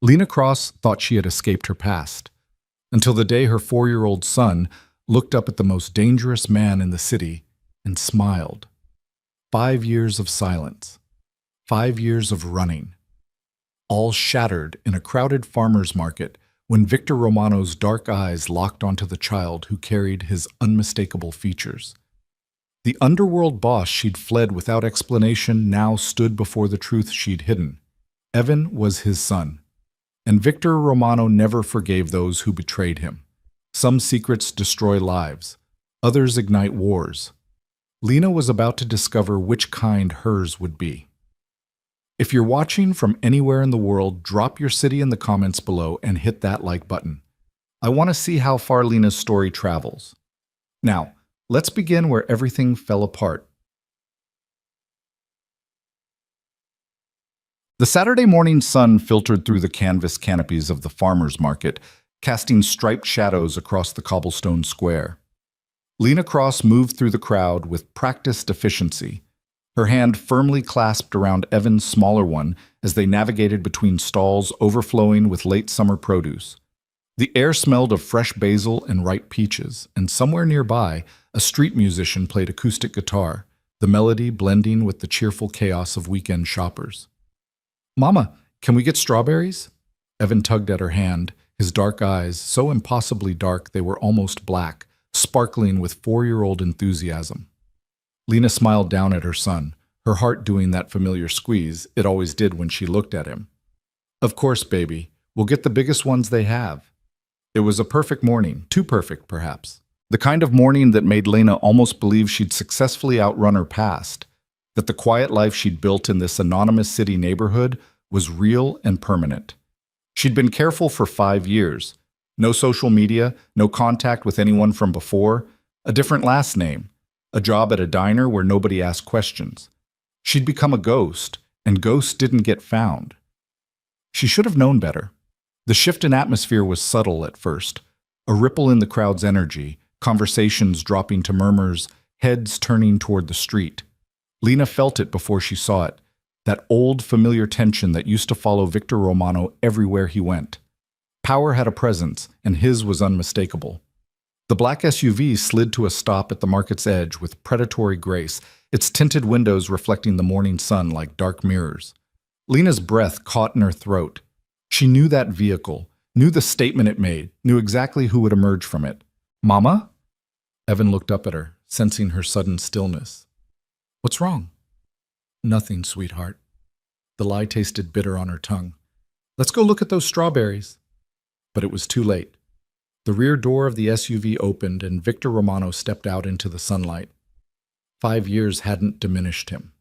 Lena Cross thought she had escaped her past, until the day her 4-year-old son looked up at the most dangerous man in the city and smiled. 5 years of silence, 5 years of running, all shattered in a crowded farmer's market when Victor Romano's dark eyes locked onto the child who carried his unmistakable features. The underworld boss she'd fled without explanation now stood before the truth she'd hidden. Evan was his son, and Victor Romano never forgave those who betrayed him. Some secrets destroy lives, others ignite wars. Lena was about to discover which kind hers would be. If you're watching from anywhere in the world, drop your city in the comments below and hit that like button. I want to see how far Lena's story travels. Now, let's begin where everything fell apart. The Saturday morning sun filtered through the canvas canopies of the farmer's market, casting striped shadows across the cobblestone square. Lena Cross moved through the crowd with practiced efficiency, her hand firmly clasped around Evan's smaller one as they navigated between stalls overflowing with late summer produce. The air smelled of fresh basil and ripe peaches, and somewhere nearby, a street musician played acoustic guitar, the melody blending with the cheerful chaos of weekend shoppers. "Mama, can we get strawberries?" Evan tugged at her hand, his dark eyes so impossibly dark they were almost black, sparkling with 4-year-old enthusiasm. Lena smiled down at her son, her heart doing that familiar squeeze it always did when she looked at him. "Of course, baby. We'll get the biggest ones they have." It was a perfect morning, too perfect, perhaps. The kind of morning that made Lena almost believe she'd successfully outrun her past, that the quiet life she'd built in this anonymous city neighborhood was real and permanent. She'd been careful for 5 years. No social media, no contact with anyone from before, a different last name, a job at a diner where nobody asked questions. She'd become a ghost, and ghosts didn't get found. She should have known better. The shift in atmosphere was subtle at first, a ripple in the crowd's energy, conversations dropping to murmurs, heads turning toward the street. Lena felt it before she saw it, that old familiar tension that used to follow Victor Romano everywhere he went. Power had a presence, and his was unmistakable. The black SUV slid to a stop at the market's edge with predatory grace, its tinted windows reflecting the morning sun like dark mirrors. Lena's breath caught in her throat. She knew that vehicle, knew the statement it made, knew exactly who would emerge from it. "Mama?" Evan looked up at her, sensing her sudden stillness. "What's wrong?" "Nothing, sweetheart." The lie tasted bitter on her tongue. "Let's go look at those strawberries." But it was too late. The rear door of the SUV opened and Victor Romano stepped out into the sunlight. 5 years hadn't diminished him.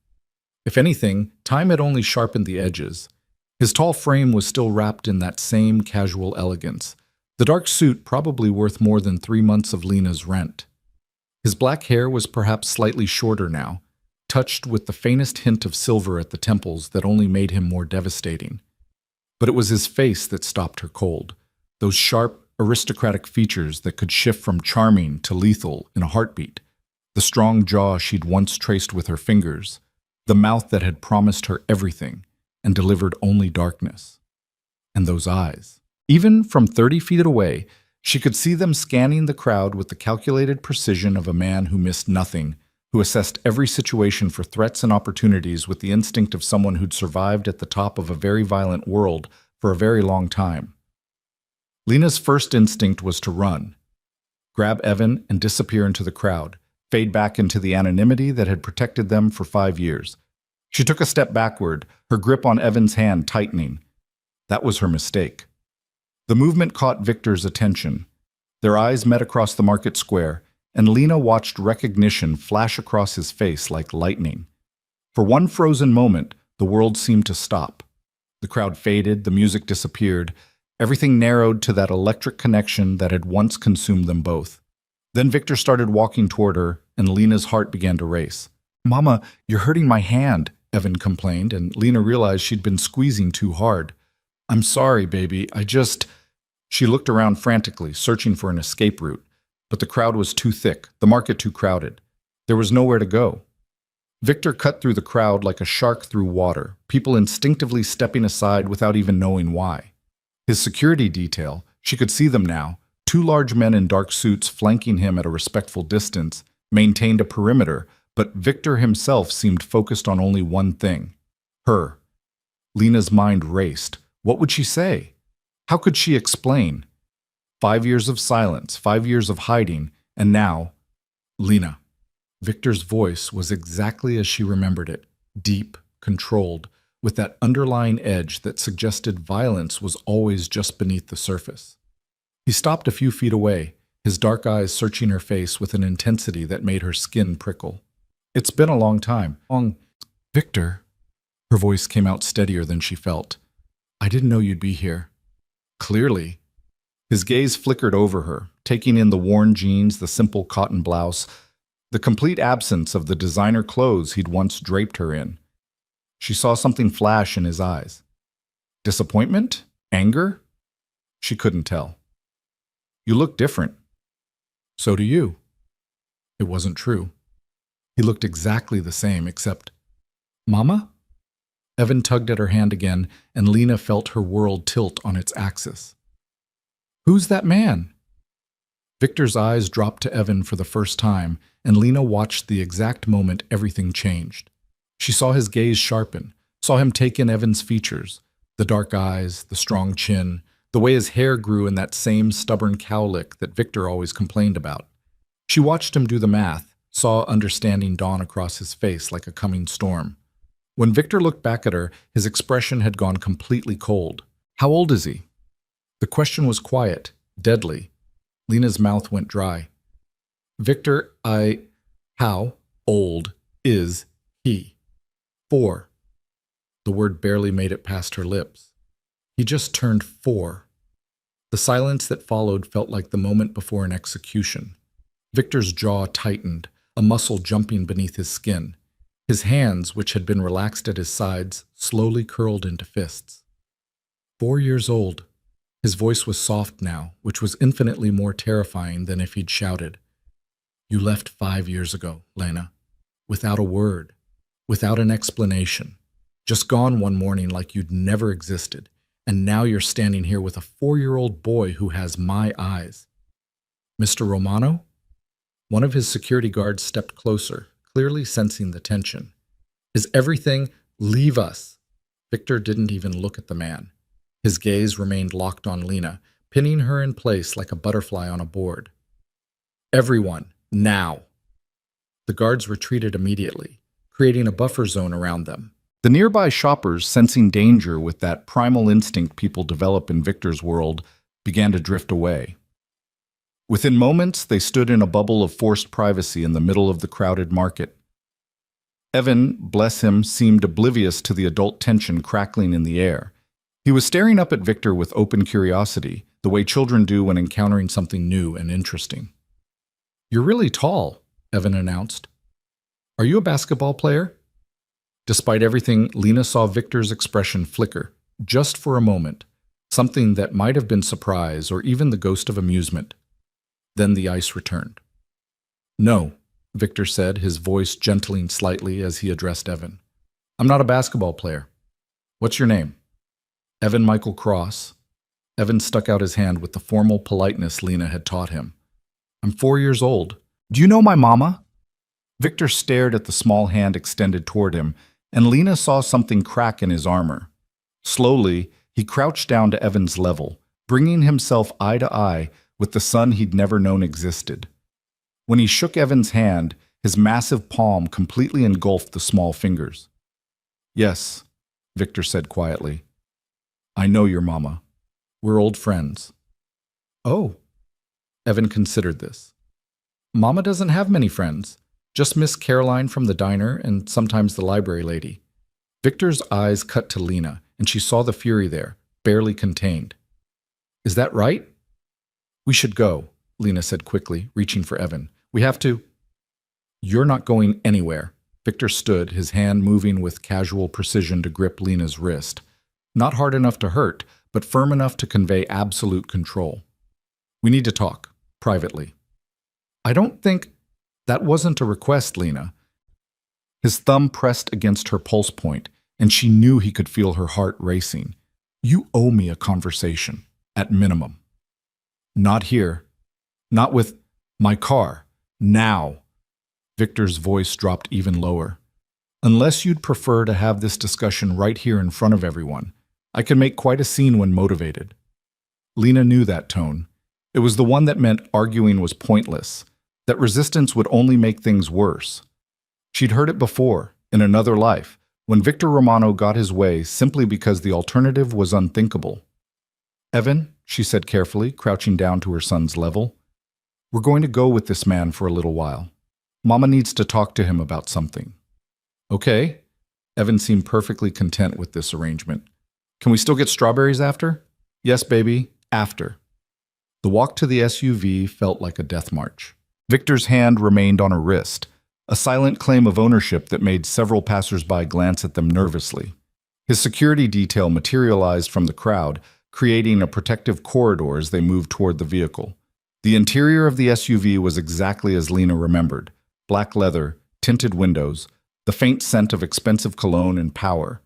If anything, time had only sharpened the edges. His tall frame was still wrapped in that same casual elegance, the dark suit probably worth more than 3 months of Lena's rent. His black hair was perhaps slightly shorter now, touched with the faintest hint of silver at the temples that only made him more devastating. But it was his face that stopped her cold, those sharp, aristocratic features that could shift from charming to lethal in a heartbeat, the strong jaw she'd once traced with her fingers, the mouth that had promised her everything and delivered only darkness. And those eyes. Even from 30 feet away, she could see them scanning the crowd with the calculated precision of a man who missed nothing, who assessed every situation for threats and opportunities with the instinct of someone who'd survived at the top of a very violent world for a very long time. Lena's first instinct was to run, grab Evan and disappear into the crowd, fade back into the anonymity that had protected them for 5 years. She took a step backward, her grip on Evan's hand tightening. That was her mistake. The movement caught Victor's attention. Their eyes met across the market square, and Lena watched recognition flash across his face like lightning. For one frozen moment, the world seemed to stop. The crowd faded, the music disappeared. Everything narrowed to that electric connection that had once consumed them both. Then Victor started walking toward her, and Lena's heart began to race. "Mama, you're hurting my hand," Evan complained, and Lena realized she'd been squeezing too hard. "I'm sorry, baby. She looked around frantically, searching for an escape route, but the crowd was too thick, the market too crowded. There was nowhere to go. Victor cut through the crowd like a shark through water, people instinctively stepping aside without even knowing why. His security detail, she could see them now, two large men in dark suits flanking him at a respectful distance, maintained a perimeter, but Victor himself seemed focused on only one thing: her. Lena's mind raced. What would she say? How could she explain? 5 years of silence, 5 years of hiding, and now, Lena. Victor's voice was exactly as she remembered it, deep, controlled, with that underlying edge that suggested violence was always just beneath the surface. He stopped a few feet away, his dark eyes searching her face with an intensity that made her skin prickle. It's been a long time. Victor. Her voice came out steadier than she felt. I didn't know you'd be here. Clearly. His gaze flickered over her, taking in the worn jeans, the simple cotton blouse, the complete absence of the designer clothes he'd once draped her in. She saw something flash in his eyes. Disappointment? Anger? She couldn't tell. You look different. So do you. It wasn't true. He looked exactly the same, except, Mama? Evan tugged at her hand again, and Lena felt her world tilt on its axis. Who's that man? Victor's eyes dropped to Evan for the first time, and Lena watched the exact moment everything changed. She saw his gaze sharpen, saw him take in Evan's features, the dark eyes, the strong chin, the way his hair grew in that same stubborn cowlick that Victor always complained about. She watched him do the math, saw understanding dawn across his face like a coming storm. When Victor looked back at her, his expression had gone completely cold. How old is he? The question was quiet, deadly. Lena's mouth went dry. Victor, how old is he? 4. The word barely made it past her lips. He just turned 4. The silence that followed felt like the moment before an execution. Victor's jaw tightened, a muscle jumping beneath his skin. His hands, which had been relaxed at his sides, slowly curled into fists. 4 years old. His voice was soft now, which was infinitely more terrifying than if he'd shouted. You left 5 years ago, Lena. Without a word. Without an explanation. Just gone one morning like you'd never existed. And now you're standing here with a 4-year-old boy who has my eyes. Mr. Romano? One of his security guards stepped closer, clearly sensing the tension. Is everything... Leave us! Victor didn't even look at the man. His gaze remained locked on Lena, pinning her in place like a butterfly on a board. Everyone, now! The guards retreated immediately, creating a buffer zone around them. The nearby shoppers, sensing danger with that primal instinct people develop in Victor's world, began to drift away. Within moments, they stood in a bubble of forced privacy in the middle of the crowded market. Evan, bless him, seemed oblivious to the adult tension crackling in the air. He was staring up at Victor with open curiosity, the way children do when encountering something new and interesting. You're really tall, Evan announced. Are you a basketball player? Despite everything, Lena saw Victor's expression flicker, just for a moment, something that might have been surprise or even the ghost of amusement. Then the ice returned. No, Victor said, his voice gentling slightly as he addressed Evan. I'm not a basketball player. What's your name? Evan Michael Cross. Evan stuck out his hand with the formal politeness Lena had taught him. I'm 4 years old. Do you know my mama? Victor stared at the small hand extended toward him, and Lena saw something crack in his armor. Slowly, he crouched down to Evan's level, bringing himself eye to eye with the son he'd never known existed. When he shook Evan's hand, his massive palm completely engulfed the small fingers. Yes, Victor said quietly. I know your mama. We're old friends. Oh. Evan considered this. Mama doesn't have many friends. Just Miss Caroline from the diner and sometimes the library lady. Victor's eyes cut to Lena, and she saw the fury there, barely contained. Is that right? We should go, Lena said quickly, reaching for Evan. We have to... You're not going anywhere. Victor stood, his hand moving with casual precision to grip Lena's wrist. Not hard enough to hurt, but firm enough to convey absolute control. We need to talk, privately. I don't think... That wasn't a request, Lena. His thumb pressed against her pulse point, and she knew he could feel her heart racing. You owe me a conversation, at minimum. Not here. Not with my car. Now. Victor's voice dropped even lower. Unless you'd prefer to have this discussion right here in front of everyone, I can make quite a scene when motivated. Lena knew that tone. It was the one that meant arguing was pointless, that resistance would only make things worse. She'd heard it before, in another life, when Victor Romano got his way simply because the alternative was unthinkable. Evan, she said carefully, crouching down to her son's level, we're going to go with this man for a little while. Mama needs to talk to him about something. Okay. Evan seemed perfectly content with this arrangement. Can we still get strawberries after? Yes, baby, after. The walk to the SUV felt like a death march. Victor's hand remained on her wrist, a silent claim of ownership that made several passers-by glance at them nervously. His security detail materialized from the crowd, creating a protective corridor as they moved toward the vehicle. The interior of the SUV was exactly as Lena remembered: black leather, tinted windows, the faint scent of expensive cologne and power.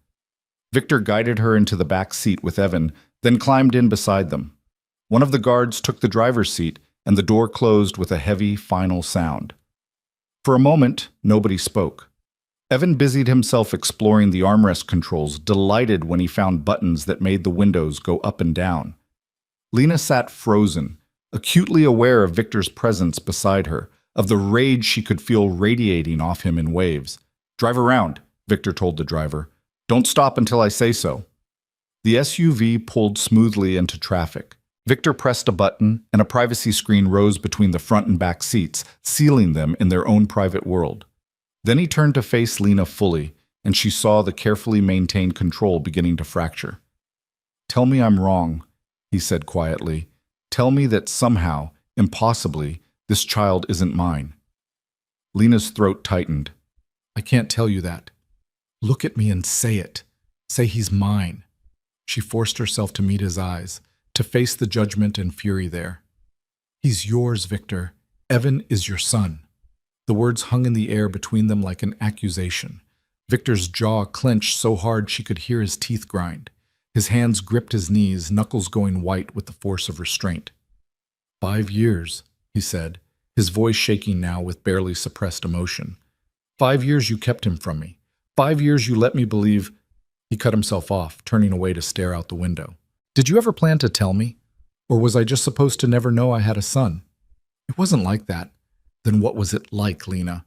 Victor guided her into the back seat with Evan, then climbed in beside them. One of the guards took the driver's seat, and the door closed with a heavy, final sound. For a moment, nobody spoke. Evan busied himself exploring the armrest controls, delighted when he found buttons that made the windows go up and down. Lena sat frozen, acutely aware of Victor's presence beside her, of the rage she could feel radiating off him in waves. Drive around, Victor told the driver. Don't stop until I say so. The SUV pulled smoothly into traffic. Victor pressed a button, and a privacy screen rose between the front and back seats, sealing them in their own private world. Then he turned to face Lena fully, and she saw the carefully maintained control beginning to fracture. Tell me I'm wrong, he said quietly. Tell me that somehow, impossibly, this child isn't mine. Lena's throat tightened. I can't tell you that. Look at me and say it. Say he's mine. She forced herself to meet his eyes, to face the judgment and fury there. He's yours, Victor. Evan is your son. The words hung in the air between them like an accusation. Victor's jaw clenched so hard she could hear his teeth grind. His hands gripped his knees, knuckles going white with the force of restraint. 5 years, he said, his voice shaking now with barely suppressed emotion. 5 years you kept him from me. 5 years you let me believe— He cut himself off, turning away to stare out the window. Did you ever plan to tell me? Or was I just supposed to never know I had a son? It wasn't like that. Then what was it like, Lena?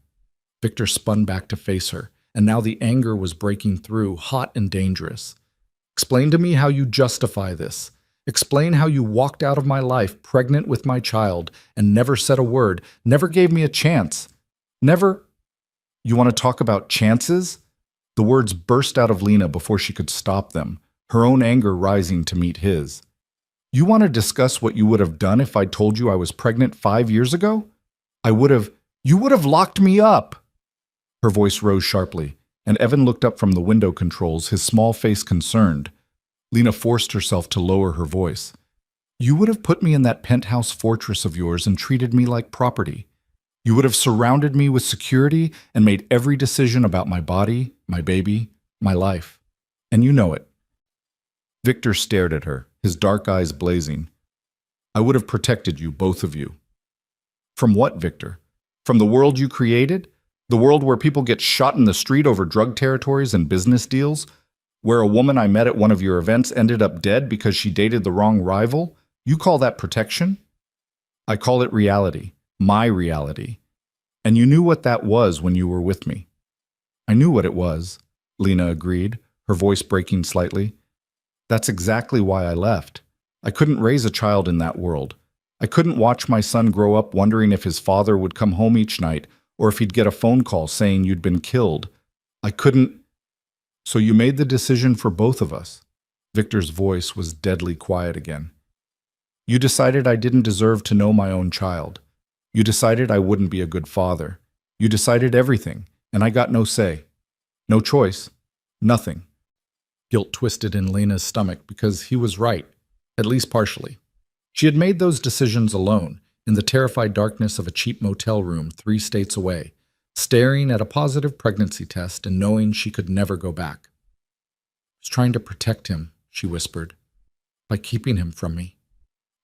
Victor spun back to face her, and now the anger was breaking through, hot and dangerous. Explain to me how you justify this. Explain how you walked out of my life pregnant with my child and never said a word, never gave me a chance. Never— You want to talk about chances? The words burst out of Lena before she could stop them, her own anger rising to meet his. You want to discuss what you would have done if I told you I was pregnant 5 years ago? You would have locked me up. Her voice rose sharply, and Evan looked up from the window controls, his small face concerned. Lena forced herself to lower her voice. You would have put me in that penthouse fortress of yours and treated me like property. You would have surrounded me with security and made every decision about my body, my baby, my life. And you know it. Victor stared at her, his dark eyes blazing. I would have protected you, both of you. From what, Victor? From the world you created? The world where people get shot in the street over drug territories and business deals? Where a woman I met at one of your events ended up dead because she dated the wrong rival? You call that protection? I call it reality. My reality. And you knew what that was when you were with me. I knew what it was, Lena agreed, her voice breaking slightly. That's exactly why I left. I couldn't raise a child in that world. I couldn't watch my son grow up wondering if his father would come home each night or if he'd get a phone call saying you'd been killed. I couldn't— So you made the decision for both of us. Victor's voice was deadly quiet again. You decided I didn't deserve to know my own child. You decided I wouldn't be a good father. You decided everything, and I got no say. No choice. Nothing. Guilt twisted in Lena's stomach because he was right, at least partially. She had made those decisions alone, in the terrified darkness of a cheap motel room 3 states away, staring at a positive pregnancy test and knowing she could never go back. I was trying to protect him, she whispered. By keeping him from me.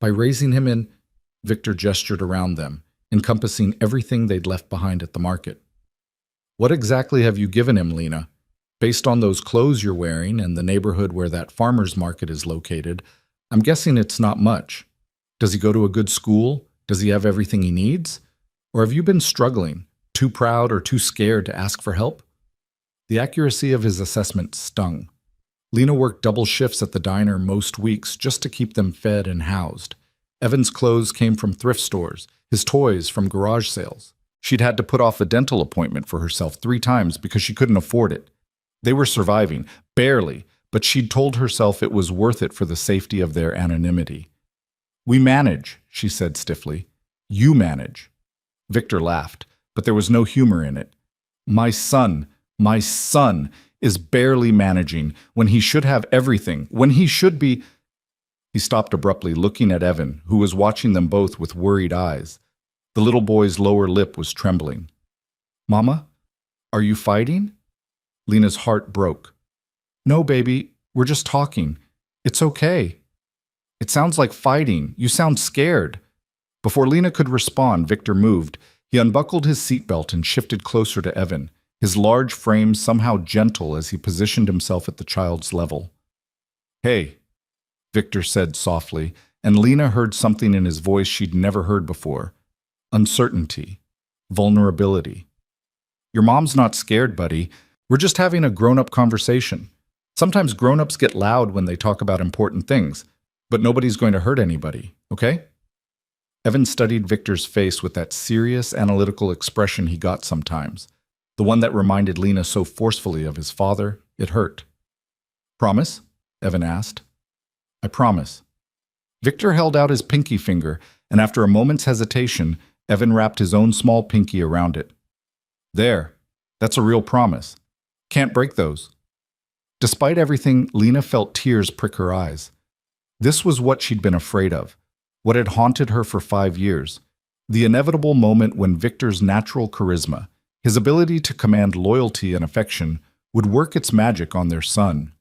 By raising him in, Victor gestured around them, encompassing everything they'd left behind at the market. What exactly have you given him, Lena? Based on those clothes you're wearing and the neighborhood where that farmer's market is located, I'm guessing it's not much. Does he go to a good school? Does he have everything he needs? Or have you been struggling, too proud or too scared to ask for help? The accuracy of his assessment stung. Lena worked double shifts at the diner most weeks just to keep them fed and housed. Evan's clothes came from thrift stores, his toys from garage sales. She'd had to put off a dental appointment for herself 3 times because she couldn't afford it. They were surviving, barely, but she'd told herself it was worth it for the safety of their anonymity. We manage, she said stiffly. You manage. Victor laughed, but there was no humor in it. My son is barely managing when he should have everything, when he should be... He stopped abruptly, looking at Evan, who was watching them both with worried eyes. The little boy's lower lip was trembling. Mama, are you fighting? Lena's heart broke. No, baby, we're just talking. It's okay. It sounds like fighting. You sound scared. Before Lena could respond, Victor moved. He unbuckled his seatbelt and shifted closer to Evan, his large frame somehow gentle as he positioned himself at the child's level. Hey, Victor said softly, and Lena heard something in his voice she'd never heard before. Uncertainty. Vulnerability. Your mom's not scared, buddy. We're just having a grown-up conversation. Sometimes grown-ups get loud when they talk about important things, but nobody's going to hurt anybody, okay? Evan studied Victor's face with that serious, analytical expression he got sometimes, the one that reminded Lena so forcefully of his father. It hurt. Promise? Evan asked. I promise. Victor held out his pinky finger, and after a moment's hesitation, Evan wrapped his own small pinky around it. There. That's a real promise. Can't break those. Despite everything, Lena felt tears prick her eyes. This was what she'd been afraid of, what had haunted her for 5 years. The inevitable moment when Victor's natural charisma, his ability to command loyalty and affection, would work its magic on their son.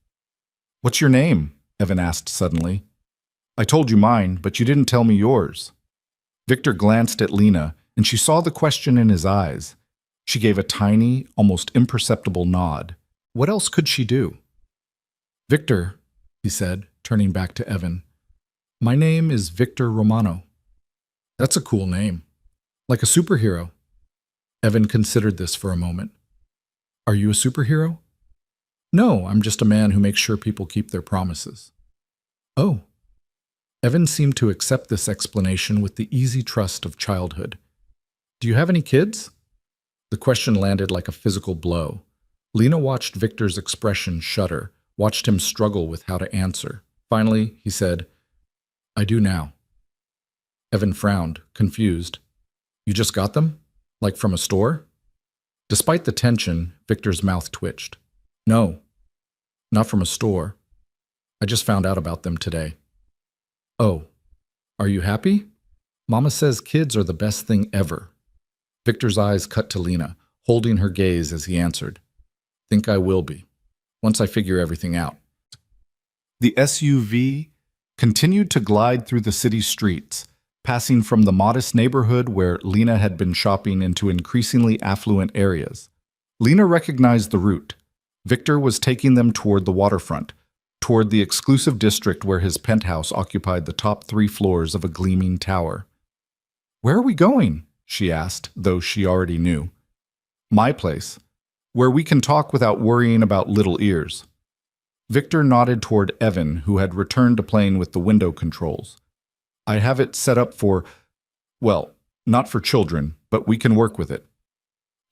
What's your name? Evan asked suddenly. I told you mine, but you didn't tell me yours. Victor glanced at Lena, and she saw the question in his eyes. She gave a tiny, almost imperceptible nod. What else could she do? Victor, he said, turning back to Evan. My name is Victor Romano. That's a cool name. Like a superhero. Evan considered this for a moment. Are you a superhero? No, I'm just a man who makes sure people keep their promises. Oh. Evan seemed to accept this explanation with the easy trust of childhood. Do you have any kids? The question landed like a physical blow. Lena watched Victor's expression shudder, watched him struggle with how to answer. Finally, he said, I do now. Evan frowned, confused. You just got them? Like from a store? Despite the tension, Victor's mouth twitched. No, not from a store. I just found out about them today. Oh, are you happy? Mama says kids are the best thing ever. Victor's eyes cut to Lena, holding her gaze as he answered. Think I will be, once I figure everything out. The SUV continued to glide through the city streets, passing from the modest neighborhood where Lena had been shopping into increasingly affluent areas. Lena recognized the route. Victor was taking them toward the waterfront, toward the exclusive district where his penthouse occupied the top 3 floors of a gleaming tower. Where are we going? She asked, though she already knew. My place, where we can talk without worrying about little ears. Victor nodded toward Evan, who had returned to playing with the window controls. I have it set up for, well, not for children, but we can work with it.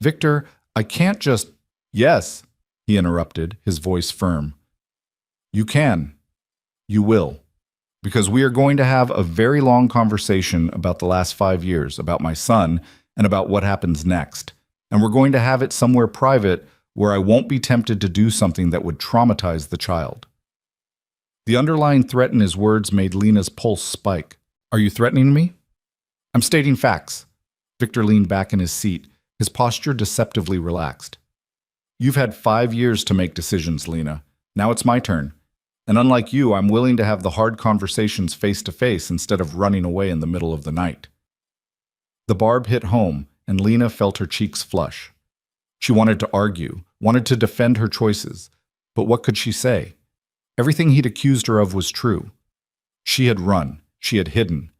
Victor, I can't just... Yes, he interrupted, his voice firm. You can. You will. Because we are going to have a very long conversation about the last 5 years, about my son, and about what happens next. And we're going to have it somewhere private where I won't be tempted to do something that would traumatize the child. The underlying threat in his words made Lena's pulse spike. Are you threatening me? I'm stating facts. Victor leaned back in his seat, his posture deceptively relaxed. You've had 5 years to make decisions, Lena. Now it's my turn. And unlike you, I'm willing to have the hard conversations face to face instead of running away in the middle of the night. The barb hit home, and Lena felt her cheeks flush. She wanted to argue, wanted to defend her choices, but what could she say? Everything he'd accused her of was true. She had run, she had hidden,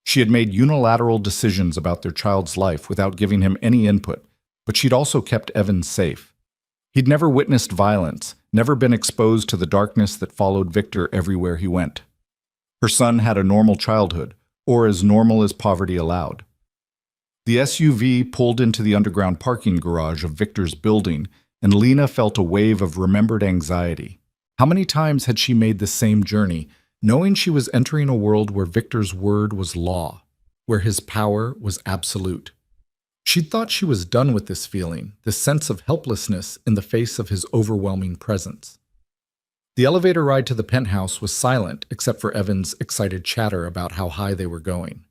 she had made unilateral decisions about their child's life without giving him any input, but she'd also kept Evan safe. He'd never witnessed violence, never been exposed to the darkness that followed Victor everywhere he went. Her son had a normal childhood, or as normal as poverty allowed. The SUV pulled into the underground parking garage of Victor's building, and Lena felt a wave of remembered anxiety. How many times had she made the same journey, knowing she was entering a world where Victor's word was law, where his power was absolute? She'd thought she was done with this feeling, this sense of helplessness in the face of his overwhelming presence. The elevator ride to the penthouse was silent except for Evan's excited chatter about how high they were going.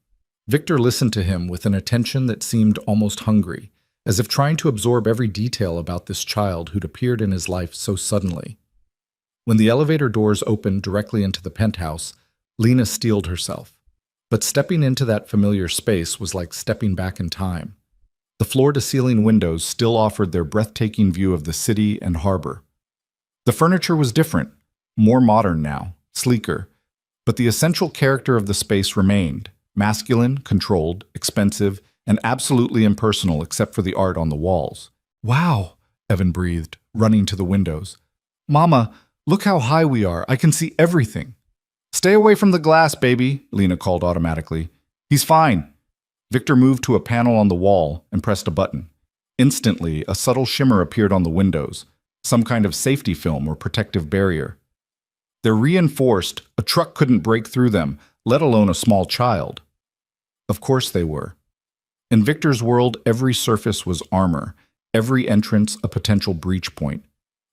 Victor listened to him with an attention that seemed almost hungry, as if trying to absorb every detail about this child who'd appeared in his life so suddenly. When the elevator doors opened directly into the penthouse, Lena steeled herself. But stepping into that familiar space was like stepping back in time. The floor-to-ceiling windows still offered their breathtaking view of the city and harbor. The furniture was different, more modern now, sleeker, but the essential character of the space remained: masculine, controlled, expensive, and absolutely impersonal except for the art on the walls. "Wow," Evan breathed, running to the windows. "Mama, look how high we are. I can see everything." "Stay away from the glass, baby," Lena called automatically. "He's fine." Victor moved to a panel on the wall and pressed a button. Instantly, a subtle shimmer appeared on the windows, some kind of safety film or protective barrier. They're reinforced, a truck couldn't break through them, let alone a small child. Of course they were. In Victor's world, every surface was armor, every entrance a potential breach point.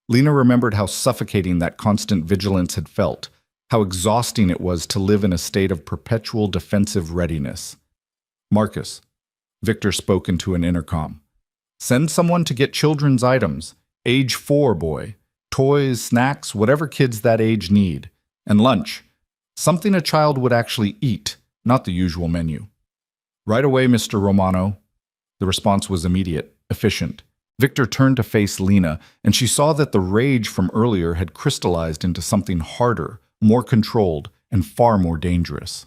Lena remembered how suffocating that constant vigilance had felt, how exhausting it was to live in a state of perpetual defensive readiness. "Marcus," Victor spoke into an intercom. "Send someone to get children's items. Age 4, boy. Toys, snacks, whatever kids that age need. And lunch. Something a child would actually eat, not the usual menu." "Right away, Mr. Romano." The response was immediate, efficient. Victor turned to face Lena, and she saw that the rage from earlier had crystallized into something harder, more controlled, and far more dangerous.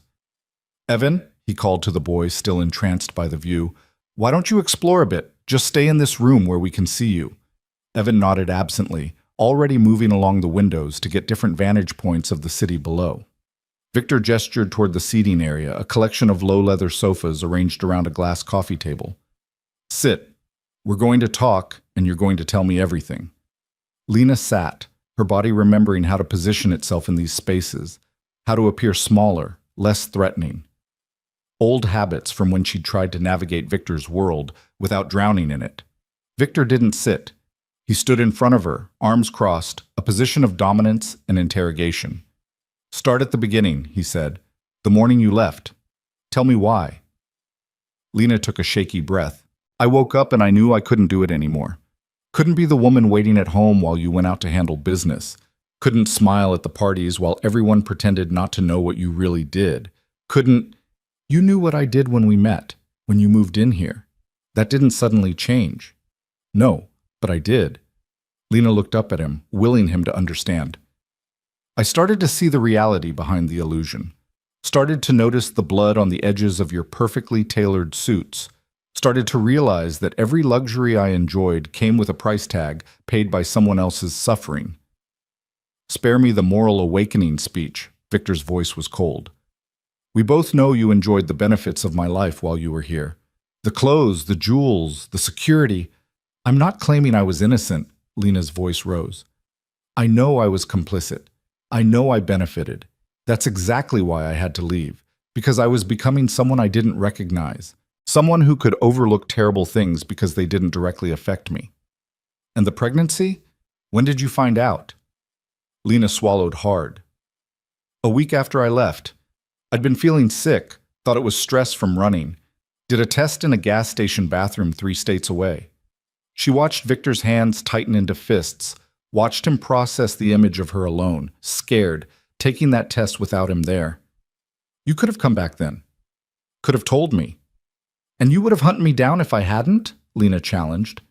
"Evan," he called to the boy, still entranced by the view, "why don't you explore a bit? Just stay in this room where we can see you." Evan nodded absently, already moving along the windows to get different vantage points of the city below. Victor gestured toward the seating area, a collection of low-leather sofas arranged around a glass coffee table. "Sit. We're going to talk, and you're going to tell me everything." Lena sat, her body remembering how to position itself in these spaces, how to appear smaller, less threatening. Old habits from when she'd tried to navigate Victor's world without drowning in it. Victor didn't sit. He stood in front of her, arms crossed, a position of dominance and interrogation. "Start at the beginning," he said. "The morning you left. Tell me why." Lena took a shaky breath. "I woke up and I knew I couldn't do it anymore. Couldn't be the woman waiting at home while you went out to handle business. Couldn't smile at the parties while everyone pretended not to know what you really did. Couldn't... You knew what I did when we met, when you moved in here. That didn't suddenly change." "No, but I did." Lena looked up at him, willing him to understand. "I started to see the reality behind the illusion. Started to notice the blood on the edges of your perfectly tailored suits. Started to realize that every luxury I enjoyed came with a price tag paid by someone else's suffering." "Spare me the moral awakening speech." Victor's voice was cold. "We both know you enjoyed the benefits of my life while you were here. The clothes, the jewels, the security. I'm not claiming I was innocent," Lena's voice rose. "I know I was complicit. I know I benefited. That's exactly why I had to leave, because I was becoming someone I didn't recognize, someone who could overlook terrible things because they didn't directly affect me." "And the pregnancy? When did you find out?" Lena swallowed hard. "A week after I left. I'd been feeling sick, thought it was stress from running. Did a test in a gas station bathroom 3 states away." She watched Victor's hands tighten into fists, watched him process the image of her alone, scared, taking that test without him there. You could have come back then. Could have told me. And you would have hunted me down if I hadn't? Lena challenged.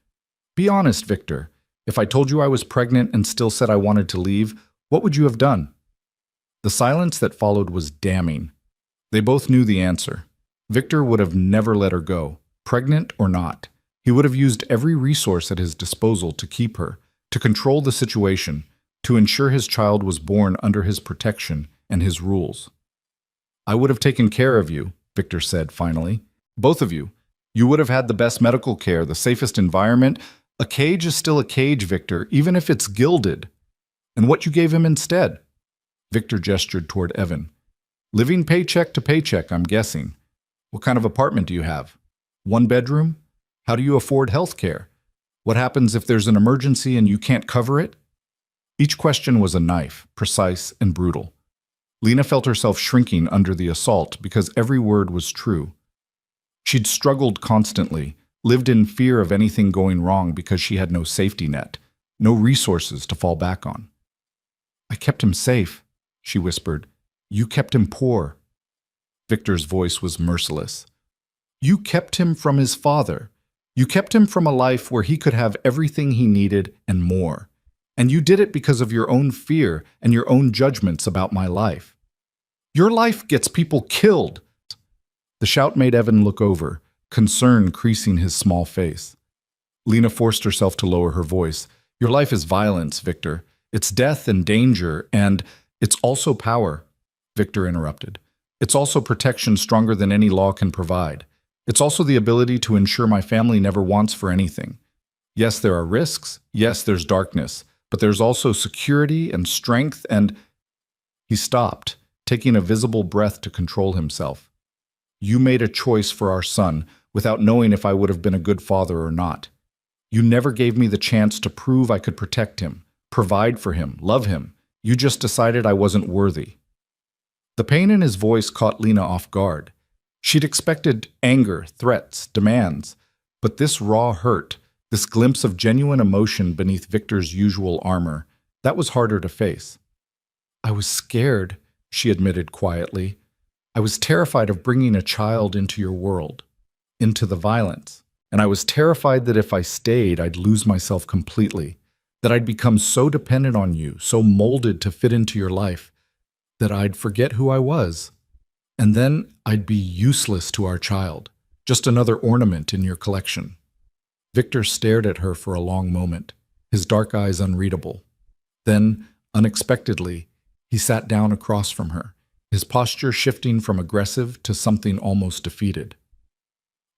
Be honest, Victor. If I told you I was pregnant and still said I wanted to leave, what would you have done? The silence that followed was damning. They both knew the answer. Victor would have never let her go, pregnant or not. He would have used every resource at his disposal to keep her, to control the situation, to ensure his child was born under his protection and his rules. I would have taken care of you, Victor said finally. Both of you. You would have had the best medical care, the safest environment. A cage is still a cage, Victor, even if it's gilded. And what you gave him instead? Victor gestured toward Evan. Living paycheck to paycheck, I'm guessing. What kind of apartment do you have? One bedroom? How do you afford health care? What happens if there's an emergency and you can't cover it? Each question was a knife, precise and brutal. Lena felt herself shrinking under the assault because every word was true. She'd struggled constantly, lived in fear of anything going wrong because she had no safety net, no resources to fall back on. I kept him safe, she whispered. You kept him poor. Victor's voice was merciless. You kept him from his father. You kept him from a life where he could have everything he needed and more. And you did it because of your own fear and your own judgments about my life. Your life gets people killed. The shout made Evan look over, concern creasing his small face. Lena forced herself to lower her voice. Your life is violence, Victor. It's death and danger, and it's also power, Victor interrupted. It's also protection stronger than any law can provide. It's also the ability to ensure my family never wants for anything. Yes, there are risks. Yes, there's darkness. But there's also security and strength and... He stopped, taking a visible breath to control himself. You made a choice for our son without knowing if I would have been a good father or not. You never gave me the chance to prove I could protect him, provide for him, love him. You just decided I wasn't worthy. The pain in his voice caught Lena off guard. She'd expected anger, threats, demands, but this raw hurt, this glimpse of genuine emotion beneath Victor's usual armor, that was harder to face. I was scared, she admitted quietly. I was terrified of bringing a child into your world, into the violence. And I was terrified that if I stayed, I'd lose myself completely, that I'd become so dependent on you, so molded to fit into your life, that I'd forget who I was. And then I'd be useless to our child, just another ornament in your collection. Victor stared at her for a long moment, his dark eyes unreadable. Then, unexpectedly, he sat down across from her, his posture shifting from aggressive to something almost defeated.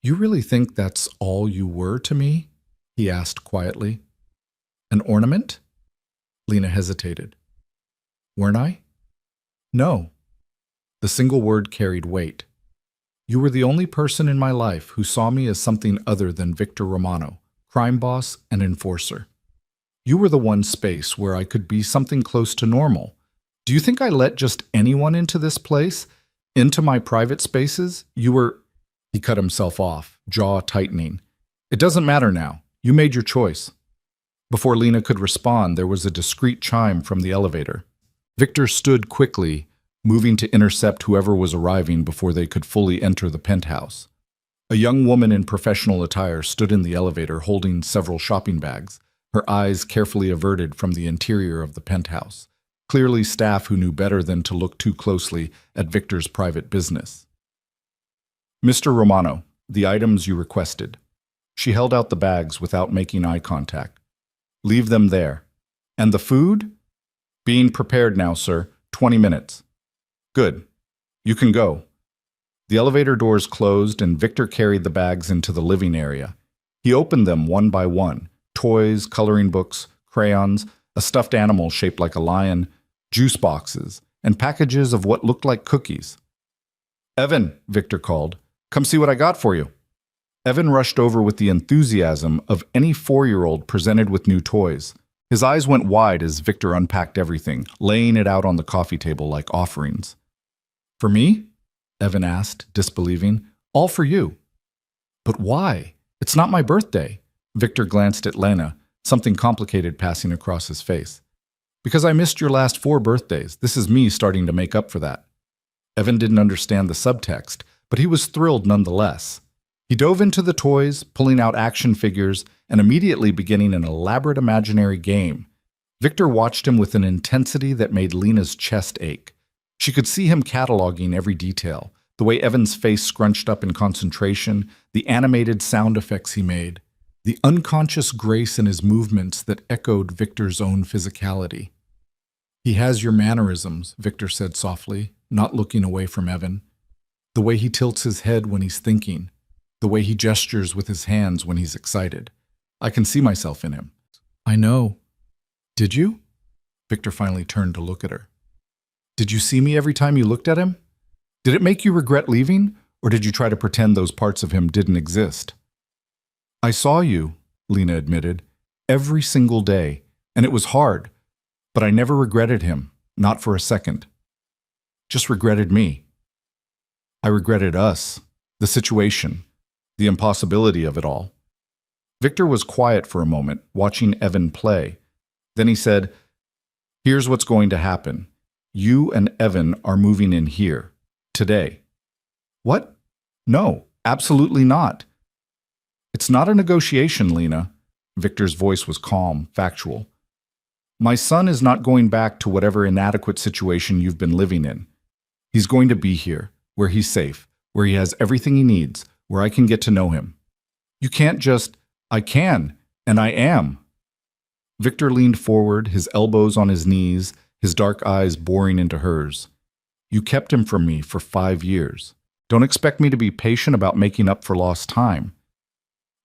You really think that's all you were to me? He asked quietly. An ornament? Lena hesitated. Weren't I? No. The single word carried weight. You were the only person in my life who saw me as something other than Victor Romano, crime boss and enforcer. You were the one space where I could be something close to normal. Do you think I let just anyone into this place? Into my private spaces? You were... He cut himself off, jaw tightening. It doesn't matter now. You made your choice. Before Lena could respond, there was a discreet chime from the elevator. Victor stood quickly, moving to intercept whoever was arriving before they could fully enter the penthouse. A young woman in professional attire stood in the elevator holding several shopping bags, her eyes carefully averted from the interior of the penthouse, clearly staff who knew better than to look too closely at Victor's private business. Mr. Romano, the items you requested. She held out the bags without making eye contact. Leave them there. And the food? Being prepared now, sir. 20 minutes. Good. You can go. The elevator doors closed and Victor carried the bags into the living area. He opened them one by one. Toys, coloring books, crayons, a stuffed animal shaped like a lion, juice boxes, and packages of what looked like cookies. Evan, Victor called. Come see what I got for you. Evan rushed over with the enthusiasm of any 4-year-old presented with new toys. His eyes went wide as Victor unpacked everything, laying it out on the coffee table like offerings. For me? Evan asked, disbelieving. All for you. But why? It's not my birthday. Victor glanced at Lena, something complicated passing across his face. Because I missed your last 4 birthdays. This is me starting to make up for that. Evan didn't understand the subtext, but he was thrilled nonetheless. He dove into the toys, pulling out action figures, and immediately beginning an elaborate imaginary game. Victor watched him with an intensity that made Lena's chest ache. She could see him cataloging every detail, the way Evan's face scrunched up in concentration, the animated sound effects he made, the unconscious grace in his movements that echoed Victor's own physicality. "He has your mannerisms," Victor said softly, not looking away from Evan. "The way he tilts his head when he's thinking, the way he gestures with his hands when he's excited. I can see myself in him." "I know." "Did you?" Victor finally turned to look at her. "Did you see me every time you looked at him? Did it make you regret leaving, or did you try to pretend those parts of him didn't exist?" "I saw you," Lena admitted, "every single day, and it was hard, but I never regretted him, not for a second. Just regretted me. I regretted us, the situation, the impossibility of it all." Victor was quiet for a moment, watching Evan play. Then he said, "Here's what's going to happen. You and Evan are moving in here, today." "What? No, absolutely not." "It's not a negotiation, Lena." Victor's voice was calm, factual. "My son is not going back to whatever inadequate situation you've been living in. He's going to be here, where he's safe, where he has everything he needs, where I can get to know him. You can't just—" "I can, and I am." Victor leaned forward, his elbows on his knees, his dark eyes boring into hers. "You kept him from me for 5 years. Don't expect me to be patient about making up for lost time.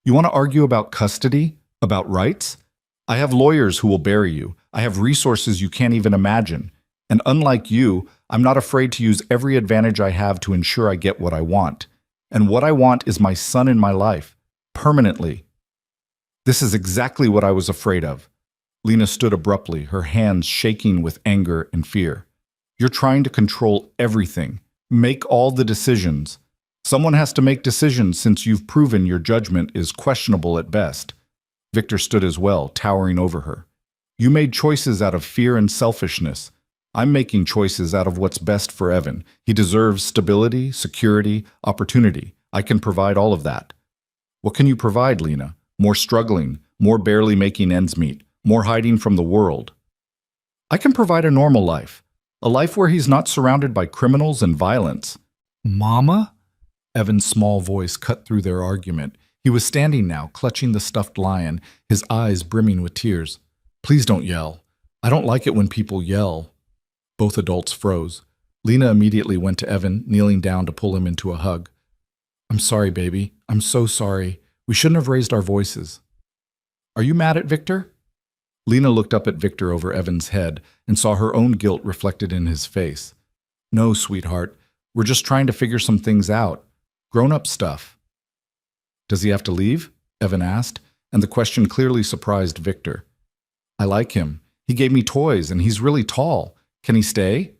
You want to argue about custody, about rights? I have lawyers who will bury you. I have resources you can't even imagine. And unlike you, I'm not afraid to use every advantage I have to ensure I get what I want. And what I want is my son in my life, permanently." "This is exactly what I was afraid of." Lena stood abruptly, her hands shaking with anger and fear. "You're trying to control everything, make all the decisions. Someone has to make decisions since you've proven your judgment is questionable at best." Victor stood as well, towering over her. "You made choices out of fear and selfishness. I'm making choices out of what's best for Evan. He deserves stability, security, opportunity. I can provide all of that." "What can you provide, Lena? More struggling, more barely making ends meet, more hiding from the world." "I can provide a normal life, a life where he's not surrounded by criminals and violence." "Mama?" Evan's small voice cut through their argument. He was standing now, clutching the stuffed lion, his eyes brimming with tears. "Please don't yell. I don't like it when people yell." Both adults froze. Lena immediately went to Evan, kneeling down to pull him into a hug. "I'm sorry, baby. I'm so sorry. We shouldn't have raised our voices." "Are you mad at Victor?" Lena looked up at Victor over Evan's head and saw her own guilt reflected in his face. "No, sweetheart. We're just trying to figure some things out. Grown-up stuff." "Does he have to leave?" Evan asked, and the question clearly surprised Victor. "I like him. He gave me toys, and he's really tall. Can he stay?"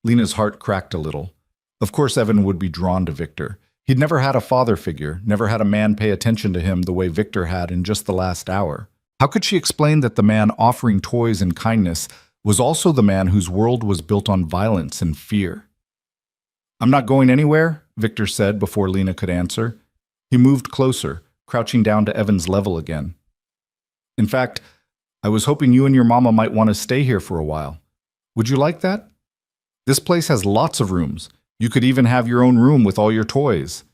Lena's heart cracked a little. Of course Evan would be drawn to Victor. He'd never had a father figure, never had a man pay attention to him the way Victor had in just the last hour. How could she explain that the man offering toys and kindness was also the man whose world was built on violence and fear? "I'm not going anywhere," Victor said before Lena could answer. He moved closer, crouching down to Evan's level again. "In fact, I was hoping you and your mama might want to stay here for a while. Would you like that? This place has lots of rooms. You could even have your own room with all your toys."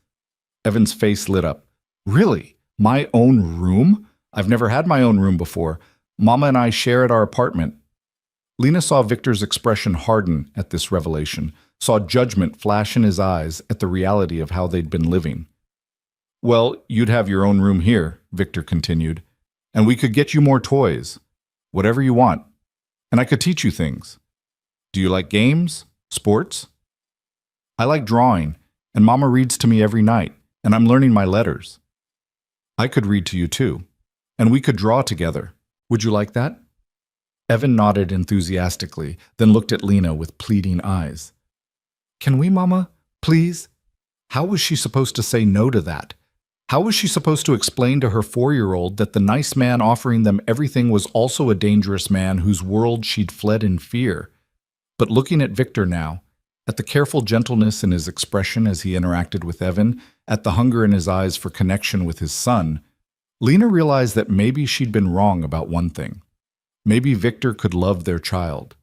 Evan's face lit up. "Really? My own room? I've never had my own room before. Mama and I share at our apartment." Lena saw Victor's expression harden at this revelation, saw judgment flash in his eyes at the reality of how they'd been living. "Well, you'd have your own room here," Victor continued, "and we could get you more toys. Whatever you want. And I could teach you things. Do you like games? Sports?" "I like drawing, and Mama reads to me every night, and I'm learning my letters." "I could read to you too, and we could draw together. Would you like that?" Evan nodded enthusiastically, then looked at Lena with pleading eyes. "Can we, Mama? Please?" How was she supposed to say no to that? How was she supposed to explain to her 4-year-old that the nice man offering them everything was also a dangerous man whose world she'd fled in fear? But looking at Victor now, at the careful gentleness in his expression as he interacted with Evan, at the hunger in his eyes for connection with his son, Lena realized that maybe she'd been wrong about one thing. Maybe Victor could love their child.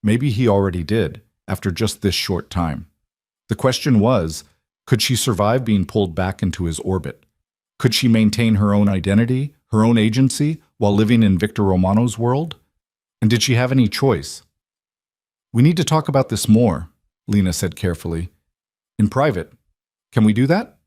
Maybe he already did, after just this short time. The question was, could she survive being pulled back into his orbit? Could she maintain her own identity, her own agency, while living in Victor Romano's world? And did she have any choice? "We need to talk about this more," Lena said carefully. "In private. Can we do that?"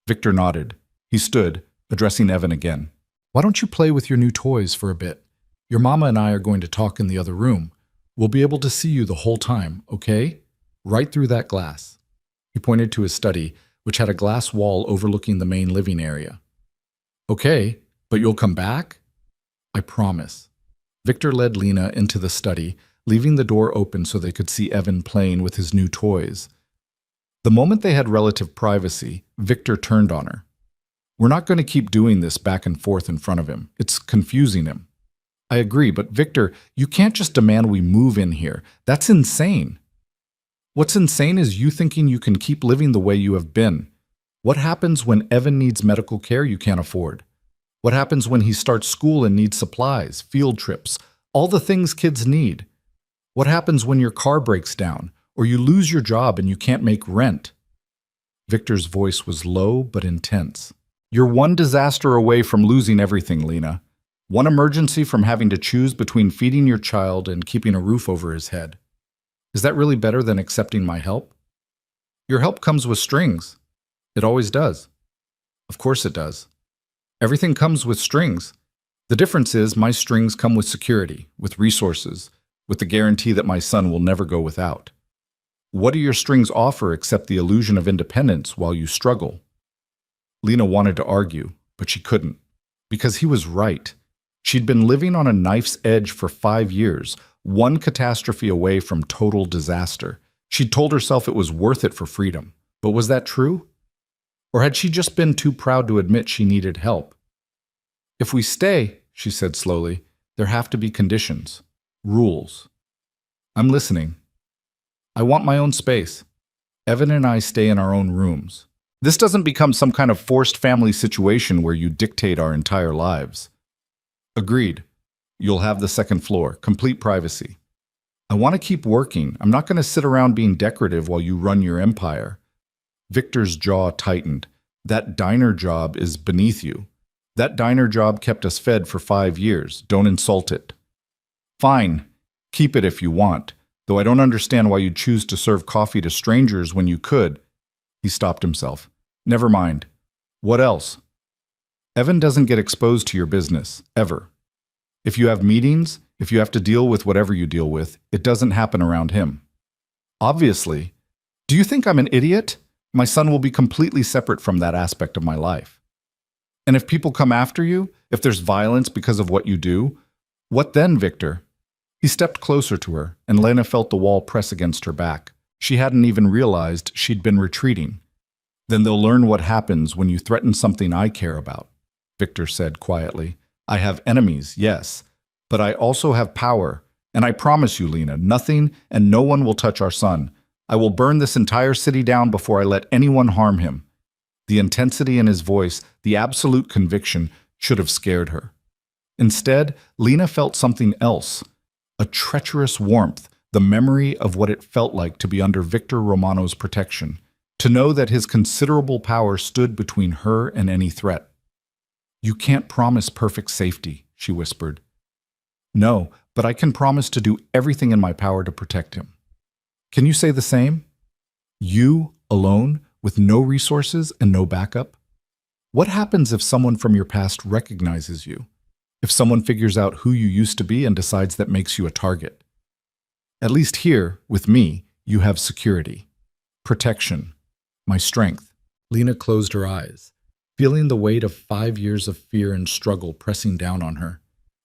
Victor nodded. He stood, addressing Evan again. "Why don't you play with your new toys for a bit? Your mama and I are going to talk in the other room. We'll be able to see you the whole time, okay? Right through that glass." He pointed to his study, which had a glass wall overlooking the main living area. "Okay, but you'll come back?" "I promise." Victor led Lena into the study, leaving the door open so they could see Evan playing with his new toys. The moment they had relative privacy, Victor turned on her. "We're not going to keep doing this back and forth in front of him. It's confusing him." "I agree, but Victor, you can't just demand we move in here. That's insane." "What's insane is you thinking you can keep living the way you have been. What happens when Evan needs medical care you can't afford? What happens when he starts school and needs supplies, field trips, all the things kids need? What happens when your car breaks down, or you lose your job and you can't make rent?" Victor's voice was low but intense. "You're one disaster away from losing everything, Lena. One emergency from having to choose between feeding your child and keeping a roof over his head. Is that really better than accepting my help?" "Your help comes with strings. It always does." "Of course it does. Everything comes with strings. The difference is my strings come with security, with resources, with the guarantee that my son will never go without. What do your strings offer except the illusion of independence while you struggle?" Lena wanted to argue, but she couldn't, because he was right. She'd been living on a knife's edge for 5 years, one catastrophe away from total disaster. She'd told herself it was worth it for freedom. But was that true? Or had she just been too proud to admit she needed help? "If we stay," she said slowly, "there have to be conditions, rules." "I'm listening." "I want my own space. Evan and I stay in our own rooms. This doesn't become some kind of forced family situation where you dictate our entire lives." "Agreed. You'll have the second floor, complete privacy." "I want to keep working. I'm not going to sit around being decorative while you run your empire." Victor's jaw tightened. "That diner job is beneath you. That diner job kept us fed for 5 years. Don't insult it." "Fine. Keep it if you want, though I don't understand why you'd choose to serve coffee to strangers when you could." He stopped himself. "Never mind. What else?" "Evan doesn't get exposed to your business, ever. If you have meetings, if you have to deal with whatever you deal with, it doesn't happen around him." "Obviously. Do you think I'm an idiot? My son will be completely separate from that aspect of my life. And if people come after you, if there's violence because of what you do, what then, Victor?" He stepped closer to her, and Lena felt the wall press against her back. She hadn't even realized she'd been retreating. "Then they'll learn what happens when you threaten something I care about," Victor said quietly. "I have enemies, yes, but I also have power, and I promise you, Lena, nothing and no one will touch our son. I will burn this entire city down before I let anyone harm him." The intensity in his voice, the absolute conviction, should have scared her. Instead, Lena felt something else, a treacherous warmth, the memory of what it felt like to be under Victor Romano's protection, to know that his considerable power stood between her and any threat. "You can't promise perfect safety," she whispered. "No, but I can promise to do everything in my power to protect him. Can you say the same? You, alone, with no resources and no backup? What happens if someone from your past recognizes you? If someone figures out who you used to be and decides that makes you a target? At least here, with me, you have security, protection, my strength." Lena closed her eyes, feeling the weight of 5 years of fear and struggle pressing down on her.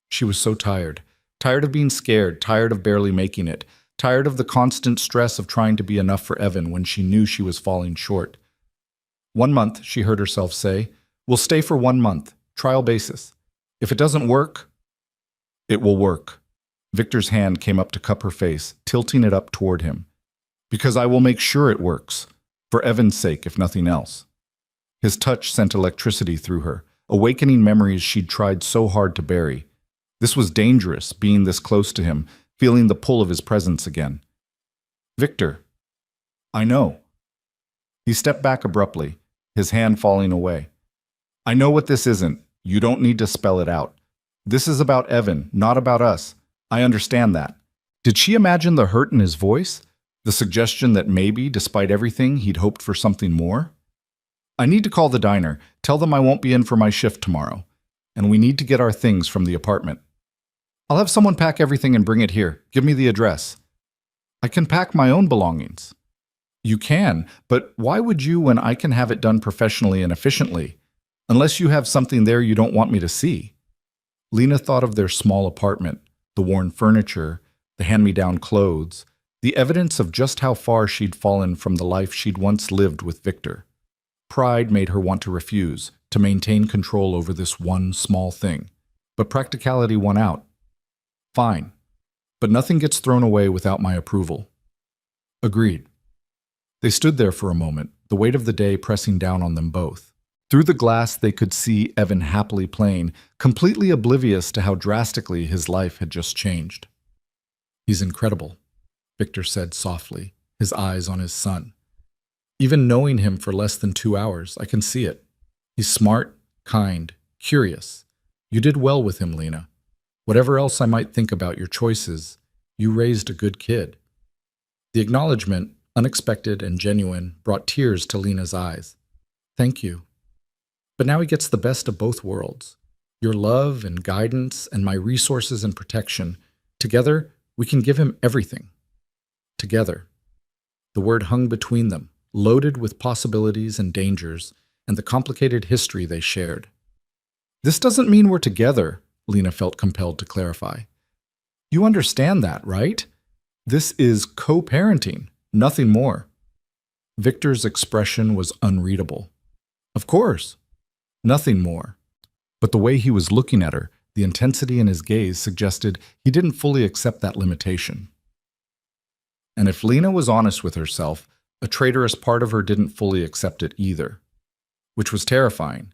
She was so tired. Tired of being scared, tired of barely making it, tired of the constant stress of trying to be enough for Evan when she knew she was falling short. 1 month, she heard herself say, We'll stay for 1 month, trial basis. If it doesn't work, it will work. Victor's hand came up to cup her face, tilting it up toward him. Because I will make sure it works, for Evan's sake, if nothing else. His touch sent electricity through her, awakening memories she'd tried so hard to bury. This was dangerous, being this close to him, feeling the pull of his presence again. Victor. I know. He stepped back abruptly, his hand falling away. I know what this isn't. You don't need to spell it out. This is about Evan, not about us. I understand that. Did she imagine the hurt in his voice? The suggestion that maybe, despite everything, he'd hoped for something more? I need to call the diner, tell them I won't be in for my shift tomorrow, and we need to get our things from the apartment. I'll have someone pack everything and bring it here. Give me the address. I can pack my own belongings. You can, but why would you when I can have it done professionally and efficiently? Unless you have something there you don't want me to see. Lena thought of their small apartment, the worn furniture, the hand-me-down clothes, the evidence of just how far she'd fallen from the life she'd once lived with Victor. Pride made her want to refuse, to maintain control over this one small thing. But practicality won out. Fine. But nothing gets thrown away without my approval. Agreed. They stood there for a moment, the weight of the day pressing down on them both. Through the glass they could see Evan happily playing, completely oblivious to how drastically his life had just changed. He's incredible, Victor said softly, his eyes on his son. Even knowing him for less than 2 hours, I can see it. He's smart, kind, curious. You did well with him, Lena. Whatever else I might think about your choices, you raised a good kid. The acknowledgement, unexpected and genuine, brought tears to Lena's eyes. Thank you. But now he gets the best of both worlds. Your love and guidance and my resources and protection. Together, we can give him everything. Together. The word hung between them, loaded with possibilities and dangers, and the complicated history they shared. This doesn't mean we're together, Lena felt compelled to clarify. You understand that, right? This is co-parenting, nothing more. Victor's expression was unreadable. Of course. Nothing more. But the way he was looking at her, the intensity in his gaze suggested he didn't fully accept that limitation. And if Lena was honest with herself, a traitorous part of her didn't fully accept it either. Which was terrifying,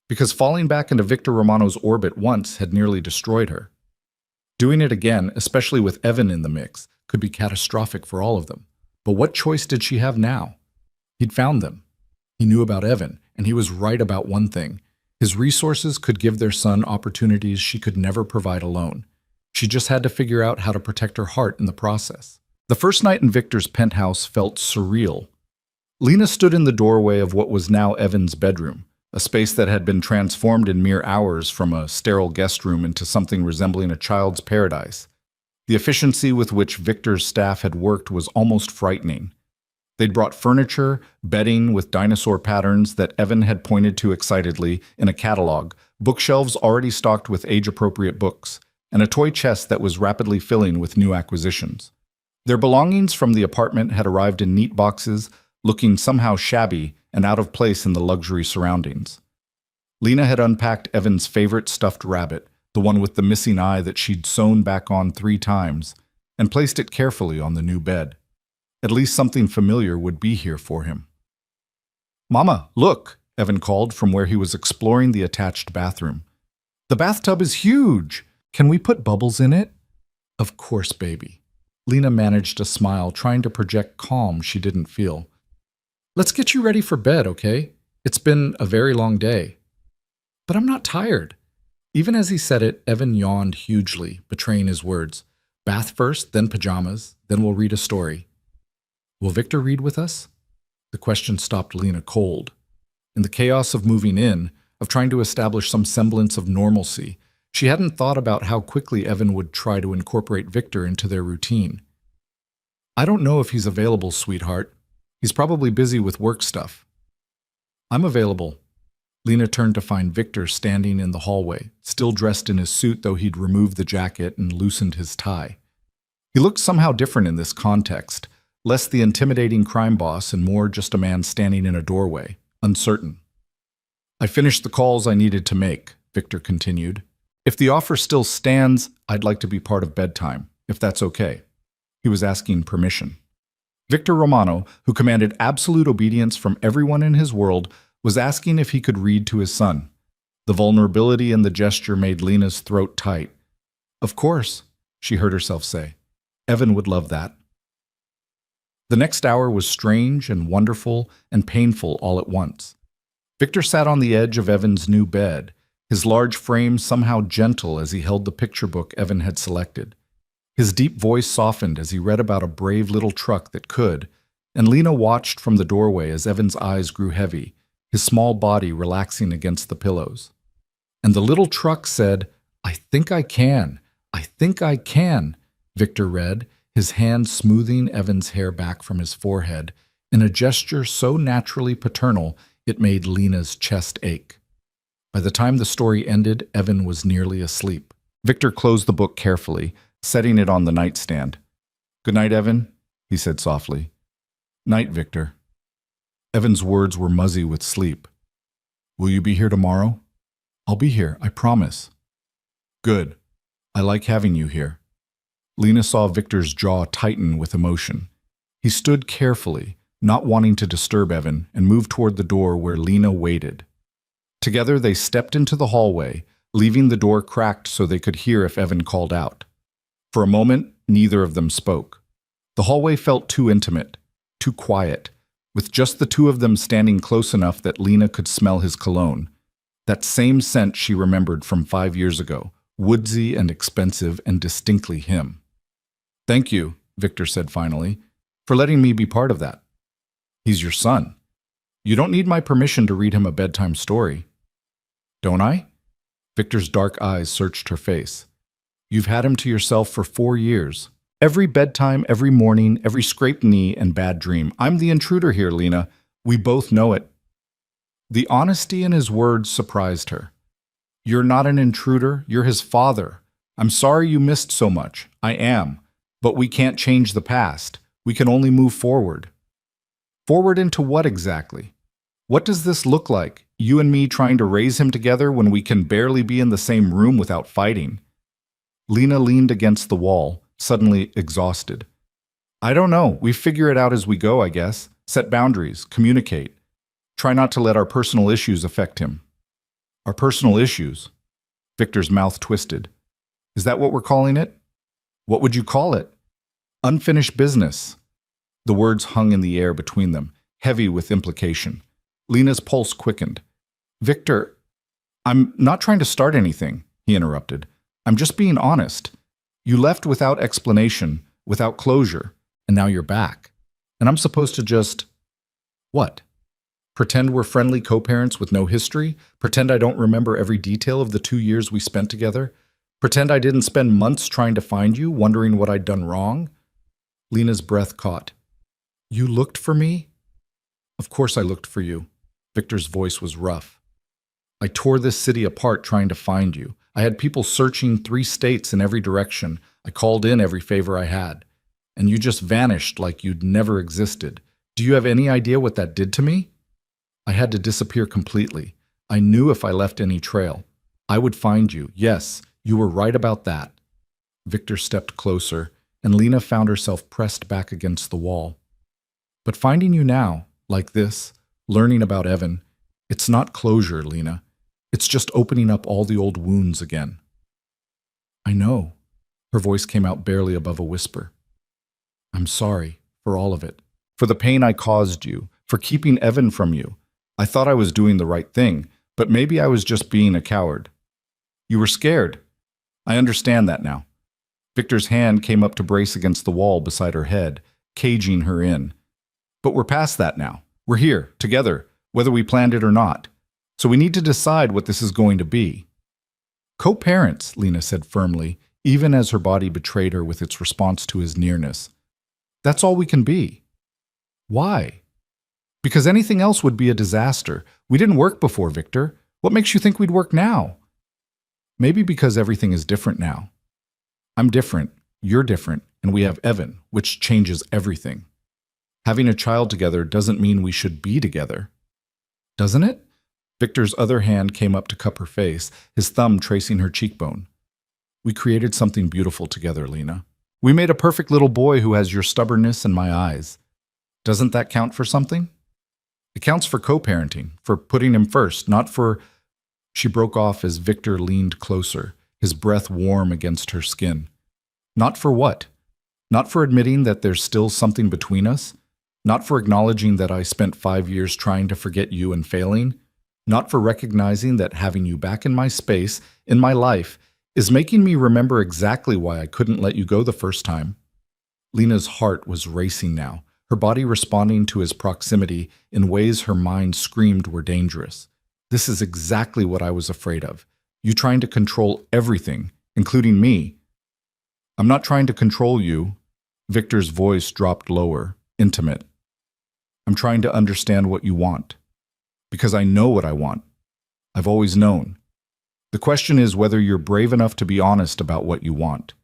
because falling back into Victor Romano's orbit once had nearly destroyed her. Doing it again, especially with Evan in the mix, could be catastrophic for all of them. But what choice did she have now? He'd found them. He knew about Evan, and he was right about one thing. His resources could give their son opportunities she could never provide alone. She just had to figure out how to protect her heart in the process. The first night in Victor's penthouse felt surreal. Lena stood in the doorway of what was now Evan's bedroom, a space that had been transformed in mere hours from a sterile guest room into something resembling a child's paradise. The efficiency with which Victor's staff had worked was almost frightening. They'd brought furniture, bedding with dinosaur patterns that Evan had pointed to excitedly in a catalog, bookshelves already stocked with age-appropriate books, and a toy chest that was rapidly filling with new acquisitions. Their belongings from the apartment had arrived in neat boxes, looking somehow shabby and out of place in the luxury surroundings. Lena had unpacked Evan's favorite stuffed rabbit, the one with the missing eye that she'd sewn back on 3 times, and placed it carefully on the new bed. At least something familiar would be here for him. "Mama, look," Evan called from where he was exploring the attached bathroom. "The bathtub is huge! Can we put bubbles in it?" "Of course, baby." Lena managed a smile, trying to project calm she didn't feel. "Let's get you ready for bed, okay? It's been a very long day." "But I'm not tired." Even as he said it, Evan yawned hugely, betraying his words. "Bath first, then pajamas, then we'll read a story." "Will Victor read with us?" The question stopped Lena cold. In the chaos of moving in, of trying to establish some semblance of normalcy, she hadn't thought about how quickly Evan would try to incorporate Victor into their routine. "I don't know if he's available, sweetheart. He's probably busy with work stuff." "I'm available." Lena turned to find Victor standing in the hallway, still dressed in his suit though he'd removed the jacket and loosened his tie. He looked somehow different in this context, less the intimidating crime boss and more just a man standing in a doorway, uncertain. I finished the calls I needed to make, Victor continued. If the offer still stands, I'd like to be part of bedtime, if that's okay. He was asking permission. Victor Romano, who commanded absolute obedience from everyone in his world, was asking if he could read to his son. The vulnerability in the gesture made Lena's throat tight. Of course, she heard herself say. Evan would love that. The next hour was strange and wonderful and painful all at once. Victor sat on the edge of Evan's new bed, his large frame somehow gentle as he held the picture book Evan had selected. His deep voice softened as he read about a brave little truck that could, and Lena watched from the doorway as Evan's eyes grew heavy, his small body relaxing against the pillows. And the little truck said, I think I can, I think I can, Victor read, his hand smoothing Evan's hair back from his forehead, in a gesture so naturally paternal it made Lena's chest ache. By the time the story ended, Evan was nearly asleep. Victor closed the book carefully, setting it on the nightstand. Good night, Evan, he said softly. Night, Victor. Evan's words were muzzy with sleep. Will you be here tomorrow? I'll be here, I promise. Good. I like having you here. Lena saw Victor's jaw tighten with emotion. He stood carefully, not wanting to disturb Evan, and moved toward the door where Lena waited. Together they stepped into the hallway, leaving the door cracked so they could hear if Evan called out. For a moment, neither of them spoke. The hallway felt too intimate, too quiet, with just the two of them standing close enough that Lena could smell his cologne. That same scent she remembered from 5 years ago, woodsy and expensive and distinctly him. Thank you, Victor said finally, for letting me be part of that. He's your son. You don't need my permission to read him a bedtime story. Don't I? Victor's dark eyes searched her face. You've had him to yourself for 4 years. Every bedtime, every morning, every scraped knee and bad dream. I'm the intruder here, Lena. We both know it. The honesty in his words surprised her. You're not an intruder, you're his father. I'm sorry you missed so much. I am. But we can't change the past. We can only move forward. Forward into what exactly? What does this look like? You and me trying to raise him together when we can barely be in the same room without fighting? Lena leaned against the wall, suddenly exhausted. I don't know. We figure it out as we go, I guess. Set boundaries, communicate. Try not to let our personal issues affect him. Our personal issues? Victor's mouth twisted. Is that what we're calling it? What would you call it? Unfinished business. The words hung in the air between them, heavy with implication. Lena's pulse quickened. Victor, I'm not trying to start anything, he interrupted. I'm just being honest. You left without explanation, without closure, and now you're back. And I'm supposed to just… what? Pretend we're friendly co-parents with no history? Pretend I don't remember every detail of the 2 years we spent together? Pretend I didn't spend months trying to find you, wondering what I'd done wrong? Lena's breath caught. You looked for me? Of course I looked for you. Victor's voice was rough. I tore this city apart trying to find you. I had people searching 3 states in every direction. I called in every favor I had. And you just vanished like you'd never existed. Do you have any idea what that did to me? I had to disappear completely. I knew if I left any trail, I would find you. Yes, you were right about that. Victor stepped closer, and Lena found herself pressed back against the wall. But finding you now, like this, learning about Evan, it's not closure, Lena. It's just opening up all the old wounds again. I know. Her voice came out barely above a whisper. I'm sorry for all of it. For the pain I caused you, for keeping Evan from you. I thought I was doing the right thing, but maybe I was just being a coward. You were scared. I understand that now. Victor's hand came up to brace against the wall beside her head, caging her in. But we're past that now. We're here, together, whether we planned it or not. So we need to decide what this is going to be. Co-parents, Lena said firmly, even as her body betrayed her with its response to his nearness. That's all we can be. Why? Because anything else would be a disaster. We didn't work before, Victor. What makes you think we'd work now? Maybe because everything is different now. I'm different, you're different, and we have Evan, which changes everything. Having a child together doesn't mean we should be together. Doesn't it? Victor's other hand came up to cup her face, his thumb tracing her cheekbone. We created something beautiful together, Lena. We made a perfect little boy who has your stubbornness and my eyes. Doesn't that count for something? It counts for co-parenting, for putting him first, not for... She broke off as Victor leaned closer, his breath warm against her skin. Not for what? Not for admitting that there's still something between us? Not for acknowledging that I spent 5 years trying to forget you and failing? Not for recognizing that having you back in my space, in my life, is making me remember exactly why I couldn't let you go the first time? Lena's heart was racing now, her body responding to his proximity in ways her mind screamed were dangerous. This is exactly what I was afraid of. You trying to control everything, including me. I'm not trying to control you. Victor's voice dropped lower, intimate. I'm trying to understand what you want. Because I know what I want. I've always known. The question is whether you're brave enough to be honest about what you want.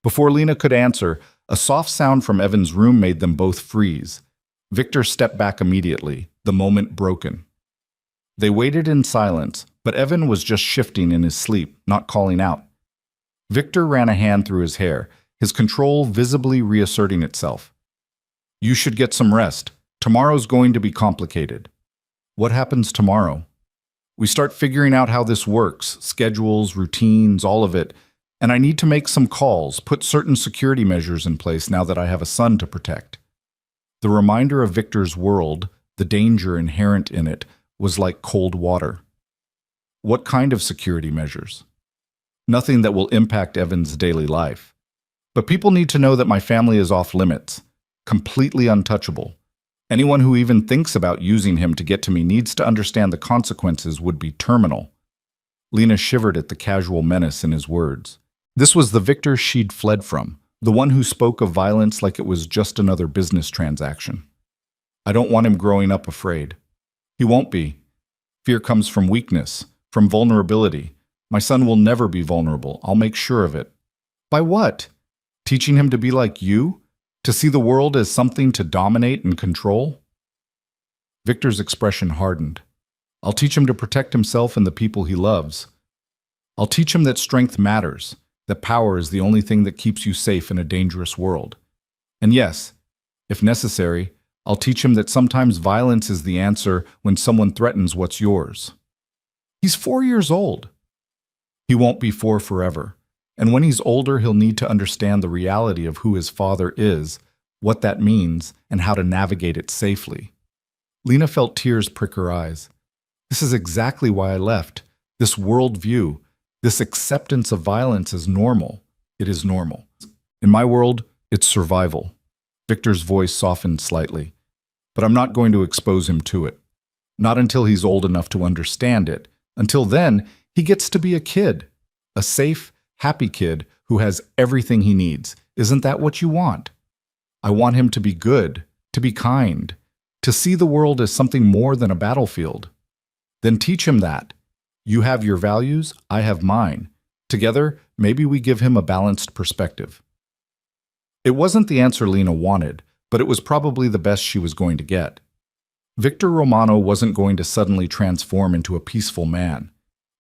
Before Lena could answer, a soft sound from Evan's room made them both freeze. Victor stepped back immediately, the moment broken. They waited in silence, but Evan was just shifting in his sleep, not calling out. Victor ran a hand through his hair, his control visibly reasserting itself. You should get some rest. Tomorrow's going to be complicated. What happens tomorrow? We start figuring out how this works, schedules, routines, all of it, and I need to make some calls, put certain security measures in place now that I have a son to protect. The reminder of Victor's world, the danger inherent in it, was like cold water. What kind of security measures? Nothing that will impact Evan's daily life. But people need to know that my family is off limits, completely untouchable. Anyone who even thinks about using him to get to me needs to understand the consequences would be terminal. Lena shivered at the casual menace in his words. This was the Victor she'd fled from, the one who spoke of violence like it was just another business transaction. I don't want him growing up afraid. He won't be. Fear comes from weakness, from vulnerability. My son will never be vulnerable. I'll make sure of it. By what? Teaching him to be like you? To see the world as something to dominate and control? Victor's expression hardened. I'll teach him to protect himself and the people he loves. I'll teach him that strength matters, that power is the only thing that keeps you safe in a dangerous world. And yes, if necessary, I'll teach him that sometimes violence is the answer when someone threatens what's yours. He's 4 years old. He won't be 4 forever. And when he's older, he'll need to understand the reality of who his father is, what that means, and how to navigate it safely. Lena felt tears prick her eyes. This is exactly why I left. This worldview, this acceptance of violence as normal. It is normal. In my world, it's survival. Victor's voice softened slightly. But I'm not going to expose him to it. Not until he's old enough to understand it. Until then, he gets to be a kid. A safe, happy kid who has everything he needs. Isn't that what you want? I want him to be good, to be kind, to see the world as something more than a battlefield. Then teach him that. You have your values, I have mine. Together, maybe we give him a balanced perspective. It wasn't the answer Lena wanted, but it was probably the best she was going to get. Victor Romano wasn't going to suddenly transform into a peaceful man.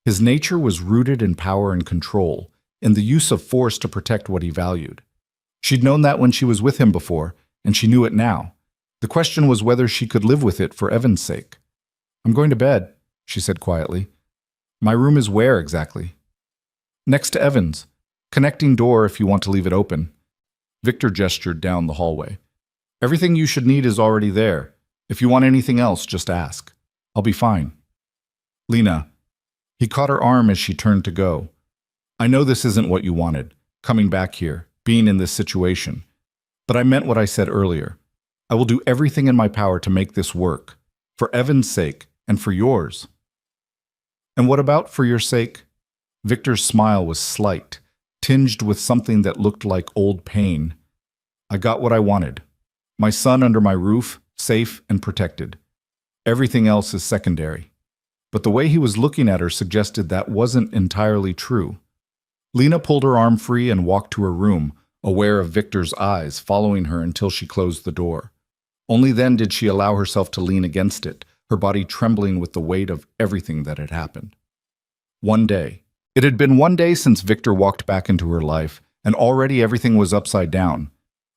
His nature was rooted in power and control, in the use of force to protect what he valued. She'd known that when she was with him before, and she knew it now. The question was whether she could live with it for Evan's sake. I'm going to bed, she said quietly. My room is where exactly? Next to Evan's. Connecting door if you want to leave it open. Victor gestured down the hallway. Everything you should need is already there. If you want anything else, just ask. I'll be fine. Lena. He caught her arm as she turned to go. I know this isn't what you wanted, coming back here, being in this situation. But I meant what I said earlier. I will do everything in my power to make this work, for Evan's sake and for yours. And what about for your sake? Victor's smile was slight, tinged with something that looked like old pain. I got what I wanted. My son under my roof, safe and protected. Everything else is secondary. But the way he was looking at her suggested that wasn't entirely true. Lena pulled her arm free and walked to her room, aware of Victor's eyes, following her until she closed the door. Only then did she allow herself to lean against it, her body trembling with the weight of everything that had happened. One day. It had been one day since Victor walked back into her life, and already everything was upside down.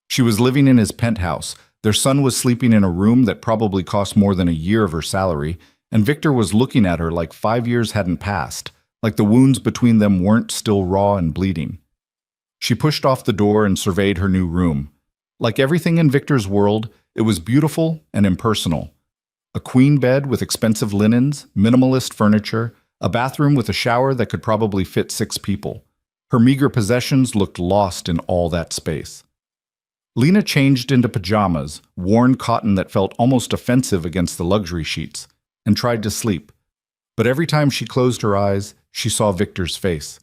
She was living in his penthouse, their son was sleeping in a room that probably cost more than a year of her salary, and Victor was looking at her like 5 years hadn't passed, like the wounds between them weren't still raw and bleeding. She pushed off the door and surveyed her new room. Like everything in Victor's world, it was beautiful and impersonal. A queen bed with expensive linens, minimalist furniture, a bathroom with a shower that could probably fit 6 people. Her meager possessions looked lost in all that space. Lena changed into pajamas, worn cotton that felt almost offensive against the luxury sheets, and tried to sleep. But every time she closed her eyes, she saw Victor's face.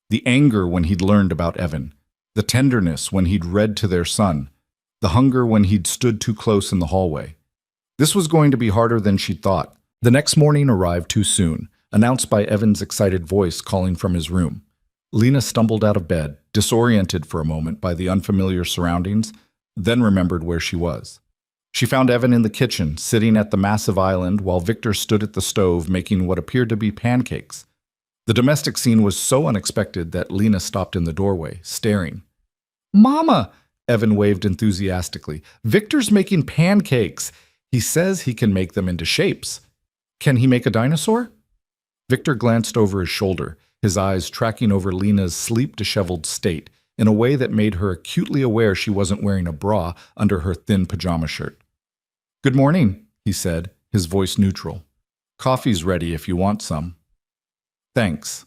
The anger when he'd learned about Evan, the tenderness when he'd read to their son, the hunger when he'd stood too close in the hallway. This was going to be harder than she'd thought. The next morning arrived too soon, announced by Evan's excited voice calling from his room. Lena stumbled out of bed, disoriented for a moment by the unfamiliar surroundings, then remembered where she was. She found Evan in the kitchen, sitting at the massive island while Victor stood at the stove making what appeared to be pancakes. The domestic scene was so unexpected that Lena stopped in the doorway, staring. "Mama!" Evan waved enthusiastically. "Victor's making pancakes. He says he can make them into shapes. Can he make a dinosaur?" Victor glanced over his shoulder, his eyes tracking over Lena's sleep-disheveled state in a way that made her acutely aware she wasn't wearing a bra under her thin pajama shirt. "Good morning," he said, his voice neutral. "Coffee's ready if you want some." "Thanks."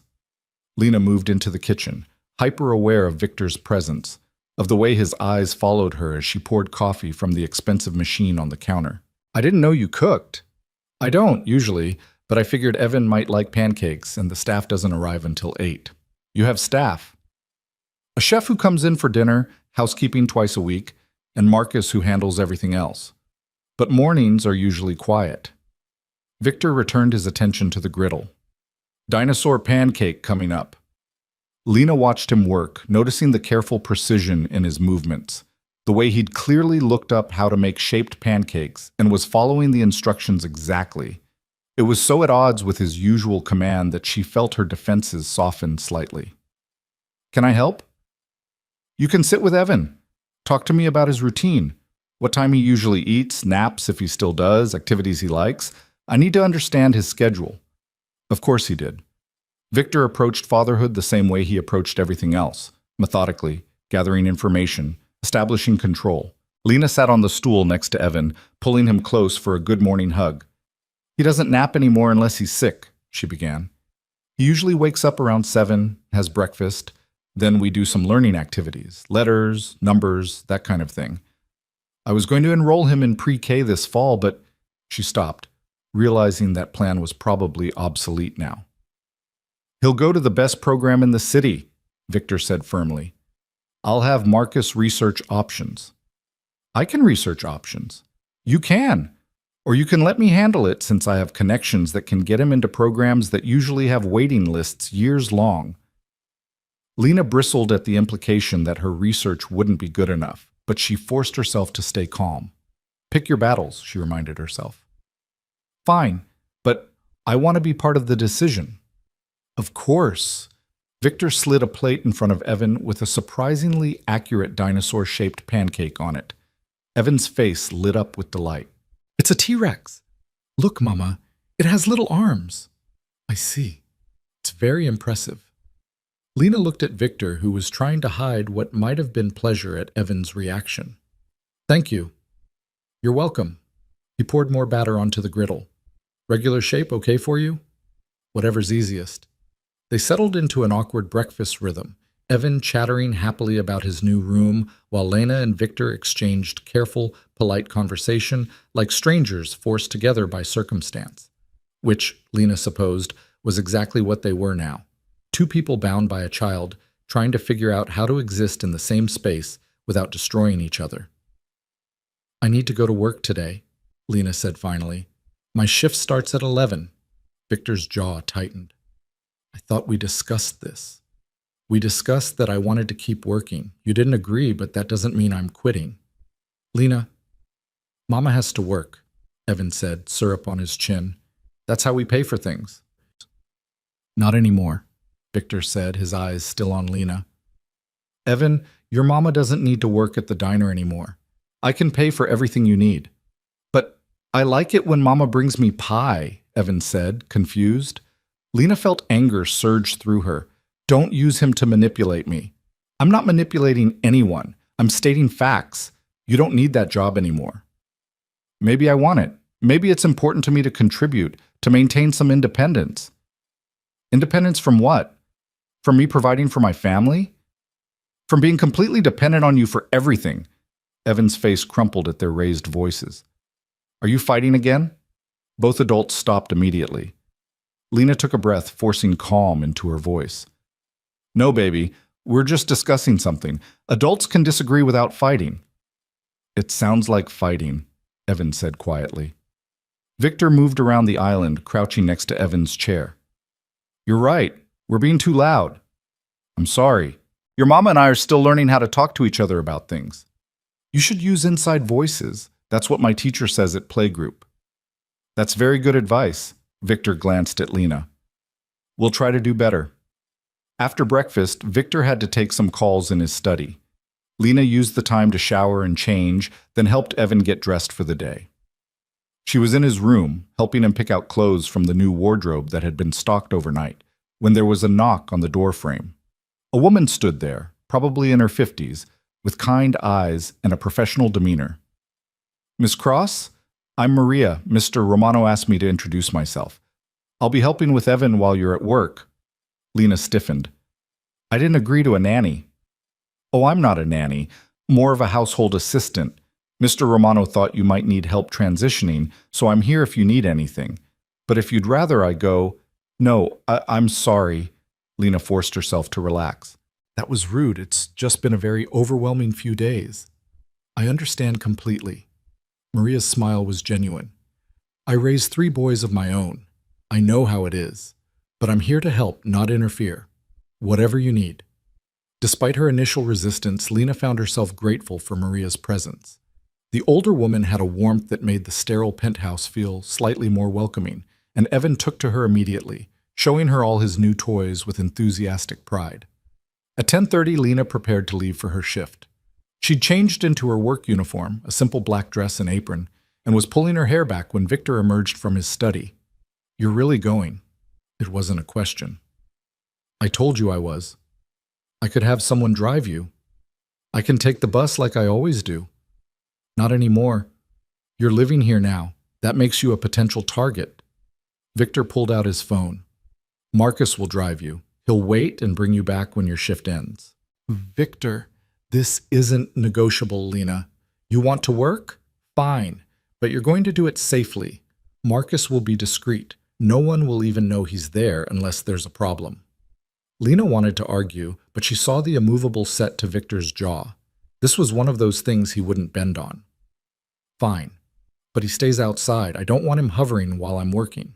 Lena moved into the kitchen, hyper-aware of Victor's presence, of the way his eyes followed her as she poured coffee from the expensive machine on the counter. "I didn't know you cooked." "I don't, usually, but I figured Evan might like pancakes and the staff doesn't arrive until 8. "You have staff?" "A chef who comes in for dinner, housekeeping twice a week, and Marcus who handles everything else. But mornings are usually quiet." Victor returned his attention to the griddle. "Dinosaur pancake coming up." Lena watched him work, noticing the careful precision in his movements, the way he'd clearly looked up how to make shaped pancakes and was following the instructions exactly. It was so at odds with his usual command that she felt her defenses soften slightly. "Can I help?" "You can sit with Evan. Talk to me about his routine. What time he usually eats, naps if he still does, activities he likes. I need to understand his schedule." Of course he did. Victor approached fatherhood the same way he approached everything else, methodically, gathering information, establishing control. Lena sat on the stool next to Evan, pulling him close for a good morning hug. "He doesn't nap anymore unless he's sick," she began. "He usually wakes up around 7, has breakfast, then we do some learning activities, letters, numbers, that kind of thing. I was going to enroll him in pre-K this fall, but..." She stopped, realizing that plan was probably obsolete now. "He'll go to the best program in the city," Victor said firmly. "I'll have Marcus research options." "I can research options." "You can. Or you can let me handle it since I have connections that can get him into programs that usually have waiting lists years long." Lena bristled at the implication that her research wouldn't be good enough, but she forced herself to stay calm. "Pick your battles," she reminded herself. "Fine, but I want to be part of the decision." "Of course." Victor slid a plate in front of Evan with a surprisingly accurate dinosaur-shaped pancake on it. Evan's face lit up with delight. "It's a T-Rex. Look, Mama, it has little arms." "I see. It's very impressive." Lena looked at Victor, who was trying to hide what might have been pleasure at Evan's reaction. "Thank you." "You're welcome." He poured more batter onto the griddle. "Regular shape okay for you?" "Whatever's easiest." They settled into an awkward breakfast rhythm, Evan chattering happily about his new room, while Lena and Victor exchanged careful, polite conversation like strangers forced together by circumstance. Which, Lena supposed, was exactly what they were now. Two people bound by a child, trying to figure out how to exist in the same space without destroying each other. "I need to go to work today," Lena said finally. "My shift starts at 11. Victor's jaw tightened. "I thought we discussed this." "We discussed that I wanted to keep working. You didn't agree, but that doesn't mean I'm quitting." "Lena, Mama has to work." Evan said, syrup on his chin. That's how we pay for things. Not anymore, Victor said, his eyes still on Lena. Evan, your mama doesn't need to work at the diner anymore. I can pay for everything you need. But I like it when mama brings me pie, Evan said, confused. Lena felt anger surge through her. Don't use him to manipulate me. I'm not manipulating anyone. I'm stating facts. You don't need that job anymore. Maybe I want it. Maybe it's important to me to contribute, to maintain some independence. Independence from what? From me providing for my family? From being completely dependent on you for everything. Evan's face crumpled at their raised voices. Are you fighting again? Both adults stopped immediately. Lena took a breath, forcing calm into her voice. No, baby. We're just discussing something. Adults can disagree without fighting. It sounds like fighting, Evan said quietly. Victor moved around the island, crouching next to Evan's chair. You're right. We're being too loud. I'm sorry. Your mama and I are still learning how to talk to each other about things. You should use inside voices. That's what my teacher says at playgroup. That's very good advice. Victor glanced at Lena. We'll try to do better. After breakfast, Victor had to take some calls in his study. Lena used the time to shower and change, then helped Evan get dressed for the day. She was in his room, helping him pick out clothes from the new wardrobe that had been stocked overnight, when there was a knock on the doorframe. A woman stood there, probably in her 50s, with kind eyes and a professional demeanor. Miss Cross? I'm Maria. Mr. Romano asked me to introduce myself. I'll be helping with Evan while you're at work. Lena stiffened. I didn't agree to a nanny. Oh, I'm not a nanny, more of a household assistant. Mr. Romano thought you might need help transitioning, so I'm here if you need anything. But if you'd rather I go… No, I'm sorry. Lena forced herself to relax. That was rude. It's just been a very overwhelming few days. I understand completely. Maria's smile was genuine. I raised 3 boys of my own. I know how it is. But I'm here to help, not interfere. Whatever you need. Despite her initial resistance, Lena found herself grateful for Maria's presence. The older woman had a warmth that made the sterile penthouse feel slightly more welcoming, and Evan took to her immediately, showing her all his new toys with enthusiastic pride. At 10:30, Lena prepared to leave for her shift. She'd changed into her work uniform, a simple black dress and apron, and was pulling her hair back when Victor emerged from his study. You're really going? It wasn't a question. I told you I was. I could have someone drive you. I can take the bus like I always do. Not anymore. You're living here now. That makes you a potential target. Victor pulled out his phone. Marcus will drive you. He'll wait and bring you back when your shift ends. Victor, this isn't negotiable, Lena. You want to work? Fine. But you're going to do it safely. Marcus will be discreet. No one will even know he's there unless there's a problem. Lena wanted to argue, but she saw the immovable set to Victor's jaw. This was one of those things he wouldn't bend on. Fine. But he stays outside. I don't want him hovering while I'm working.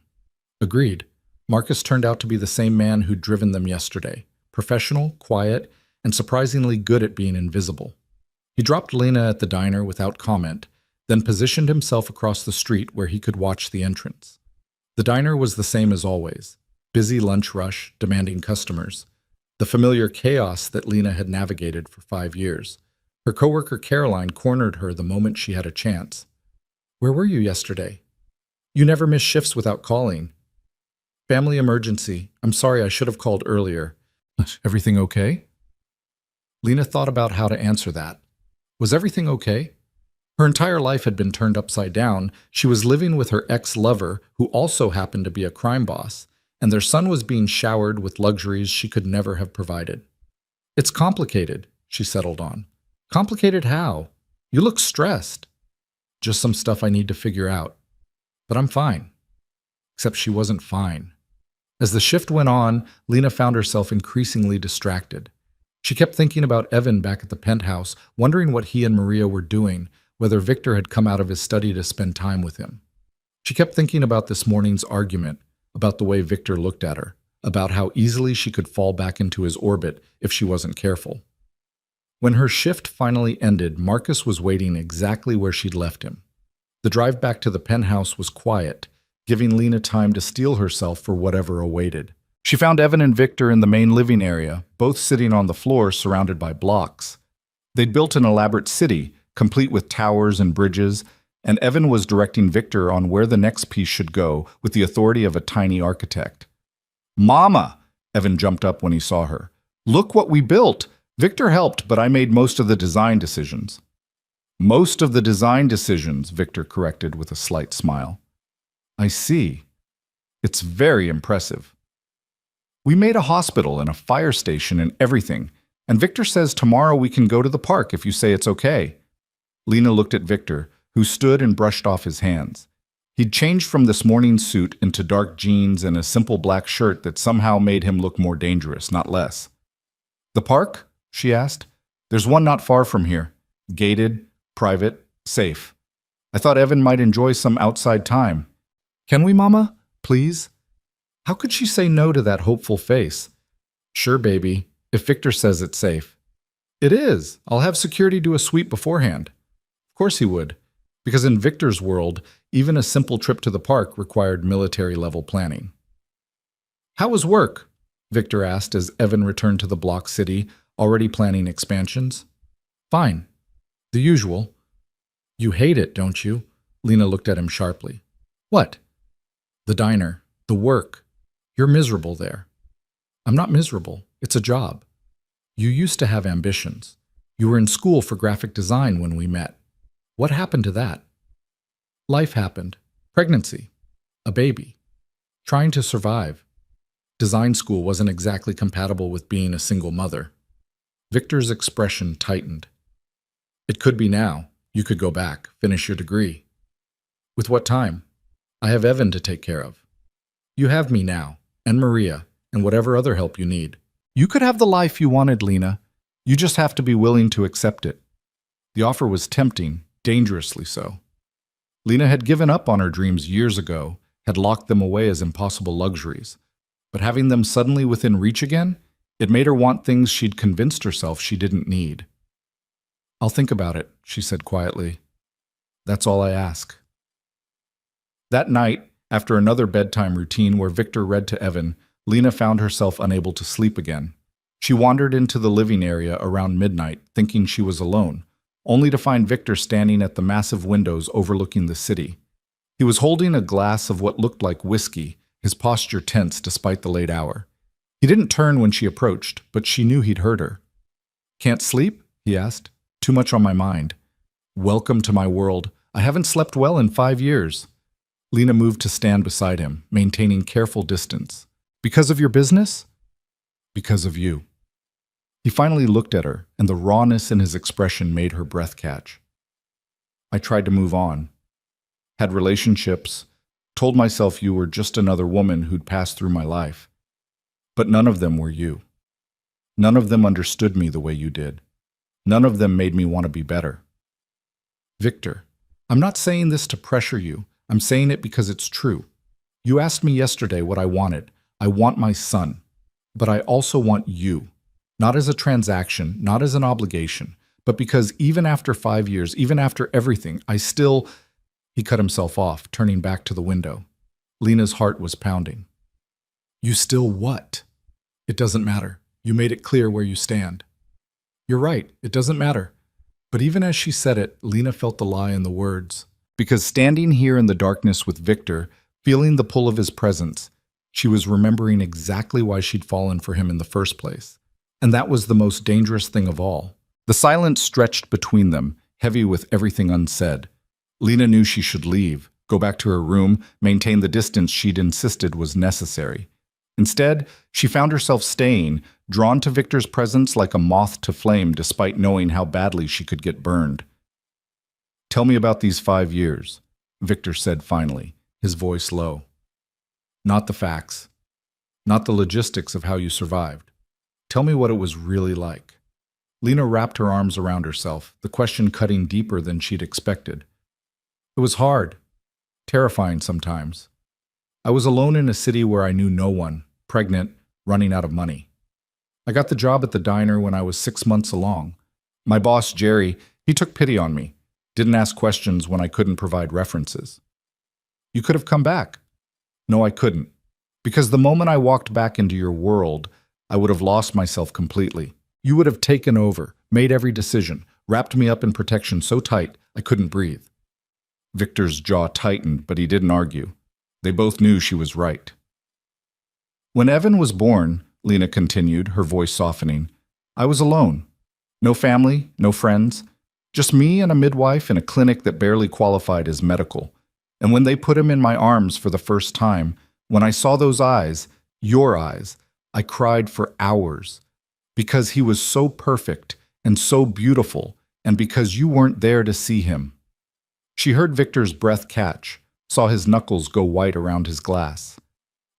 Agreed. Marcus turned out to be the same man who'd driven them yesterday. Professional, quiet, and surprisingly good at being invisible. He dropped Lena at the diner without comment, then positioned himself across the street where he could watch the entrance. The diner was the same as always. Busy lunch rush, demanding customers. The familiar chaos that Lena had navigated for 5 years. Her coworker Caroline cornered her the moment she had a chance. Where were you yesterday? You never miss shifts without calling. Family emergency. I'm sorry, I should have called earlier. Everything okay? Lena thought about how to answer that. Was everything okay? Her entire life had been turned upside down. She was living with her ex-lover, who also happened to be a crime boss, and their son was being showered with luxuries she could never have provided. It's complicated, she settled on. Complicated how? You look stressed. Just some stuff I need to figure out. But I'm fine. Except she wasn't fine. As the shift went on, Lena found herself increasingly distracted. She kept thinking about Evan back at the penthouse, wondering what he and Maria were doing, whether Victor had come out of his study to spend time with him. She kept thinking about this morning's argument, about the way Victor looked at her, about how easily she could fall back into his orbit if she wasn't careful. When her shift finally ended, Marcus was waiting exactly where she'd left him. The drive back to the penthouse was quiet, giving Lena time to steel herself for whatever awaited. She found Evan and Victor in the main living area, both sitting on the floor surrounded by blocks. They'd built an elaborate city, complete with towers and bridges, and Evan was directing Victor on where the next piece should go with the authority of a tiny architect. "Mama!" Evan jumped up when he saw her. "Look what we built! Victor helped, but I made most of the design decisions." "Most of the design decisions," Victor corrected with a slight smile. "I see. It's very impressive. We made a hospital and a fire station and everything, and Victor says tomorrow we can go to the park if you say it's okay." Lena looked at Victor, who stood and brushed off his hands. He'd changed from this morning suit into dark jeans and a simple black shirt that somehow made him look more dangerous, not less. "The park?" she asked. "There's one not far from here. Gated, private, safe. I thought Evan might enjoy some outside time. Can we, Mama? Please?" How could she say no to that hopeful face? "Sure, baby, if Victor says it's safe." "It is. I'll have security do a sweep beforehand." Of course he would, because in Victor's world, even a simple trip to the park required military-level planning. "How was work?" Victor asked as Evan returned to the block city, already planning expansions. "Fine. The usual." "You hate it, don't you?" Lena looked at him sharply. "What?" "The diner. The work. You're miserable there." "I'm not miserable. It's a job. You used to have ambitions. You were in school for graphic design when we met. What happened to that?" "Life happened. Pregnancy. A baby. Trying to survive. Design school wasn't exactly compatible with being a single mother." Victor's expression tightened. "It could be now. You could go back, finish your degree." "With what time?" "I have Evan to take care of." "You have me now, and Maria, and whatever other help you need. You could have the life you wanted, Lena. You just have to be willing to accept it." The offer was tempting, dangerously so. Lena had given up on her dreams years ago, had locked them away as impossible luxuries. But having them suddenly within reach again, it made her want things she'd convinced herself she didn't need. "I'll think about it," she said quietly. "That's all I ask." That night, after another bedtime routine where Victor read to Evan, Lena found herself unable to sleep again. She wandered into the living area around midnight, thinking she was alone, only to find Victor standing at the massive windows overlooking the city. He was holding a glass of what looked like whiskey, his posture tense despite the late hour. He didn't turn when she approached, but she knew he'd heard her. "Can't sleep?" he asked. "Too much on my mind." "Welcome to my world. I haven't slept well in 5 years." Lena moved to stand beside him, maintaining careful distance. "Because of your business?" "Because of you." He finally looked at her, and the rawness in his expression made her breath catch. "I tried to move on. Had relationships, told myself you were just another woman who'd passed through my life. But none of them were you. None of them understood me the way you did. None of them made me want to be better." "Victor, I'm not saying this to pressure you. I'm saying it because it's true. You asked me yesterday what I wanted. I want my son. But I also want you. Not as a transaction, not as an obligation, but because even after 5 years, even after everything, I still—" He cut himself off, turning back to the window. Lena's heart was pounding. "You still what?" "It doesn't matter. You made it clear where you stand." "You're right. It doesn't matter." But even as she said it, Lena felt the lie in the words. Because standing here in the darkness with Victor, feeling the pull of his presence, she was remembering exactly why she'd fallen for him in the first place. And that was the most dangerous thing of all. The silence stretched between them, heavy with everything unsaid. Lena knew she should leave, go back to her room, maintain the distance she'd insisted was necessary. Instead, she found herself staying, drawn to Victor's presence like a moth to flame despite knowing how badly she could get burned. "Tell me about these 5 years," Victor said finally, his voice low. "Not the facts. Not the logistics of how you survived. Tell me what it was really like." Lena wrapped her arms around herself, the question cutting deeper than she'd expected. "It was hard. Terrifying sometimes. I was alone in a city where I knew no one, pregnant, running out of money. I got the job at the diner when I was 6 months along. My boss, Jerry, he took pity on me. Didn't ask questions when I couldn't provide references. You could have come back. No, I couldn't. Because the moment I walked back into your world, I would have lost myself completely. You would have taken over, made every decision, wrapped me up in protection so tight I couldn't breathe. Victor's jaw tightened, but he didn't argue. They both knew she was right. When Evan was born, Lena continued, her voice softening, I was alone. No family, no friends. Just me and a midwife in a clinic that barely qualified as medical. And when they put him in my arms for the first time, when I saw those eyes, your eyes, I cried for hours. Because he was so perfect and so beautiful, and because you weren't there to see him. She heard Victor's breath catch, saw his knuckles go white around his glass.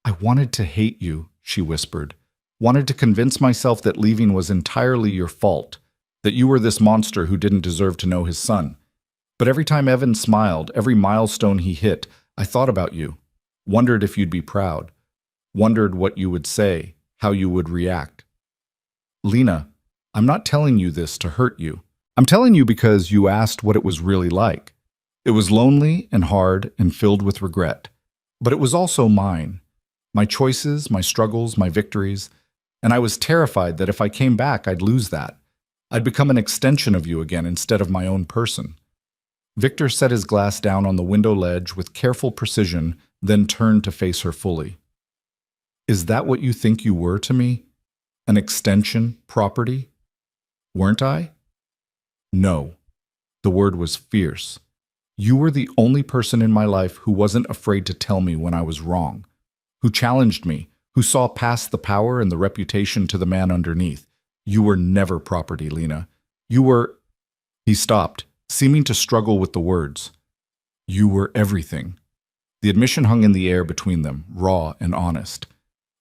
I wanted to hate you, she whispered. Wanted to convince myself that leaving was entirely your fault, that you were this monster who didn't deserve to know his son. But every time Evan smiled, every milestone he hit, I thought about you. Wondered if you'd be proud. Wondered what you would say, how you would react. Lena, I'm not telling you this to hurt you. I'm telling you because you asked what it was really like. It was lonely and hard and filled with regret. But it was also mine. My choices, my struggles, my victories. And I was terrified that if I came back, I'd lose that. I'd become an extension of you again instead of my own person. Victor set his glass down on the window ledge with careful precision, then turned to face her fully. Is that what you think you were to me? An extension, property? Weren't I? No. The word was fierce. You were the only person in my life who wasn't afraid to tell me when I was wrong, who challenged me, who saw past the power and the reputation to the man underneath. You were never property, Lena. You were... He stopped, seeming to struggle with the words. You were everything. The admission hung in the air between them, raw and honest.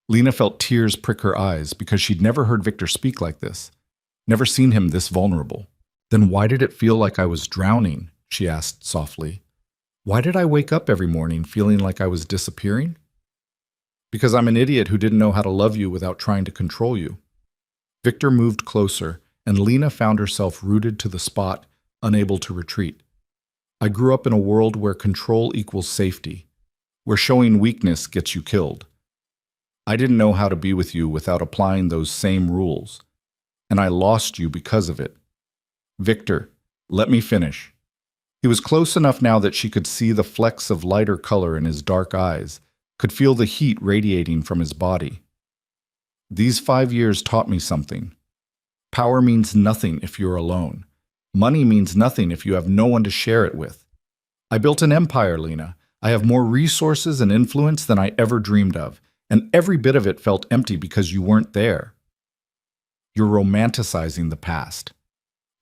Lena felt tears prick her eyes because she'd never heard Victor speak like this, never seen him this vulnerable. Then why did it feel like I was drowning? She asked softly. Why did I wake up every morning feeling like I was disappearing? Because I'm an idiot who didn't know how to love you without trying to control you. Victor moved closer, and Lena found herself rooted to the spot, unable to retreat. I grew up in a world where control equals safety, where showing weakness gets you killed. I didn't know how to be with you without applying those same rules, and I lost you because of it. Victor, let me finish. He was close enough now that she could see the flecks of lighter color in his dark eyes, could feel the heat radiating from his body. These 5 years taught me something. Power means nothing if you're alone. Money means nothing if you have no one to share it with. I built an empire, Lena. I have more resources and influence than I ever dreamed of, and every bit of it felt empty because you weren't there. You're romanticizing the past.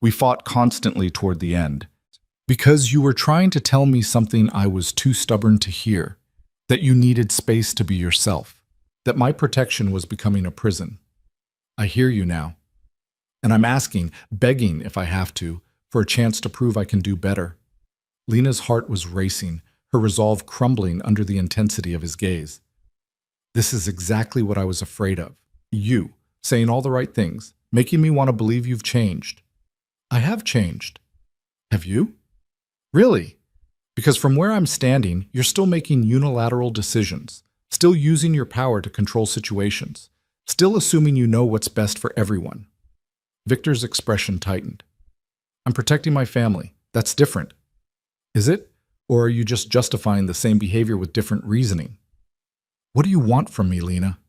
We fought constantly toward the end, because you were trying to tell me something I was too stubborn to hear, that you needed space to be yourself, that my protection was becoming a prison. I hear you now. And I'm asking, begging if I have to, for a chance to prove I can do better. Lena's heart was racing, her resolve crumbling under the intensity of his gaze. This is exactly what I was afraid of. You, saying all the right things, making me want to believe you've changed. I have changed. Have you? Really? Because from where I'm standing, you're still making unilateral decisions, still using your power to control situations, still assuming you know what's best for everyone. Victor's expression tightened. I'm protecting my family. That's different. Is it? Or are you just justifying the same behavior with different reasoning? What do you want from me, Lena?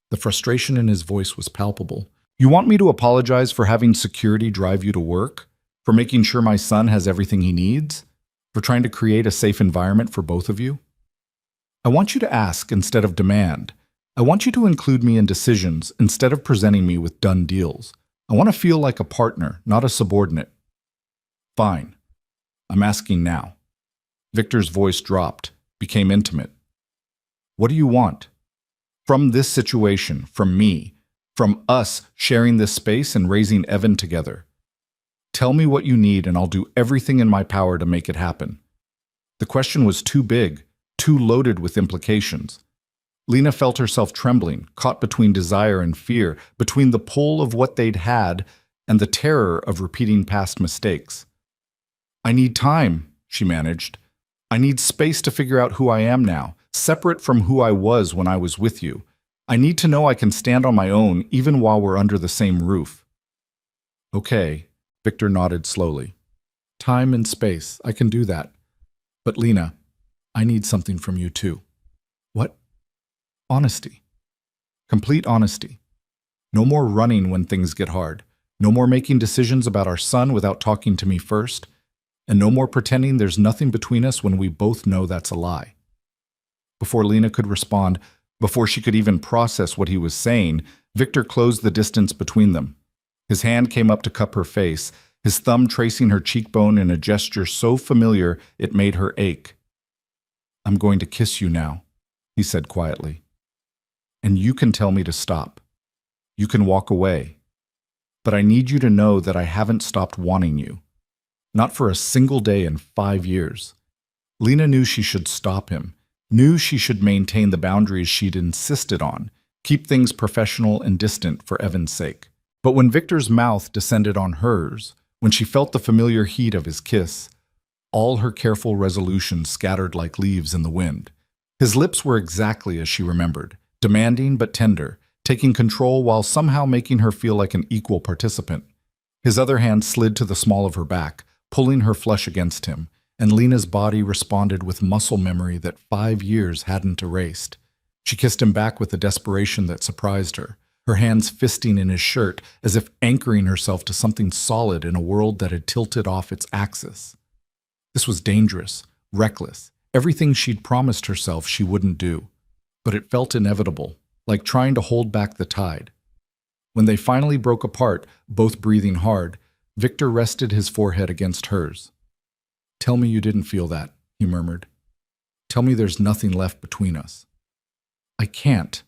The frustration in his voice was palpable. You want me to apologize for having security drive you to work? For making sure my son has everything he needs? For trying to create a safe environment for both of you? I want you to ask instead of demand. I want you to include me in decisions instead of presenting me with done deals. I want to feel like a partner, not a subordinate. Fine. I'm asking now. Victor's voice dropped, became intimate. What do you want? From this situation, from me, from us sharing this space and raising Evan together. Tell me what you need and I'll do everything in my power to make it happen. The question was too big, too loaded with implications. Lena felt herself trembling, caught between desire and fear, between the pull of what they'd had and the terror of repeating past mistakes. I need time, she managed. I need space to figure out who I am now, separate from who I was when I was with you. I need to know I can stand on my own even while we're under the same roof. Okay, Victor nodded slowly. Time and space, I can do that. But Lena, I need something from you too. What? Honesty. Complete honesty. No more running when things get hard. No more making decisions about our son without talking to me first. And no more pretending there's nothing between us when we both know that's a lie. Before Lena could respond, before she could even process what he was saying, Victor closed the distance between them. His hand came up to cup her face, his thumb tracing her cheekbone in a gesture so familiar it made her ache. I'm going to kiss you now, he said quietly. And you can tell me to stop. You can walk away. But I need you to know that I haven't stopped wanting you. Not for a single day in 5 years. Lena knew she should stop him, knew she should maintain the boundaries she'd insisted on, keep things professional and distant for Evan's sake. But when Victor's mouth descended on hers, when she felt the familiar heat of his kiss, all her careful resolutions scattered like leaves in the wind. His lips were exactly as she remembered, demanding but tender, taking control while somehow making her feel like an equal participant. His other hand slid to the small of her back, pulling her flesh against him, and Lena's body responded with muscle memory that 5 years hadn't erased. She kissed him back with a desperation that surprised her, her hands fisting in his shirt as if anchoring herself to something solid in a world that had tilted off its axis. This was dangerous, reckless, everything she'd promised herself she wouldn't do. But it felt inevitable, like trying to hold back the tide. When they finally broke apart, both breathing hard, Victor rested his forehead against hers. Tell me you didn't feel that, he murmured. Tell me there's nothing left between us. I can't.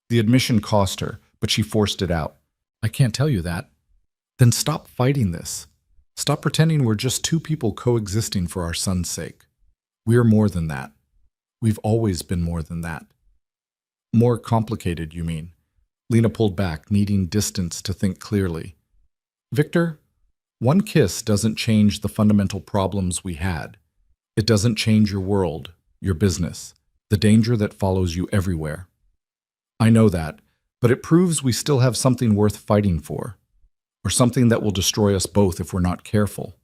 The admission cost her, but she forced it out. I can't tell you that. Then stop fighting this. Stop pretending we're just two people coexisting for our son's sake. We're more than that. We've always been more than that. More complicated, you mean? Lena pulled back, needing distance to think clearly. Victor, one kiss doesn't change the fundamental problems we had. It doesn't change your world, your business, the danger that follows you everywhere. I know that, but it proves we still have something worth fighting for, or something that will destroy us both if we're not careful.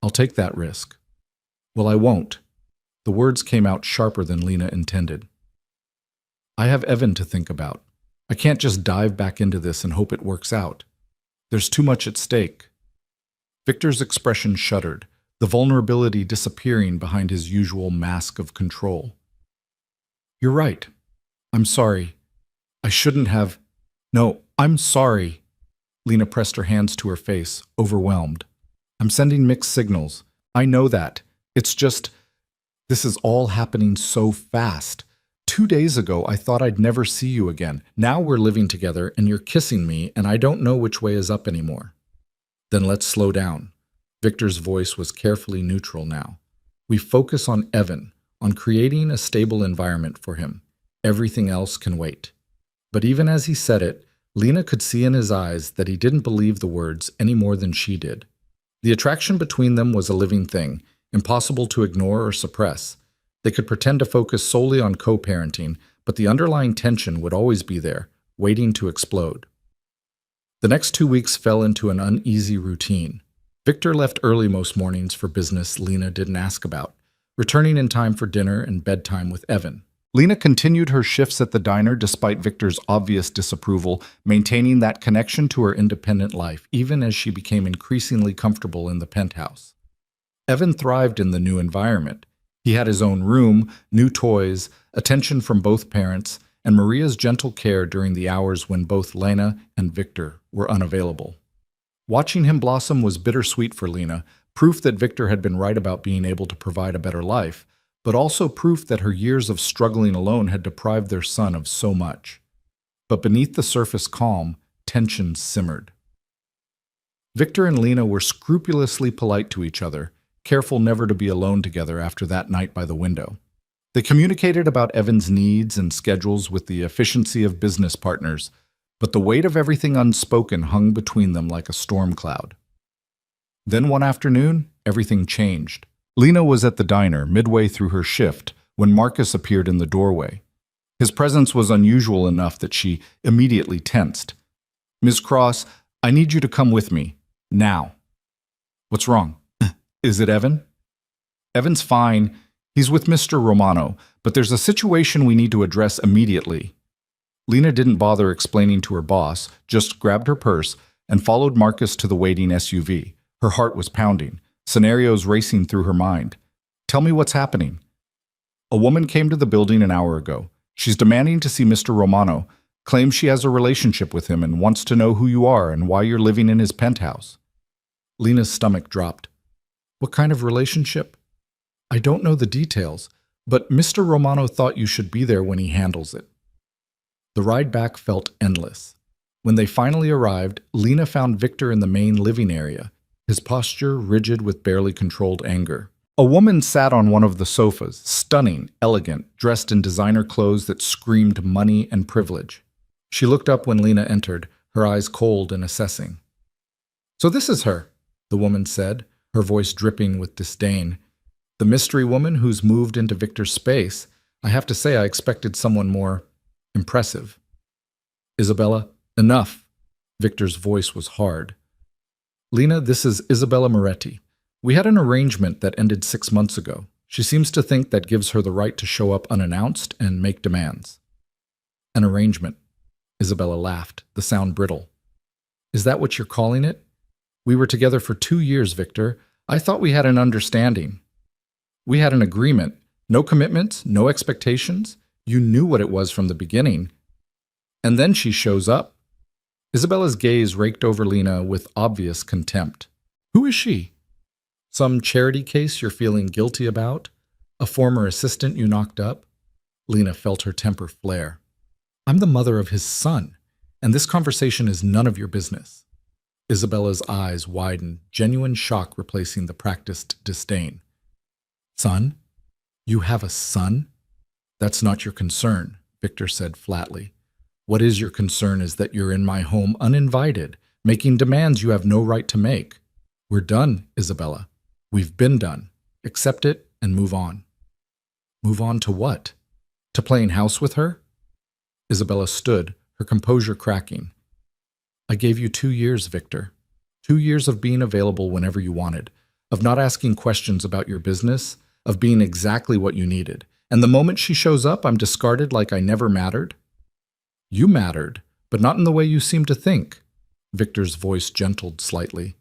I'll take that risk. Well, I won't. The words came out sharper than Lena intended. I have Evan to think about. I can't just dive back into this and hope it works out. There's too much at stake. Victor's expression shuddered, the vulnerability disappearing behind his usual mask of control. You're right. I'm sorry. I shouldn't have. No, I'm sorry. Lena pressed her hands to her face, overwhelmed. I'm sending mixed signals. I know that. It's just, this is all happening so fast. 2 days ago, I thought I'd never see you again. Now we're living together and you're kissing me and I don't know which way is up anymore. Then let's slow down. Victor's voice was carefully neutral now. We focus on Evan, on creating a stable environment for him. Everything else can wait. But even as he said it, Lena could see in his eyes that he didn't believe the words any more than she did. The attraction between them was a living thing, impossible to ignore or suppress. They could pretend to focus solely on co-parenting, but the underlying tension would always be there, waiting to explode. The next 2 weeks fell into an uneasy routine. Victor left early most mornings for business Lena didn't ask about, returning in time for dinner and bedtime with Evan. Lena continued her shifts at the diner despite Victor's obvious disapproval, maintaining that connection to her independent life, even as she became increasingly comfortable in the penthouse. Evan thrived in the new environment. He had his own room, new toys, attention from both parents, and Maria's gentle care during the hours when both Lena and Victor were unavailable. Watching him blossom was bittersweet for Lena, proof that Victor had been right about being able to provide a better life, but also proof that her years of struggling alone had deprived their son of so much. But beneath the surface calm, tension simmered. Victor and Lena were scrupulously polite to each other, careful never to be alone together after that night by the window. They communicated about Evan's needs and schedules with the efficiency of business partners, but the weight of everything unspoken hung between them like a storm cloud. Then one afternoon, everything changed. Lena was at the diner midway through her shift when Marcus appeared in the doorway. His presence was unusual enough that she immediately tensed. "Ms. Cross, I need you to come with me. Now." "What's wrong?" "Is it Evan?" "Evan's fine. He's with Mr. Romano, but there's a situation we need to address immediately." Lena didn't bother explaining to her boss, just grabbed her purse and followed Marcus to the waiting SUV. Her heart was pounding, scenarios racing through her mind. "Tell me what's happening." "A woman came to the building an hour ago. She's demanding to see Mr. Romano, claims she has a relationship with him and wants to know who you are and why you're living in his penthouse." Lena's stomach dropped. "What kind of relationship?" "I don't know the details, but Mr. Romano thought you should be there when he handles it." The ride back felt endless. When they finally arrived, Lena found Victor in the main living area, his posture rigid with barely controlled anger. A woman sat on one of the sofas, stunning, elegant, dressed in designer clothes that screamed money and privilege. She looked up when Lena entered, her eyes cold and assessing. "So this is her," the woman said, her voice dripping with disdain. "The mystery woman who's moved into Victor's space. I have to say I expected someone more impressive." "Isabella, enough." Victor's voice was hard. "Lena, this is Isabella Moretti. We had an arrangement that ended 6 months ago. She seems to think that gives her the right to show up unannounced and make demands." "An arrangement?" Isabella laughed, the sound brittle. "Is that what you're calling it? We were together for 2 years, Victor. I thought we had an understanding. We had an agreement. No commitments, no expectations. You knew what it was from the beginning. And then she shows up." Isabella's gaze raked over Lena with obvious contempt. "Who is she? Some charity case you're feeling guilty about? A former assistant you knocked up?" Lena felt her temper flare. "I'm the mother of his son, and this conversation is none of your business." Isabella's eyes widened, genuine shock replacing the practiced disdain. "Son? You have a son? That's not your concern," Victor said flatly. "What is your concern is that you're in my home uninvited, making demands you have no right to make. We're done, Isabella. We've been done. Accept it and move on." "Move on to what? To playing house with her?" Isabella stood, her composure cracking. "I gave you 2 years, Victor. 2 years of being available whenever you wanted, of not asking questions about your business, of being exactly what you needed. And the moment she shows up, I'm discarded like I never mattered?" "You mattered, but not in the way you seem to think." Victor's voice gentled slightly.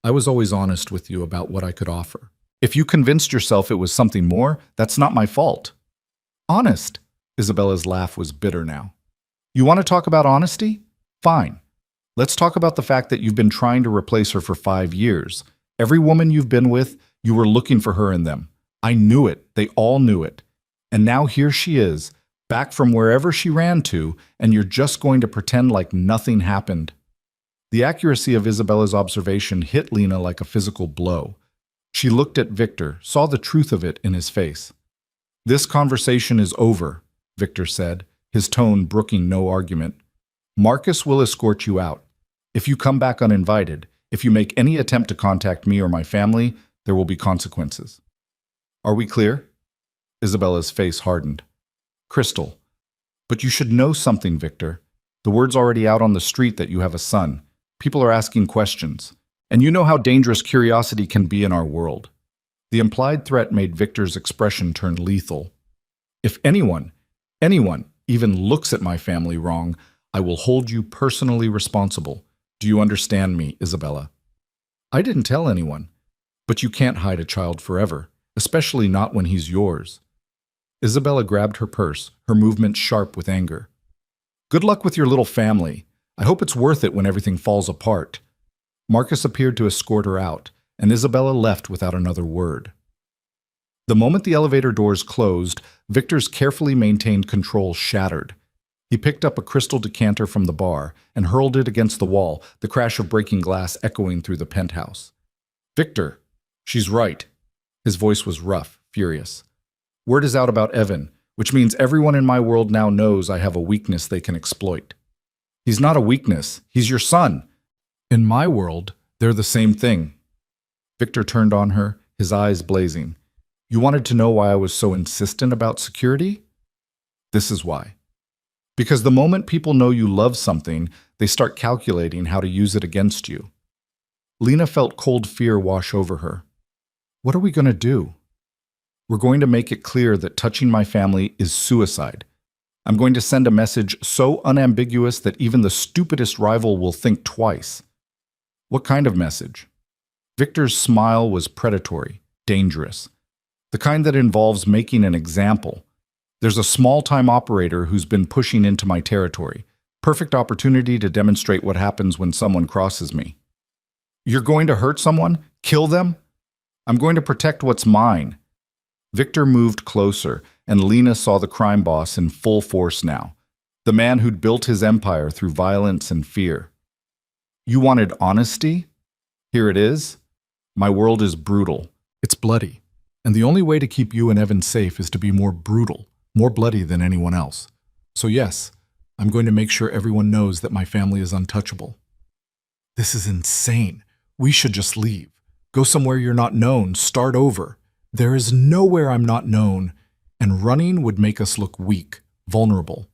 "I was always honest with you about what I could offer. If you convinced yourself it was something more, that's not my fault." "Honest?" Isabella's laugh was bitter now. "You want to talk about honesty? Fine. Let's talk about the fact that you've been trying to replace her for 5 years. Every woman you've been with, you were looking for her in them. I knew it. They all knew it. And now here she is, back from wherever she ran to, and you're just going to pretend like nothing happened." The accuracy of Isabella's observation hit Lena like a physical blow. She looked at Victor, saw the truth of it in his face. "This conversation is over," Victor said, his tone brooking no argument. "Marcus will escort you out. If you come back uninvited, if you make any attempt to contact me or my family, there will be consequences. Are we clear?" Isabella's face hardened. "Crystal. But you should know something, Victor. The word's already out on the street that you have a son. People are asking questions. And you know how dangerous curiosity can be in our world." The implied threat made Victor's expression turn lethal. "If anyone even looks at my family wrong, I will hold you personally responsible. Do you understand me, Isabella?" "I didn't tell anyone." "But you can't hide a child forever, especially not when he's yours." Isabella grabbed her purse, her movements sharp with anger. "Good luck with your little family. I hope it's worth it when everything falls apart." Marcus appeared to escort her out, and Isabella left without another word. The moment the elevator doors closed, Victor's carefully maintained control shattered. He picked up a crystal decanter from the bar and hurled it against the wall, the crash of breaking glass echoing through the penthouse. "Victor, she's right." His voice was rough, furious. "Word is out about Evan, which means everyone in my world now knows I have a weakness they can exploit." "He's not a weakness. He's your son." "In my world, they're the same thing." Victor turned on her, his eyes blazing. You wanted to know why I was so insistent about security? This is why. Because the moment people know you love something, they start calculating how to use it against you. Lena felt cold fear wash over her. What are we going to do? We're going to make it clear that touching my family is suicide. I'm going to send a message so unambiguous that even the stupidest rival will think twice. What kind of message? Victor's smile was predatory, dangerous. The kind that involves making an example. There's a small-time operator who's been pushing into my territory. Perfect opportunity to demonstrate what happens when someone crosses me. You're going to hurt someone? Kill them? I'm going to protect what's mine. Victor moved closer, and Lena saw the crime boss in full force now. The man who'd built his empire through violence and fear. You wanted honesty? Here it is. My world is brutal. It's bloody. And the only way to keep you and Evan safe is to be more brutal, more bloody than anyone else. So yes, I'm going to make sure everyone knows that my family is untouchable. This is insane. We should just leave. Go somewhere you're not known. Start over. There is nowhere I'm not known, and running would make us look weak, vulnerable.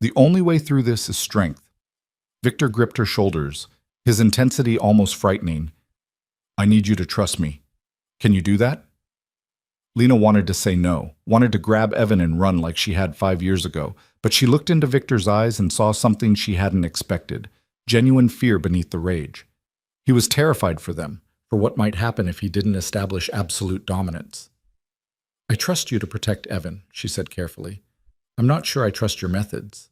The only way through this is strength. Victor gripped her shoulders, his intensity almost frightening. I need you to trust me. Can you do that? Lena wanted to say no, wanted to grab Evan and run like she had 5 years ago, but she looked into Victor's eyes and saw something she hadn't expected, genuine fear beneath the rage. He was terrified for them, for what might happen if he didn't establish absolute dominance. I trust you to protect Evan, she said carefully. I'm not sure I trust your methods.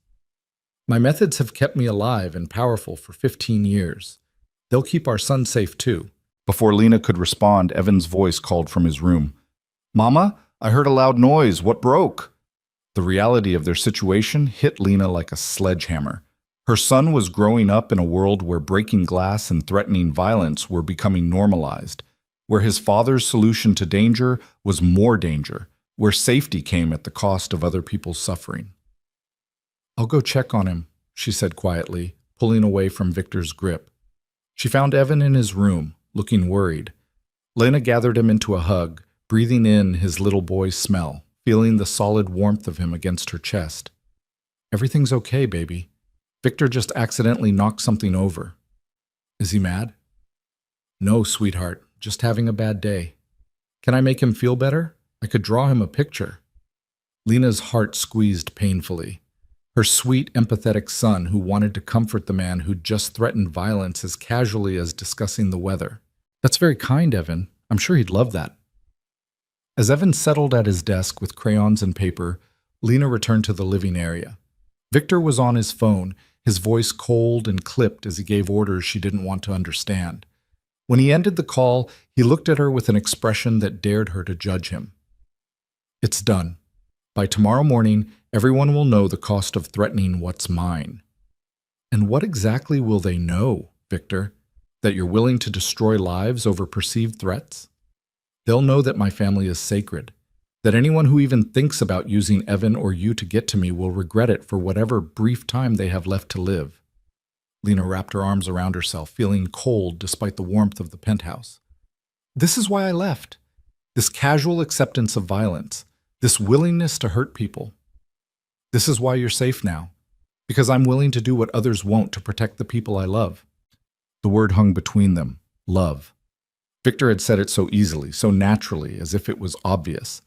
My methods have kept me alive and powerful for 15 years. They'll keep our son safe too. Before Lena could respond, Evan's voice called from his room. Mama, I heard a loud noise. What broke? The reality of their situation hit Lena like a sledgehammer. Her son was growing up in a world where breaking glass and threatening violence were becoming normalized, where his father's solution to danger was more danger, where safety came at the cost of other people's suffering. I'll go check on him, she said quietly, pulling away from Victor's grip. She found Evan in his room, looking worried. Lena gathered him into a hug, breathing in his little boy's smell, feeling the solid warmth of him against her chest. Everything's okay, baby. Victor just accidentally knocked something over. Is he mad? No, sweetheart, just having a bad day. Can I make him feel better? I could draw him a picture. Lena's heart squeezed painfully. Her sweet, empathetic son who wanted to comfort the man who'd just threatened violence as casually as discussing the weather. That's very kind, Evan. I'm sure he'd love that. As Evan settled at his desk with crayons and paper, Lena returned to the living area. Victor was on his phone, his voice cold and clipped as he gave orders she didn't want to understand. When he ended the call, he looked at her with an expression that dared her to judge him. It's done. By tomorrow morning, everyone will know the cost of threatening what's mine. And what exactly will they know, Victor? That you're willing to destroy lives over perceived threats? They'll know that my family is sacred, that anyone who even thinks about using Evan or you to get to me will regret it for whatever brief time they have left to live. Lena wrapped her arms around herself, feeling cold despite the warmth of the penthouse. This is why I left. This casual acceptance of violence, this willingness to hurt people. This is why you're safe now, because I'm willing to do what others won't to protect the people I love. The word hung between them, love. Victor had said it so easily, so naturally, as if it was obvious.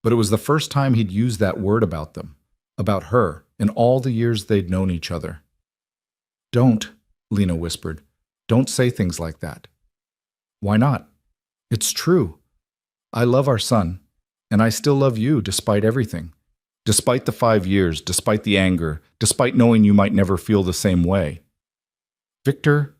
But it was the first time he'd used that word about them, about her, in all the years they'd known each other. Don't, Lena whispered. Don't say things like that. Why not? It's true. I love our son, and I still love you despite everything. Despite the 5 years, despite the anger, despite knowing you might never feel the same way. Victor,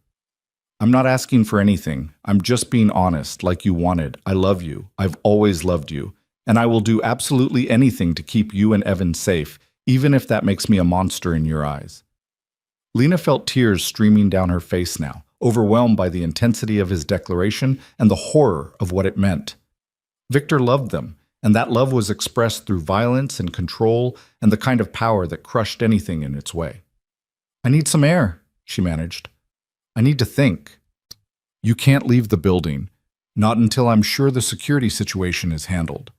I'm not asking for anything. I'm just being honest, like you wanted. I love you. I've always loved you. And I will do absolutely anything to keep you and Evan safe, even if that makes me a monster in your eyes. Lena felt tears streaming down her face now, overwhelmed by the intensity of his declaration and the horror of what it meant. Victor loved them, and that love was expressed through violence and control and the kind of power that crushed anything in its way. I need some air, she managed. I need to think. You can't leave the building. Not until I'm sure the security situation is handled.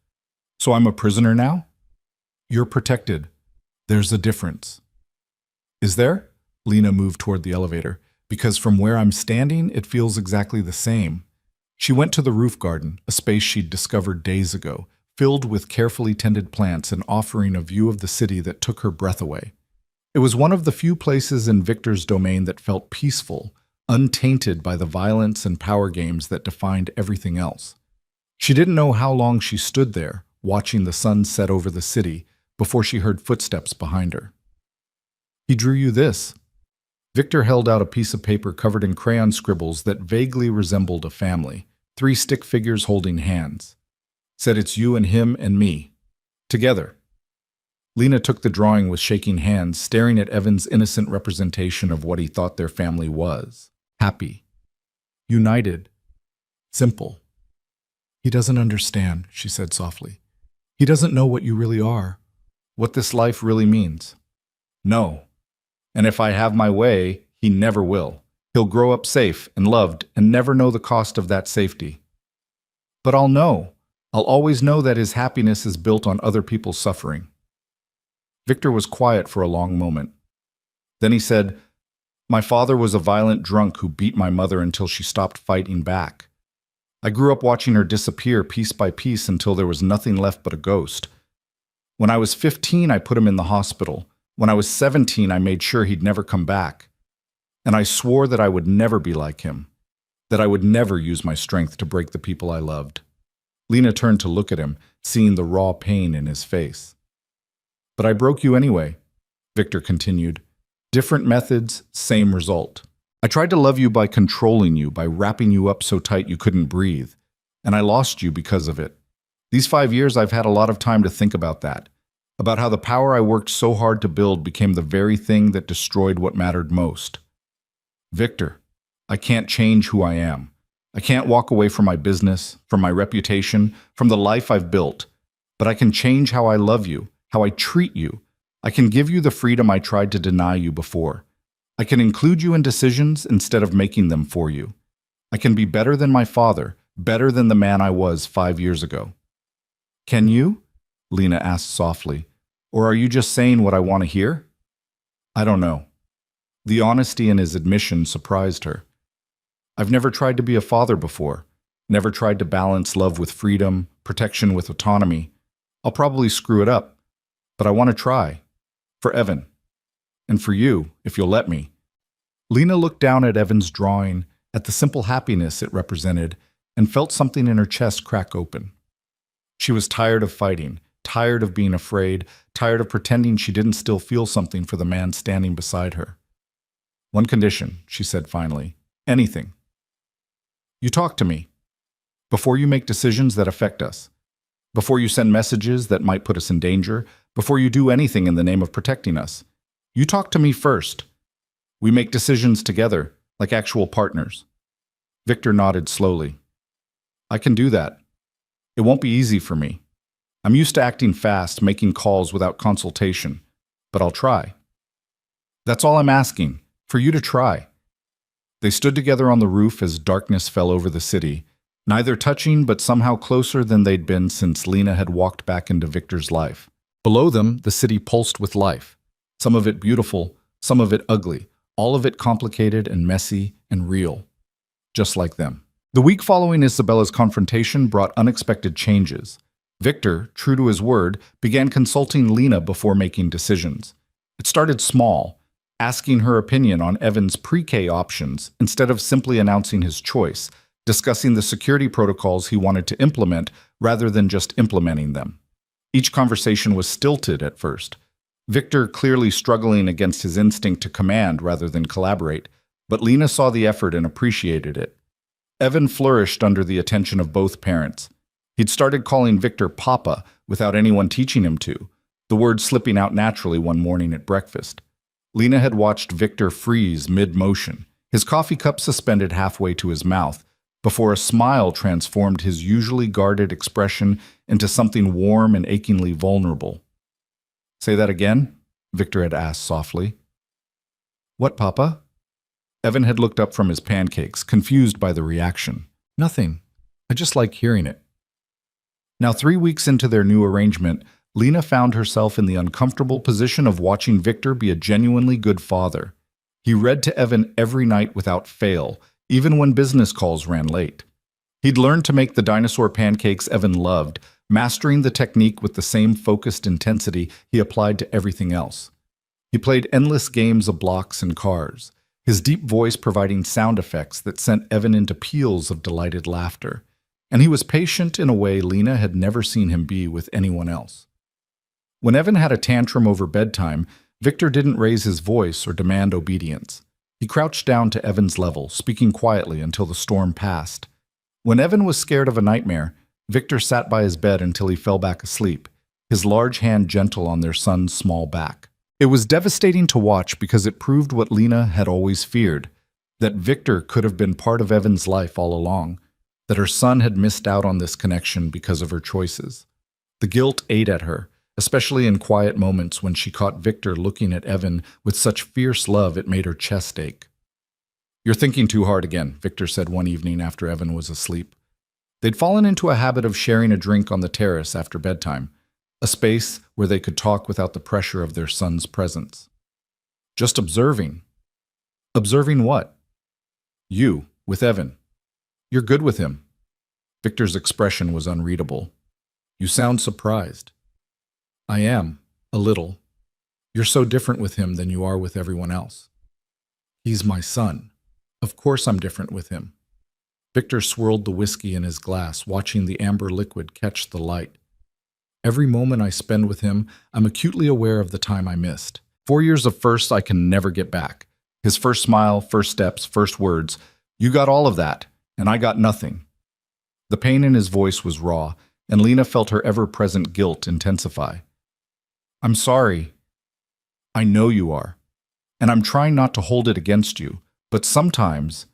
So I'm a prisoner now? You're protected. There's a difference. Is there? Lena moved toward the elevator, because from where I'm standing, it feels exactly the same. She went to the roof garden, a space she'd discovered days ago, filled with carefully tended plants and offering a view of the city that took her breath away. It was one of the few places in Victor's domain that felt peaceful, untainted by the violence and power games that defined everything else. She didn't know how long she stood there, watching the sun set over the city, before she heard footsteps behind her. He drew you this. Victor held out a piece of paper covered in crayon scribbles that vaguely resembled a family, 3 stick figures holding hands. Said it's you and him and me. Together. Lena took the drawing with shaking hands, staring at Evan's innocent representation of what he thought their family was. Happy. United. Simple. He doesn't understand, she said softly. He doesn't know what you really are, what this life really means. No. And if I have my way, he never will. He'll grow up safe and loved and never know the cost of that safety. But I'll know. I'll always know that his happiness is built on other people's suffering. Victor was quiet for a long moment. Then he said, My father was a violent drunk who beat my mother until she stopped fighting back. I grew up watching her disappear piece by piece until there was nothing left but a ghost. When I was 15, I put him in the hospital. When I was 17, I made sure he'd never come back. And I swore that I would never be like him, that I would never use my strength to break the people I loved. Lena turned to look at him, seeing the raw pain in his face. But I broke you anyway, Victor continued. Different methods, same result. I tried to love you by controlling you, by wrapping you up so tight you couldn't breathe. And I lost you because of it. These 5 years I've had a lot of time to think about that. About how the power I worked so hard to build became the very thing that destroyed what mattered most. Victor, I can't change who I am. I can't walk away from my business, from my reputation, from the life I've built. But I can change how I love you, how I treat you. I can give you the freedom I tried to deny you before. I can include you in decisions instead of making them for you. I can be better than my father, better than the man I was 5 years ago. Can you? Lena asked softly. Or are you just saying what I want to hear? I don't know. The honesty in his admission surprised her. I've never tried to be a father before, never tried to balance love with freedom, protection with autonomy. I'll probably screw it up, but I want to try. For Evan. And for you, if you'll let me. Lena looked down at Evan's drawing, at the simple happiness it represented, and felt something in her chest crack open. She was tired of fighting, tired of being afraid, tired of pretending she didn't still feel something for the man standing beside her. One condition, she said finally. Anything. You talk to me. Before you make decisions that affect us. Before you send messages that might put us in danger. Before you do anything in the name of protecting us. You talk to me first. We make decisions together, like actual partners. Victor nodded slowly. I can do that. It won't be easy for me. I'm used to acting fast, making calls without consultation, but I'll try. That's all I'm asking, for you to try. They stood together on the roof as darkness fell over the city, neither touching but somehow closer than they'd been since Lena had walked back into Victor's life. Below them, the city pulsed with life, some of it beautiful, some of it ugly, all of it complicated and messy and real, just like them. The week following Isabella's confrontation brought unexpected changes. Victor, true to his word, began consulting Lena before making decisions. It started small, asking her opinion on Evan's pre-K options instead of simply announcing his choice, discussing the security protocols he wanted to implement rather than just implementing them. Each conversation was stilted at first. Victor clearly struggling against his instinct to command rather than collaborate, but Lena saw the effort and appreciated it. Evan flourished under the attention of both parents. He'd started calling Victor Papa without anyone teaching him to, the word slipping out naturally one morning at breakfast. Lena had watched Victor freeze mid-motion, his coffee cup suspended halfway to his mouth, before a smile transformed his usually guarded expression into something warm and achingly vulnerable. Say that again? Victor had asked softly. What, Papa? Evan had looked up from his pancakes, confused by the reaction. Nothing. I just like hearing it. Now, 3 weeks into their new arrangement, Lena found herself in the uncomfortable position of watching Victor be a genuinely good father. He read to Evan every night without fail, even when business calls ran late. He'd learned to make the dinosaur pancakes Evan loved, mastering the technique with the same focused intensity he applied to everything else. He played endless games of blocks and cars, his deep voice providing sound effects that sent Evan into peals of delighted laughter. And he was patient in a way Lena had never seen him be with anyone else. When Evan had a tantrum over bedtime, Victor didn't raise his voice or demand obedience. He crouched down to Evan's level, speaking quietly until the storm passed. When Evan was scared of a nightmare, Victor sat by his bed until he fell back asleep, his large hand gentle on their son's small back. It was devastating to watch because it proved what Lena had always feared, that Victor could have been part of Evan's life all along, that her son had missed out on this connection because of her choices. The guilt ate at her, especially in quiet moments when she caught Victor looking at Evan with such fierce love it made her chest ache. "You're thinking too hard again," Victor said one evening after Evan was asleep. They'd fallen into a habit of sharing a drink on the terrace after bedtime, a space where they could talk without the pressure of their son's presence. "Just observing." "Observing what?" "You, with Evan. You're good with him." Victor's expression was unreadable. "You sound surprised." "I am, a little. You're so different with him than you are with everyone else." "He's my son. Of course I'm different with him." Victor swirled the whiskey in his glass, watching the amber liquid catch the light. "Every moment I spend with him, I'm acutely aware of the time I missed. 4 years of firsts I can never get back. His first smile, first steps, first words. You got all of that, and I got nothing." The pain in his voice was raw, and Lena felt her ever-present guilt intensify. "I'm sorry. I know you are. And I'm trying not to hold it against you. But sometimes—"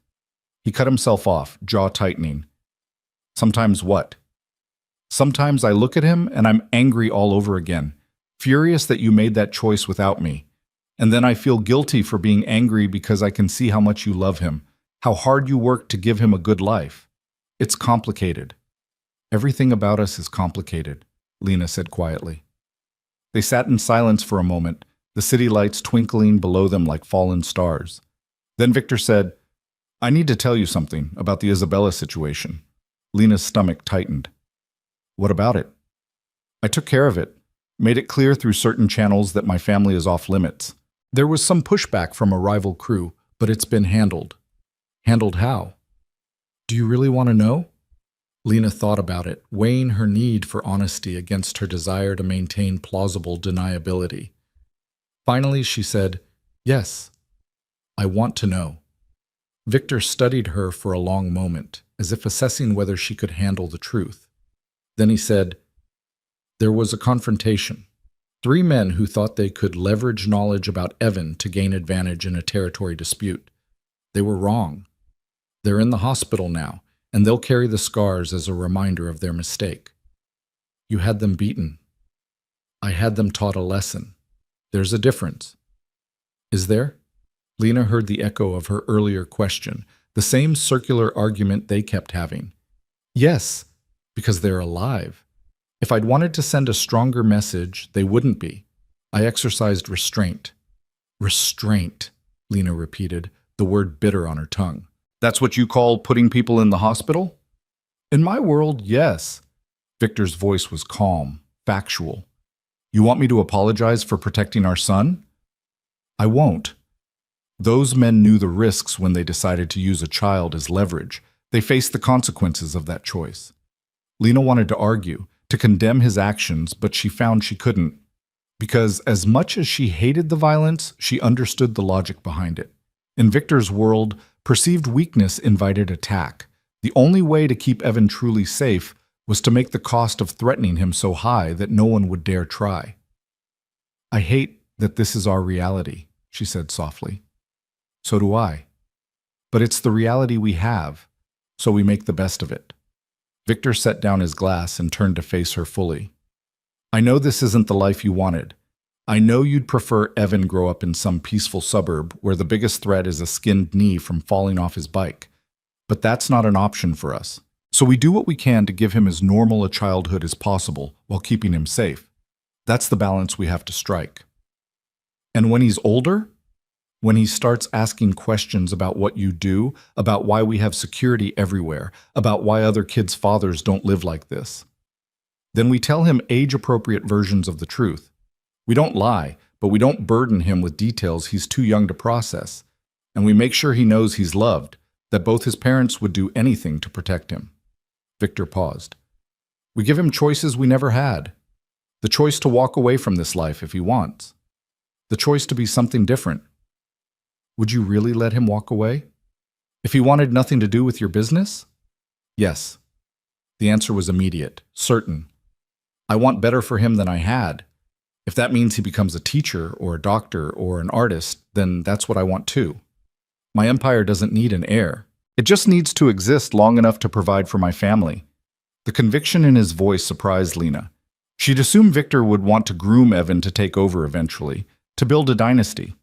He cut himself off, jaw tightening. "Sometimes what?" "Sometimes I look at him and I'm angry all over again, furious that you made that choice without me. And then I feel guilty for being angry because I can see how much you love him, how hard you worked to give him a good life. It's complicated." "Everything about us is complicated," Lena said quietly. They sat in silence for a moment, the city lights twinkling below them like fallen stars. Then Victor said, "I need to tell you something about the Isabella situation." Lena's stomach tightened. "What about it?" "I took care of it, made it clear through certain channels that my family is off limits. There was some pushback from a rival crew, but it's been handled." "Handled how?" "Do you really want to know?" Lena thought about it, weighing her need for honesty against her desire to maintain plausible deniability. Finally, she said, "Yes, I want to know." Victor studied her for a long moment, as if assessing whether she could handle the truth. Then he said, "There was a confrontation. 3 men who thought they could leverage knowledge about Evan to gain advantage in a territory dispute. They were wrong. They're in the hospital now, and they'll carry the scars as a reminder of their mistake." "You had them beaten." "I had them taught a lesson. There's a difference." "Is there?" Lena heard the echo of her earlier question, the same circular argument they kept having. "Yes, because they're alive. If I'd wanted to send a stronger message, they wouldn't be. I exercised restraint." "Restraint," Lena repeated, the word bitter on her tongue. "That's what you call putting people in the hospital?" "In my world, yes." Victor's voice was calm, factual. "You want me to apologize for protecting our son?" "I won't. Those men knew the risks when they decided to use a child as leverage. They faced the consequences of that choice." Lena wanted to argue, to condemn his actions, but she found she couldn't. Because as much as she hated the violence, she understood the logic behind it. In Victor's world, perceived weakness invited attack. The only way to keep Evan truly safe was to make the cost of threatening him so high that no one would dare try. "I hate that this is our reality," she said softly. "So do I. But it's the reality we have, so we make the best of it." Victor set down his glass and turned to face her fully. "I know this isn't the life you wanted. I know you'd prefer Evan grow up in some peaceful suburb where the biggest threat is a skinned knee from falling off his bike. But that's not an option for us. So we do what we can to give him as normal a childhood as possible while keeping him safe. That's the balance we have to strike. And when he's older, when he starts asking questions about what you do, about why we have security everywhere, about why other kids' fathers don't live like this, then we tell him age-appropriate versions of the truth. We don't lie, but we don't burden him with details he's too young to process. And we make sure he knows he's loved, that both his parents would do anything to protect him. Victor paused. We give him choices we never had. The choice to walk away from this life if he wants. The choice to be something different. Would you really let him walk away? If he wanted nothing to do with your business? Yes. The answer was immediate, certain. I want better for him than I had. If that means he becomes a teacher or a doctor or an artist, then that's what I want too. My empire doesn't need an heir. It just needs to exist long enough to provide for my family. The conviction in his voice surprised Lena. She'd assumed Victor would want to groom Evan to take over eventually, to build a dynasty.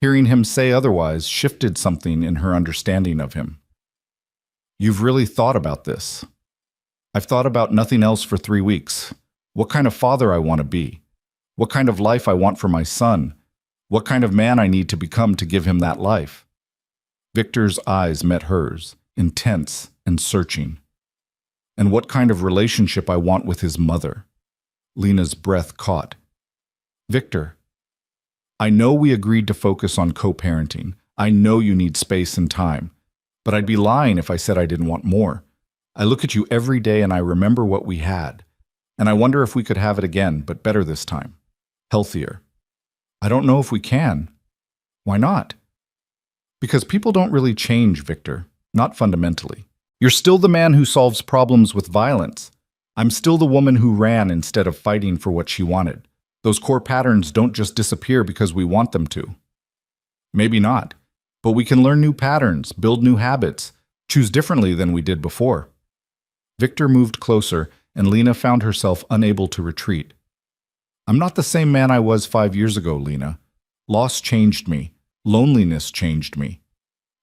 Hearing him say otherwise shifted something in her understanding of him. You've really thought about this. I've thought about nothing else for 3 weeks. What kind of father I want to be. What kind of life I want for my son. What kind of man I need to become to give him that life. Victor's eyes met hers, intense and searching. And what kind of relationship I want with his mother. Lena's breath caught. Victor, I know we agreed to focus on co-parenting. I know you need space and time. But I'd be lying if I said I didn't want more. I look at you every day and I remember what we had. And I wonder if we could have it again, but better this time. Healthier. I don't know if we can. Why not? Because people don't really change, Victor. Not fundamentally. You're still the man who solves problems with violence. I'm still the woman who ran instead of fighting for what she wanted. Those core patterns don't just disappear because we want them to. Maybe not. But we can learn new patterns, build new habits, choose differently than we did before. Victor moved closer, and Lena found herself unable to retreat. I'm not the same man I was 5 years ago, Lena. Loss changed me. Loneliness changed me.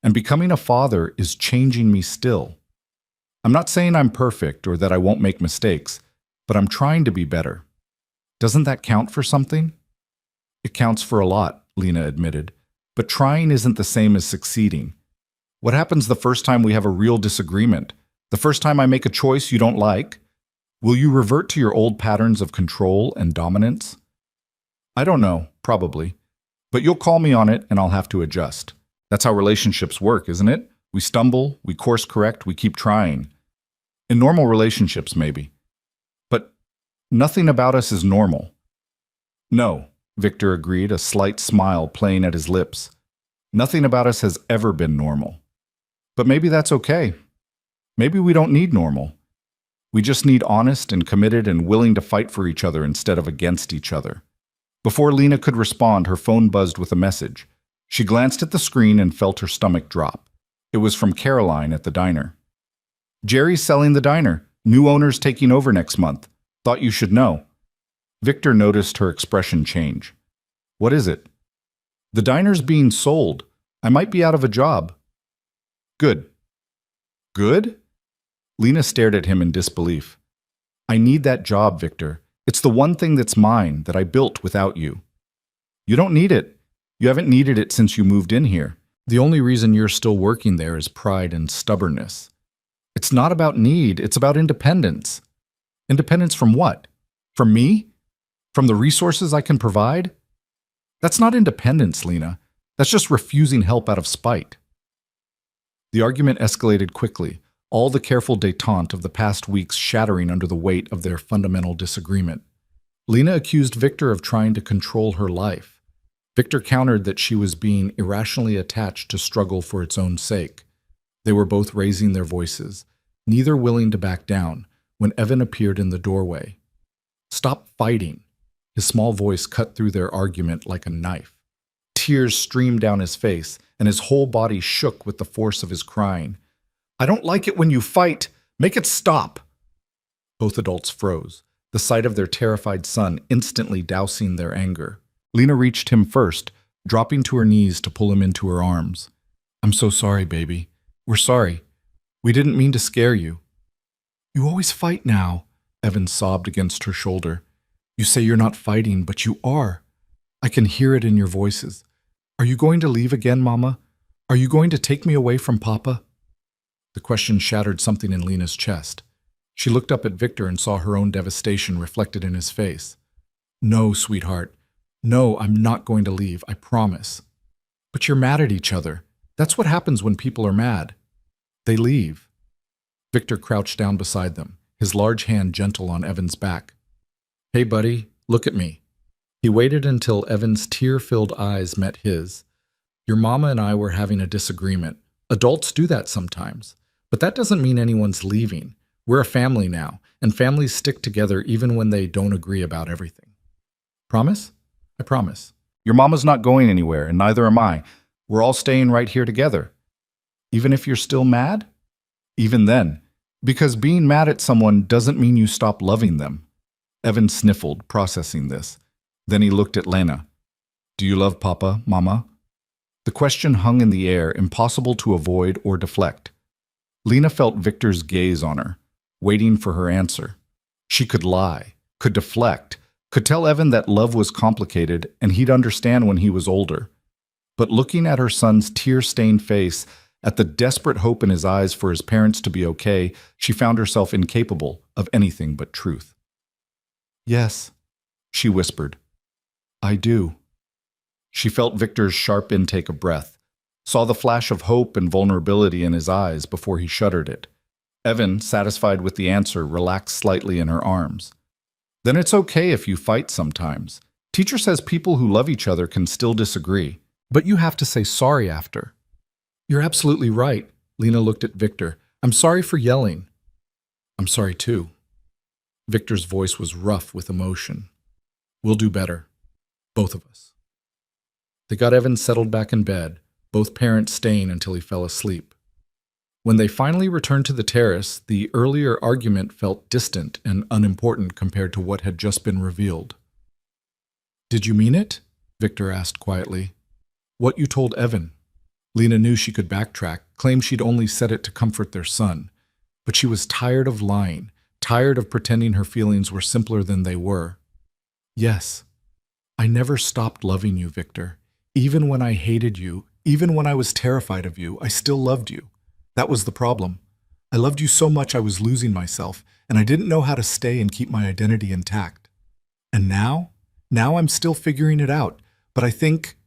And becoming a father is changing me still. I'm not saying I'm perfect or that I won't make mistakes, but I'm trying to be better. Doesn't that count for something? It counts for a lot, Lena admitted. But trying isn't the same as succeeding. What happens the first time we have a real disagreement? The first time I make a choice you don't like? Will you revert to your old patterns of control and dominance? I don't know, probably. But you'll call me on it and I'll have to adjust. That's how relationships work, isn't it? We stumble, we course correct, we keep trying. In normal relationships, maybe. But nothing about us is normal. No, Victor agreed, a slight smile playing at his lips. Nothing about us has ever been normal. But maybe that's okay. Maybe we don't need normal. We just need honest and committed and willing to fight for each other instead of against each other. Before Lena could respond, her phone buzzed with a message. She glanced at the screen and felt her stomach drop. It was from Caroline at the diner. Jerry's selling the diner. New owners taking over next month. Thought you should know. Victor noticed her expression change. What is it? The diner's being sold. I might be out of a job. Good. Good? Lena stared at him in disbelief. I need that job, Victor. It's the one thing that's mine, that I built without you. You don't need it. You haven't needed it since you moved in here. The only reason you're still working there is pride and stubbornness. It's not about need, it's about independence. Independence from what? From me? From the resources I can provide? That's not independence, Lena. That's just refusing help out of spite. The argument escalated quickly, all the careful détente of the past weeks shattering under the weight of their fundamental disagreement. Lena accused Victor of trying to control her life. Victor countered that she was being irrationally attached to struggle for its own sake. They were both raising their voices, neither willing to back down, when Evan appeared in the doorway. Stop fighting. His small voice cut through their argument like a knife. Tears streamed down his face, and his whole body shook with the force of his crying. I don't like it when you fight. Make it stop. Both adults froze, the sight of their terrified son instantly dousing their anger. Lena reached him first, dropping to her knees to pull him into her arms. I'm so sorry, baby. We're sorry. We didn't mean to scare you. You always fight now, Evan sobbed against her shoulder. You say you're not fighting, but you are. I can hear it in your voices. Are you going to leave again, Mama? Are you going to take me away from Papa? The question shattered something in Lena's chest. She looked up at Victor and saw her own devastation reflected in his face. No, sweetheart. No, I'm not going to leave, I promise. But you're mad at each other. That's what happens when people are mad. They leave. Victor crouched down beside them, his large hand gentle on Evan's back. Hey, buddy, look at me. He waited until Evan's tear-filled eyes met his. Your mama and I were having a disagreement. Adults do that sometimes. But that doesn't mean anyone's leaving. We're a family now, and families stick together even when they don't agree about everything. Promise? I promise. Your mama's not going anywhere, and neither am I. We're all staying right here together. Even if you're still mad? Even then. Because being mad at someone doesn't mean you stop loving them. Evan sniffled, processing this. Then he looked at Lena. Do you love Papa, Mama? The question hung in the air, impossible to avoid or deflect. Lena felt Victor's gaze on her, waiting for her answer. She could lie, could deflect, could tell Evan that love was complicated and he'd understand when he was older. But looking at her son's tear-stained face, at the desperate hope in his eyes for his parents to be okay, she found herself incapable of anything but truth. Yes, she whispered. I do. She felt Victor's sharp intake of breath, saw the flash of hope and vulnerability in his eyes before he shuttered it. Evan, satisfied with the answer, relaxed slightly in her arms. Then it's okay if you fight sometimes. Teacher says people who love each other can still disagree, but you have to say sorry after. You're absolutely right, Lena looked at Victor. I'm sorry for yelling. I'm sorry too. Victor's voice was rough with emotion. We'll do better. Both of us. They got Evan settled back in bed, both parents staying until he fell asleep. When they finally returned to the terrace, the earlier argument felt distant and unimportant compared to what had just been revealed. Did you mean it? Victor asked quietly. What you told Evan. Lena knew she could backtrack, claim she'd only said it to comfort their son. But she was tired of lying, tired of pretending her feelings were simpler than they were. Yes, I never stopped loving you, Victor. Even when I hated you, even when I was terrified of you, I still loved you. That was the problem. I loved you so much I was losing myself, and I didn't know how to stay and keep my identity intact. And now I'm still figuring it out, but I think...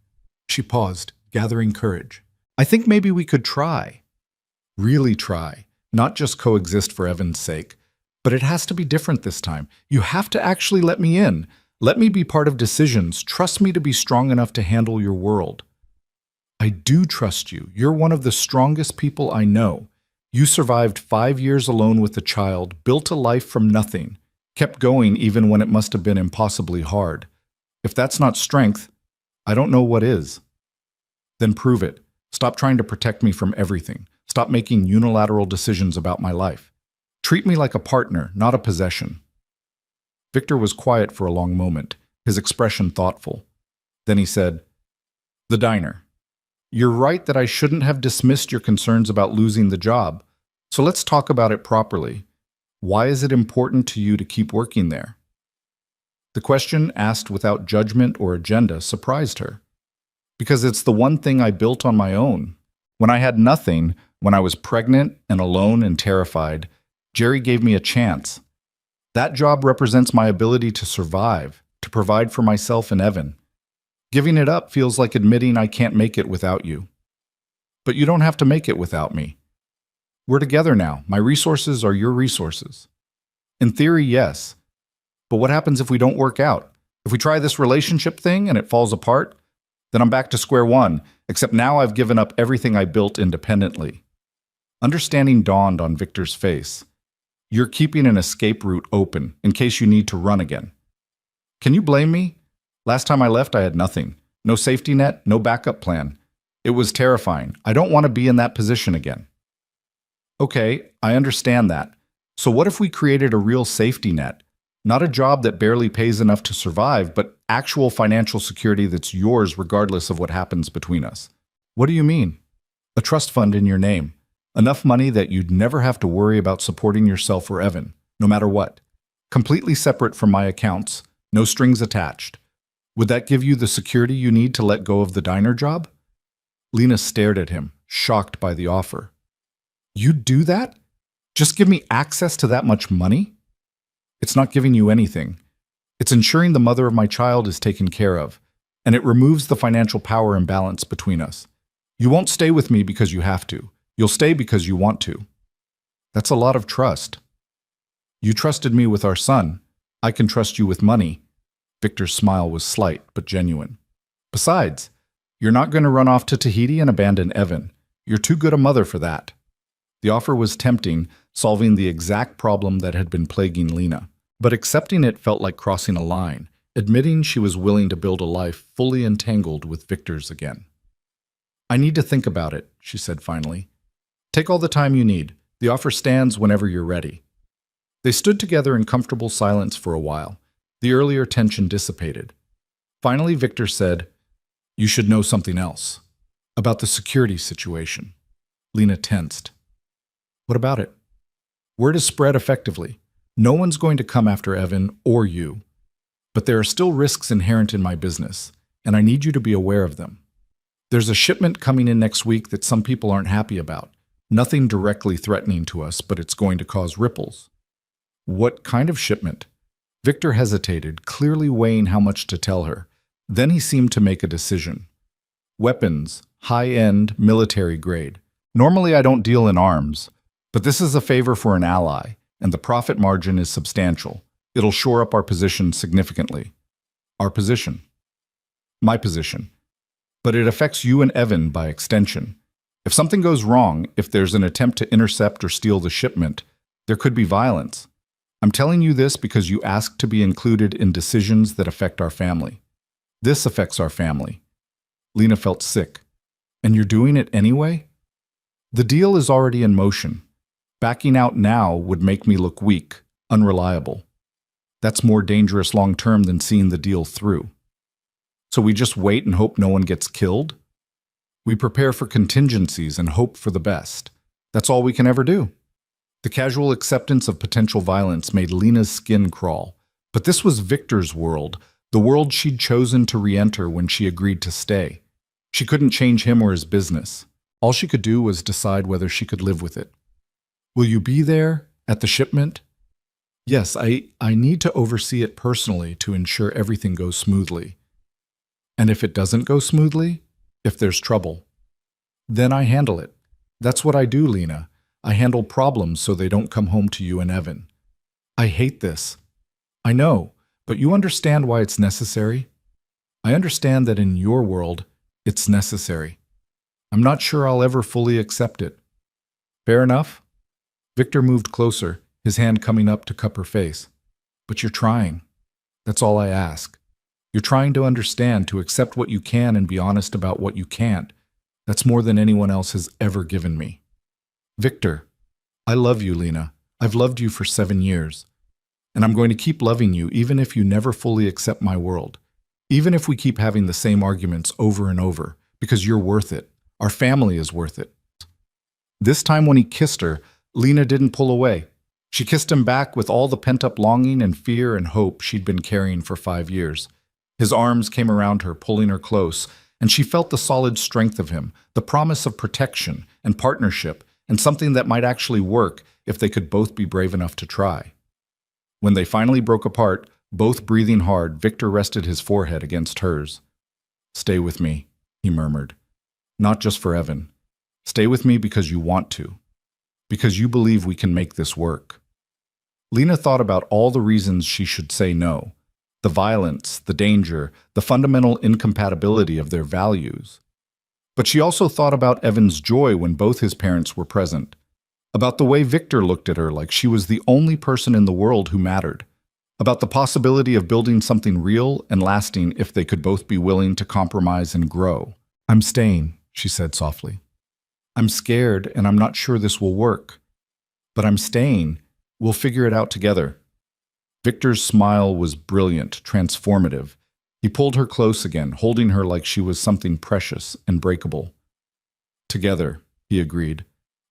She paused, gathering courage. I think maybe we could try. Really try. Not just coexist for Evan's sake. But it has to be different this time. You have to actually let me in. Let me be part of decisions. Trust me to be strong enough to handle your world. I do trust you. You're one of the strongest people I know. You survived 5 years alone with a child, built a life from nothing, kept going even when it must have been impossibly hard. If that's not strength, I don't know what is. Then prove it. Stop trying to protect me from everything. Stop making unilateral decisions about my life. Treat me like a partner, not a possession. Victor was quiet for a long moment, his expression thoughtful. Then he said, The diner. You're right that I shouldn't have dismissed your concerns about losing the job. So let's talk about it properly. Why is it important to you to keep working there? The question, asked without judgment or agenda, surprised her. Because it's the one thing I built on my own. When I had nothing, when I was pregnant and alone and terrified, Jerry gave me a chance. That job represents my ability to survive, to provide for myself and Evan. Giving it up feels like admitting I can't make it without you. But you don't have to make it without me. We're together now. My resources are your resources. In theory, yes. But what happens if we don't work out? If we try this relationship thing and it falls apart? Then I'm back to square one, except now I've given up everything I built independently. Understanding dawned on Victor's face. You're keeping an escape route open in case you need to run again. Can you blame me? Last time I left, I had nothing. No safety net, no backup plan. It was terrifying. I don't want to be in that position again. Okay, I understand that. So what if we created a real safety net? Not a job that barely pays enough to survive, but actual financial security that's yours regardless of what happens between us. What do you mean? A trust fund in your name. Enough money that you'd never have to worry about supporting yourself or Evan, no matter what. Completely separate from my accounts, no strings attached. Would that give you the security you need to let go of the diner job? Lena stared at him, shocked by the offer. You'd do that? Just give me access to that much money? It's not giving you anything. It's ensuring the mother of my child is taken care of, and it removes the financial power imbalance between us. You won't stay with me because you have to. You'll stay because you want to. That's a lot of trust. You trusted me with our son. I can trust you with money. Victor's smile was slight but genuine. Besides, you're not going to run off to Tahiti and abandon Evan. You're too good a mother for that. The offer was tempting, solving the exact problem that had been plaguing Lena. But accepting it felt like crossing a line, admitting she was willing to build a life fully entangled with Victor's again. I need to think about it, she said finally. Take all the time you need. The offer stands whenever you're ready. They stood together in comfortable silence for a while. The earlier tension dissipated. Finally, Victor said, You should know something else. About the security situation. Lena tensed. What about it? Word is spread effectively. No one's going to come after Evan or you. But there are still risks inherent in my business, and I need you to be aware of them. There's a shipment coming in next week that some people aren't happy about. Nothing directly threatening to us, but it's going to cause ripples. What kind of shipment? Victor hesitated, clearly weighing how much to tell her. Then he seemed to make a decision. Weapons, high-end, military grade. Normally I don't deal in arms, but this is a favor for an ally, and the profit margin is substantial. It'll shore up our position significantly. Our position. My position. But it affects you and Evan by extension. If something goes wrong, if there's an attempt to intercept or steal the shipment, there could be violence. I'm telling you this because you asked to be included in decisions that affect our family. This affects our family. Lena felt sick. And you're doing it anyway? The deal is already in motion. Backing out now would make me look weak, unreliable. That's more dangerous long-term than seeing the deal through. So we just wait and hope no one gets killed? We prepare for contingencies and hope for the best. That's all we can ever do. The casual acceptance of potential violence made Lena's skin crawl. But this was Victor's world, the world she'd chosen to re-enter when she agreed to stay. She couldn't change him or his business. All she could do was decide whether she could live with it. Will you be there at the shipment? Yes, I need to oversee it personally to ensure everything goes smoothly. And if it doesn't go smoothly, if there's trouble, then I handle it. That's what I do, Lena. I handle problems so they don't come home to you and Evan. I hate this. I know, but you understand why it's necessary? I understand that in your world, it's necessary. I'm not sure I'll ever fully accept it. Fair enough? Victor moved closer, his hand coming up to cup her face. But you're trying. That's all I ask. You're trying to understand, to accept what you can and be honest about what you can't. That's more than anyone else has ever given me. Victor, I love you, Lena. I've loved you for 7 years. And I'm going to keep loving you even if you never fully accept my world. Even if we keep having the same arguments over and over, because you're worth it. Our family is worth it. This time when he kissed her, Lena didn't pull away. She kissed him back with all the pent-up longing and fear and hope she'd been carrying for 5 years. His arms came around her, pulling her close, and she felt the solid strength of him, the promise of protection and partnership, and something that might actually work if they could both be brave enough to try. When they finally broke apart, both breathing hard, Victor rested his forehead against hers. Stay with me, he murmured. Not just for Evan. Stay with me because you want to. Because you believe we can make this work. Lena thought about all the reasons she should say no. The violence, the danger, the fundamental incompatibility of their values. But she also thought about Evan's joy when both his parents were present. About the way Victor looked at her like she was the only person in the world who mattered. About the possibility of building something real and lasting if they could both be willing to compromise and grow. I'm staying, she said softly. I'm scared and I'm not sure this will work. But I'm staying. We'll figure it out together. Victor's smile was brilliant, transformative. He pulled her close again, holding her like she was something precious and breakable. Together, he agreed.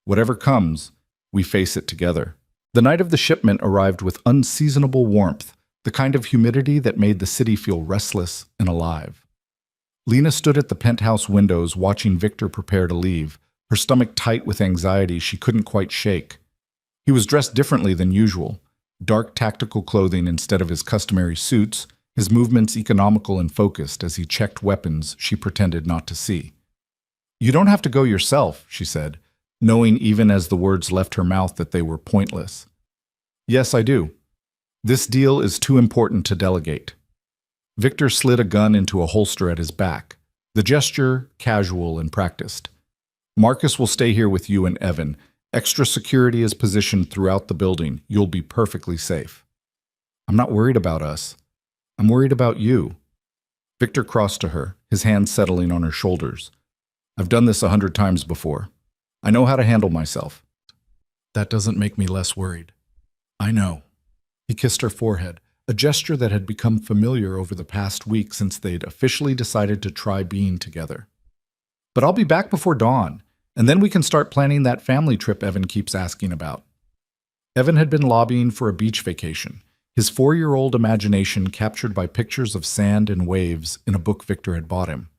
Whatever comes, we face it together. The night of the shipment arrived with unseasonable warmth, the kind of humidity that made the city feel restless and alive. Lena stood at the penthouse windows watching Victor prepare to leave, her stomach tight with anxiety she couldn't quite shake. He was dressed differently than usual, dark tactical clothing instead of his customary suits, his movements economical and focused as he checked weapons she pretended not to see. "You don't have to go yourself," she said, knowing even as the words left her mouth that they were pointless. "Yes, I do. This deal is too important to delegate." Victor slid a gun into a holster at his back, the gesture casual and practiced. "Marcus will stay here with you and Evan. Extra security is positioned throughout the building. You'll be perfectly safe." "I'm not worried about us. I'm worried about you." Victor crossed to her, his hands settling on her shoulders. "I've done this 100 times before. I know how to handle myself." "That doesn't make me less worried." "I know." He kissed her forehead, a gesture that had become familiar over the past week since they'd officially decided to try being together. "But I'll be back before dawn, and then we can start planning that family trip Evan keeps asking about." Evan had been lobbying for a beach vacation, his 4-year-old imagination captured by pictures of sand and waves in a book Victor had bought him.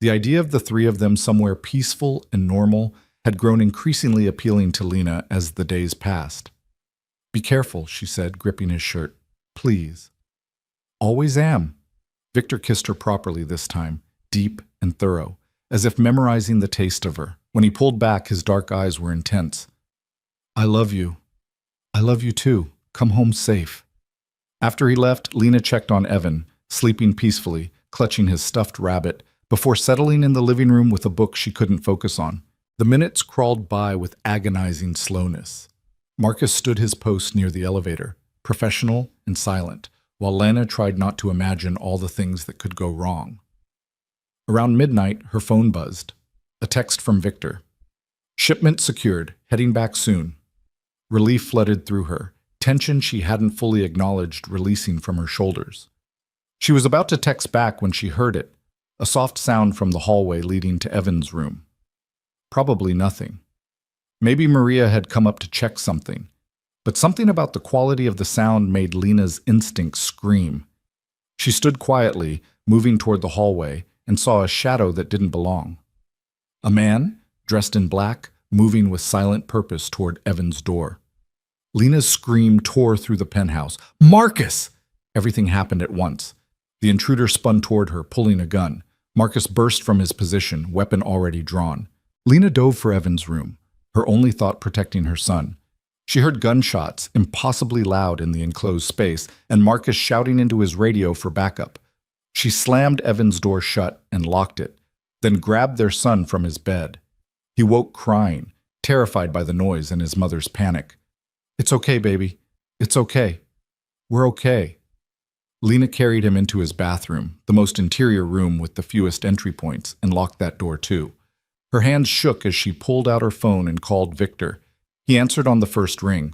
The idea of the three of them somewhere peaceful and normal had grown increasingly appealing to Lena as the days passed. "Be careful," she said, gripping his shirt. "Please." "Always am." Victor kissed her properly this time, deep and thorough, as if memorizing the taste of her. When he pulled back, his dark eyes were intense. "I love you. I love you too. Come home safe." After he left, Lena checked on Evan, sleeping peacefully, clutching his stuffed rabbit, before settling in the living room with a book she couldn't focus on. The minutes crawled by with agonizing slowness. Marcus stood his post near the elevator, professional and silent, while Lena tried not to imagine all the things that could go wrong. Around midnight, her phone buzzed. A text from Victor. "Shipment secured, heading back soon." Relief flooded through her, tension she hadn't fully acknowledged releasing from her shoulders. She was about to text back when she heard it, a soft sound from the hallway leading to Evan's room. Probably nothing. Maybe Maria had come up to check something, but something about the quality of the sound made Lena's instincts scream. She stood quietly, moving toward the hallway, and saw a shadow that didn't belong. A man, dressed in black, moving with silent purpose toward Evan's door. Lena's scream tore through the penthouse. "Marcus!" Everything happened at once. The intruder spun toward her, pulling a gun. Marcus burst from his position, weapon already drawn. Lena dove for Evan's room, her only thought protecting her son. She heard gunshots, impossibly loud in the enclosed space, and Marcus shouting into his radio for backup. She slammed Evan's door shut and locked it, then grabbed their son from his bed. He woke crying, terrified by the noise and his mother's panic. "It's okay, baby. It's okay. We're okay." Lena carried him into his bathroom, the most interior room with the fewest entry points, and locked that door too. Her hands shook as she pulled out her phone and called Victor. He answered on the first ring.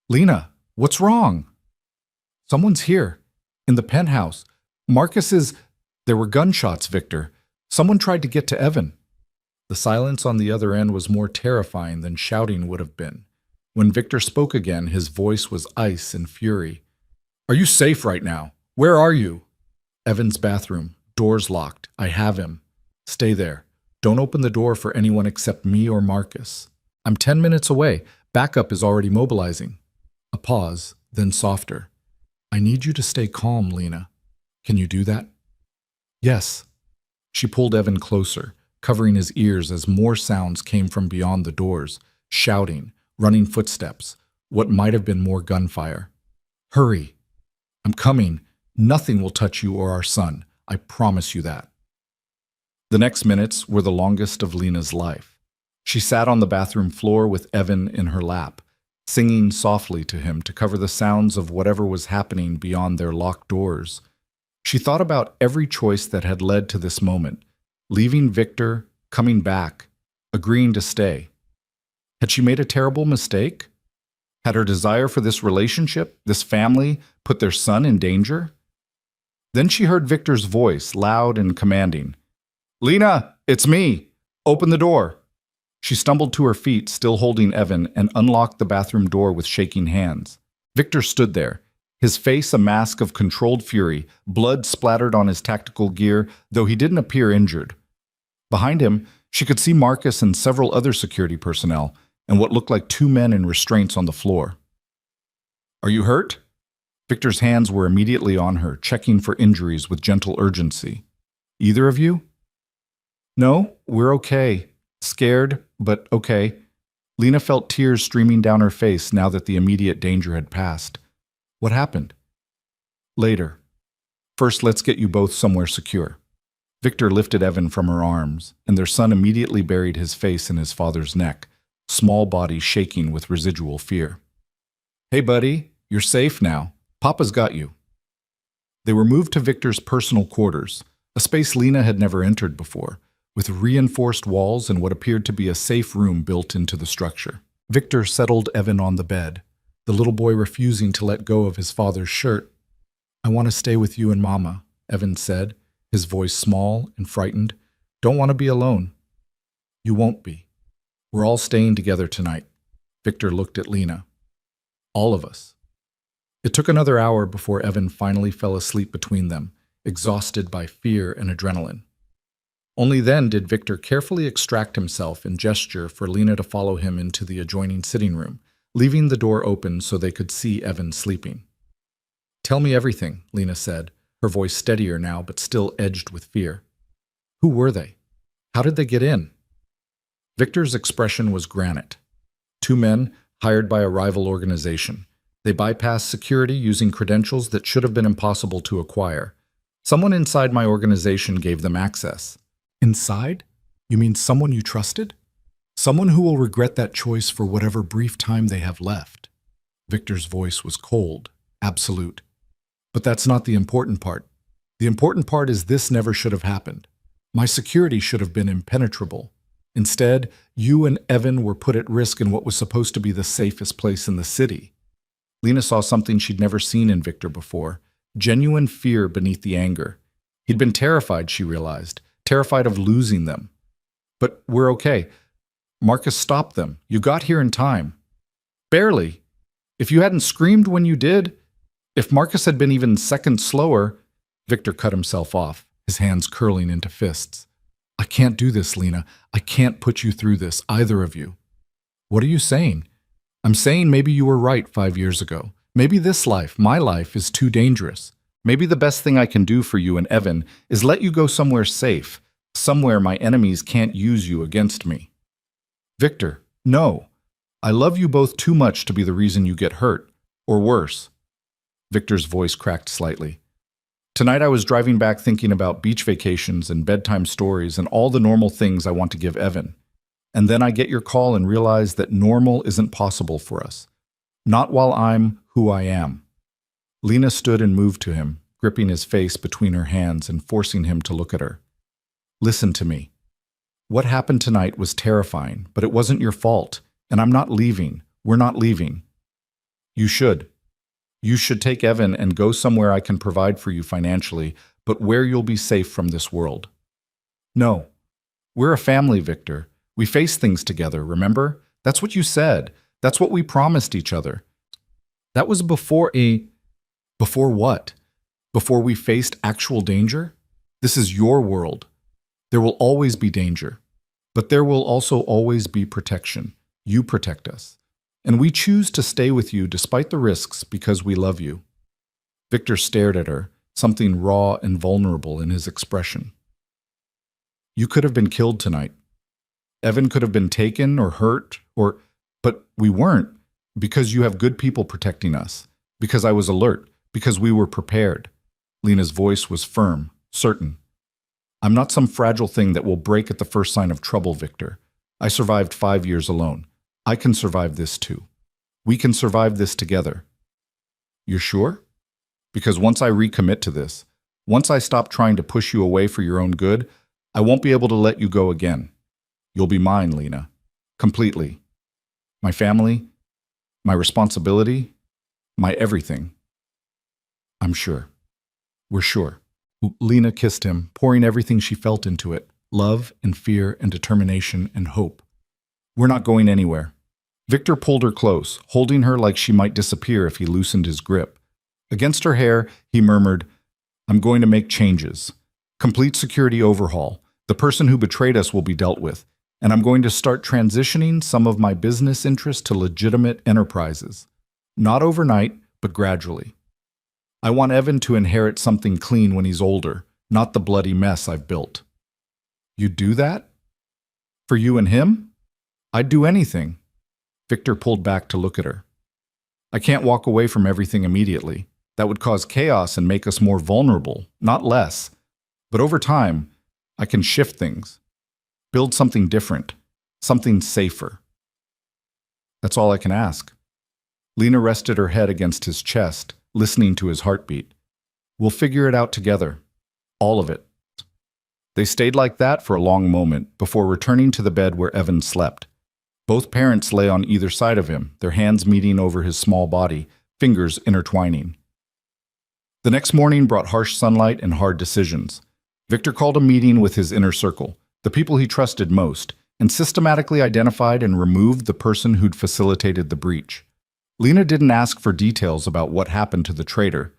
"Lena, what's wrong?" "Someone's here. In the penthouse. Marcus is—" "There were gunshots, Victor. Someone tried to get to Evan." The silence on the other end was more terrifying than shouting would have been. When Victor spoke again, his voice was ice and fury. "Are you safe right now? Where are you?" "Evan's bathroom. Door's locked. I have him. Stay there. Don't open the door for anyone except me or Marcus. I'm 10 minutes away. Backup is already mobilizing." A pause, then softer. "I need you to stay calm, Lena. Can you do that?" "Yes." She pulled Evan closer, covering his ears as more sounds came from beyond the doors, shouting, running footsteps, what might have been more gunfire. "Hurry. I'm coming. Nothing will touch you or our son. I promise you that." The next minutes were the longest of Lena's life. She sat on the bathroom floor with Evan in her lap, singing softly to him to cover the sounds of whatever was happening beyond their locked doors. She thought about every choice that had led to this moment, leaving Victor, coming back, agreeing to stay. Had she made a terrible mistake? Had her desire for this relationship, this family, put their son in danger? Then she heard Victor's voice, loud and commanding. "Lena, it's me. Open the door." She stumbled to her feet, still holding Evan, and unlocked the bathroom door with shaking hands. Victor stood there, his face a mask of controlled fury, blood splattered on his tactical gear, though he didn't appear injured. Behind him, she could see Marcus and several other security personnel, and what looked like two men in restraints on the floor. "Are you hurt?" Victor's hands were immediately on her, checking for injuries with gentle urgency. "Either of you?" "No, we're okay. Scared, but okay." Lena felt tears streaming down her face now that the immediate danger had passed. "What happened?" "Later. First, let's get you both somewhere secure." Victor lifted Evan from her arms, and their son immediately buried his face in his father's neck, small body shaking with residual fear. "Hey, buddy, you're safe now. Papa's got you." They were moved to Victor's personal quarters, a space Lena had never entered before, with reinforced walls and what appeared to be a safe room built into the structure. Victor settled Evan on the bed, the little boy refusing to let go of his father's shirt. "I want to stay with you and Mama," Evan said, his voice small and frightened. "Don't want to be alone." "You won't be. We're all staying together tonight." Victor looked at Lena. "All of us." It took another hour before Evan finally fell asleep between them, exhausted by fear and adrenaline. Only then did Victor carefully extract himself and gesture for Lena to follow him into the adjoining sitting room, leaving the door open so they could see Evan sleeping. "Tell me everything," Lena said, her voice steadier now but still edged with fear. "Who were they? How did they get in?" Victor's expression was granite. Two men hired by a rival organization. They bypassed security using credentials that should have been impossible to acquire. Someone inside my organization gave them access. "Inside? You mean someone you trusted? Someone who will regret that choice for whatever brief time they have left." Victor's voice was cold, absolute. "But that's not the important part. The important part is this never should have happened. My security should have been impenetrable. Instead, you and Evan were put at risk in what was supposed to be the safest place in the city." Lena saw something she'd never seen in Victor before, genuine fear beneath the anger. He'd been terrified, she realized, terrified of losing them. "But we're okay. Marcus stopped them. You got here in time." "Barely. If you hadn't screamed when you did, if Marcus had been even seconds slower—" Victor cut himself off, his hands curling into fists. "I can't do this, Lena. I can't put you through this, either of you." "What are you saying?" "I'm saying maybe you were right 5 years ago. Maybe this life, my life, is too dangerous. Maybe the best thing I can do for you and Evan is let you go somewhere safe, somewhere my enemies can't use you against me." "Victor, no. I love you both too much to be the reason you get hurt, or worse." Victor's voice cracked slightly. "Tonight I was driving back thinking about beach vacations and bedtime stories and all the normal things I want to give Evan. And then I get your call and realize that normal isn't possible for us. Not while I'm who I am." Lena stood and moved to him, gripping his face between her hands and forcing him to look at her. "Listen to me. What happened tonight was terrifying, but it wasn't your fault, and I'm not leaving. We're not leaving. You should. You should take Evan and go somewhere I can provide for you financially, but where you'll be safe from this world." "No. We're a family, Victor. We face things together, remember? That's what you said. That's what we promised each other." "That was before Before what? Before we faced actual danger? This is your world. There will always be danger. But there will also always be protection. You protect us. And we choose to stay with you despite the risks because we love you." Victor stared at her, something raw and vulnerable in his expression. "You could have been killed tonight. Evan could have been taken or hurt, but we weren't, because you have good people protecting us, because I was alert, because we were prepared." Lena's voice was firm, certain. "I'm not some fragile thing that will break at the first sign of trouble, Victor. I survived 5 years alone. I can survive this too. We can survive this together." "You're sure? Because once I recommit to this, once I stop trying to push you away for your own good, I won't be able to let you go again. You'll be mine, Lena. Completely. My family, my responsibility, my everything." "I'm sure. We're sure." Lena kissed him, pouring everything she felt into it, love and fear and determination and hope. We're not going anywhere. Victor pulled her close, holding her like she might disappear if he loosened his grip. Against her hair, he murmured, I'm going to make changes. Complete security overhaul. The person who betrayed us will be dealt with. And I'm going to start transitioning some of my business interests to legitimate enterprises. Not overnight, but gradually. I want Evan to inherit something clean when he's older, not the bloody mess I've built. You do that? For you and him? I'd do anything. Victor pulled back to look at her. I can't walk away from everything immediately. That would cause chaos and make us more vulnerable, not less. But over time, I can shift things. Build something different, something safer. That's all I can ask. Lena rested her head against his chest, listening to his heartbeat. We'll figure it out together. All of it. They stayed like that for a long moment before returning to the bed where Evan slept. Both parents lay on either side of him, their hands meeting over his small body, fingers intertwining. The next morning brought harsh sunlight and hard decisions. Victor called a meeting with his inner circle, the people he trusted most, and systematically identified and removed the person who'd facilitated the breach. Lena didn't ask for details about what happened to the traitor.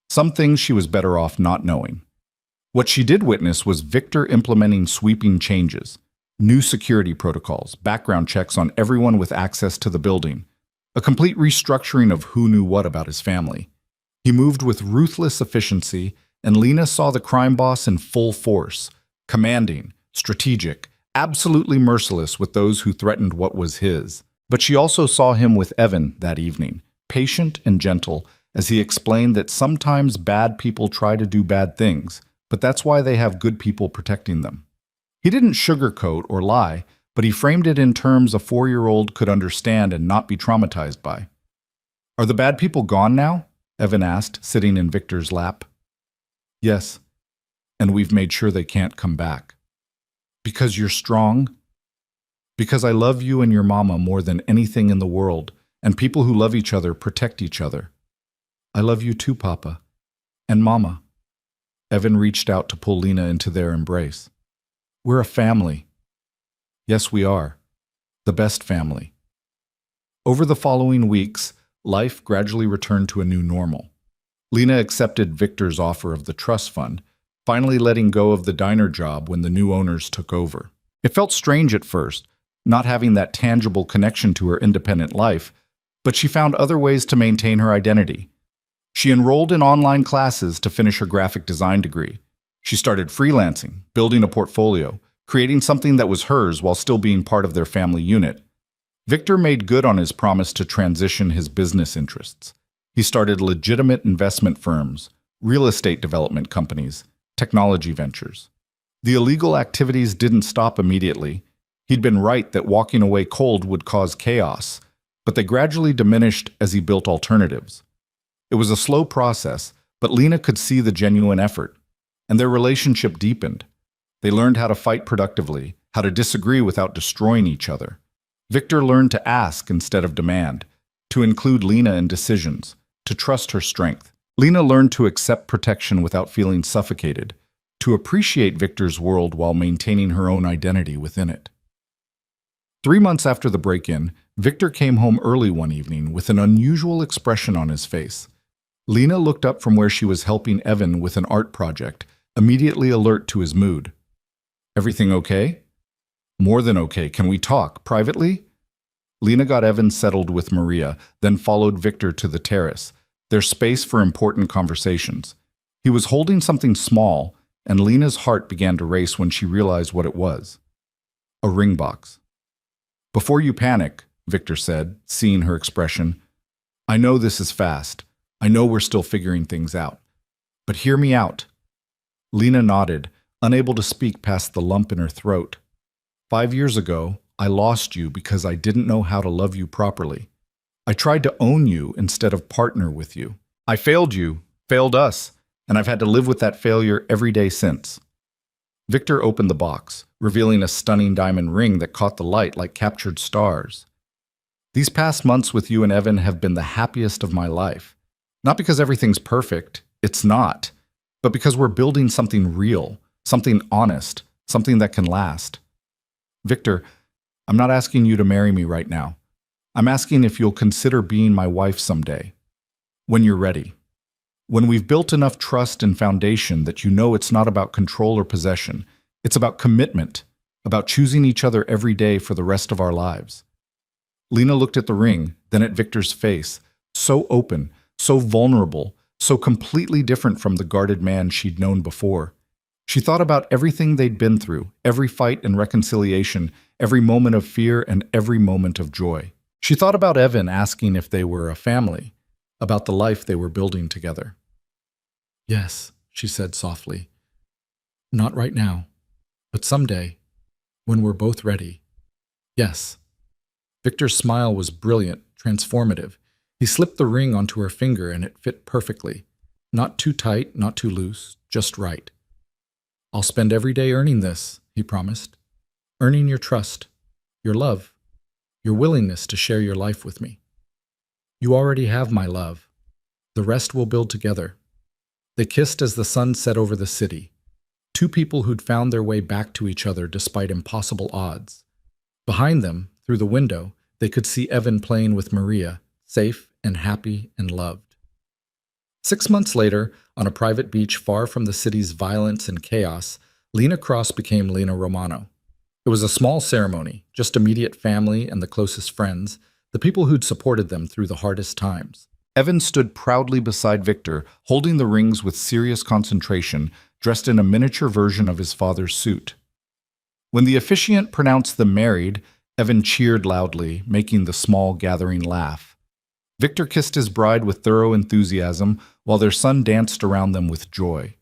Some things she was better off not knowing. What she did witness was Victor implementing sweeping changes. New security protocols, background checks on everyone with access to the building, a complete restructuring of who knew what about his family. He moved with ruthless efficiency, and Lena saw the crime boss in full force, commanding, strategic, absolutely merciless with those who threatened what was his. But she also saw him with Evan that evening, patient and gentle, as he explained that sometimes bad people try to do bad things, but that's why they have good people protecting them. He didn't sugarcoat or lie, but he framed it in terms a 4-year-old could understand and not be traumatized by. Are the bad people gone now? Evan asked, sitting in Victor's lap. Yes, and we've made sure they can't come back. Because you're strong? Because I love you and your mama more than anything in the world, and people who love each other protect each other. I love you too, Papa. And Mama. Evan reached out to pull Lena into their embrace. We're a family. Yes, we are. The best family. Over the following weeks, life gradually returned to a new normal. Lena accepted Victor's offer of the trust fund, finally letting go of the diner job when the new owners took over. It felt strange at first, not having that tangible connection to her independent life, but she found other ways to maintain her identity. She enrolled in online classes to finish her graphic design degree. She started freelancing, building a portfolio, creating something that was hers while still being part of their family unit. Victor made good on his promise to transition his business interests. He started legitimate investment firms, real estate development companies, technology ventures. The illegal activities didn't stop immediately. He'd been right that walking away cold would cause chaos, but they gradually diminished as he built alternatives. It was a slow process, but Lena could see the genuine effort, and their relationship deepened. They learned how to fight productively, how to disagree without destroying each other. Victor learned to ask instead of demand, to include Lena in decisions, to trust her strength. Lena learned to accept protection without feeling suffocated, to appreciate Victor's world while maintaining her own identity within it. 3 months after the break-in, Victor came home early one evening with an unusual expression on his face. Lena looked up from where she was helping Evan with an art project, immediately alert to his mood. Everything okay? More than okay. Can we talk privately? Lena got Evan settled with Maria, then followed Victor to the terrace, their space for important conversations. He was holding something small, and Lena's heart began to race when she realized what it was. A ring box. Before you panic, Victor said, seeing her expression, I know this is fast. I know we're still figuring things out. But hear me out. Lena nodded, unable to speak past the lump in her throat. 5 years ago, I lost you because I didn't know how to love you properly. I tried to own you instead of partner with you. I failed you, failed us, and I've had to live with that failure every day since. Victor opened the box, revealing a stunning diamond ring that caught the light like captured stars. These past months with you and Evan have been the happiest of my life. Not because everything's perfect, it's not, but because we're building something real, something honest, something that can last. Victor, I'm not asking you to marry me right now. I'm asking if you'll consider being my wife someday, when you're ready. When we've built enough trust and foundation that you know it's not about control or possession, it's about commitment, about choosing each other every day for the rest of our lives. Lena looked at the ring, then at Victor's face, so open, so vulnerable, so completely different from the guarded man she'd known before. She thought about everything they'd been through, every fight and reconciliation, every moment of fear and every moment of joy. She thought about Evan asking if they were a family, about the life they were building together. "Yes," she said softly. "Not right now, but someday, when we're both ready. Yes." Victor's smile was brilliant, transformative. He slipped the ring onto her finger and it fit perfectly. Not too tight, not too loose, just right. "I'll spend every day earning this," he promised. "Earning your trust, your love, your willingness to share your life with me. You already have my love. The rest we'll build together." They kissed as the sun set over the city. Two people who'd found their way back to each other despite impossible odds. Behind them, through the window, they could see Evan playing with Maria, safe and happy and loved. 6 months later, on a private beach far from the city's violence and chaos, Lena Cross became Lena Romano. It was a small ceremony, just immediate family and the closest friends, the people who'd supported them through the hardest times. Evan stood proudly beside Victor, holding the rings with serious concentration, dressed in a miniature version of his father's suit. When the officiant pronounced them married, Evan cheered loudly, making the small gathering laugh. Victor kissed his bride with thorough enthusiasm, while their son danced around them with joy.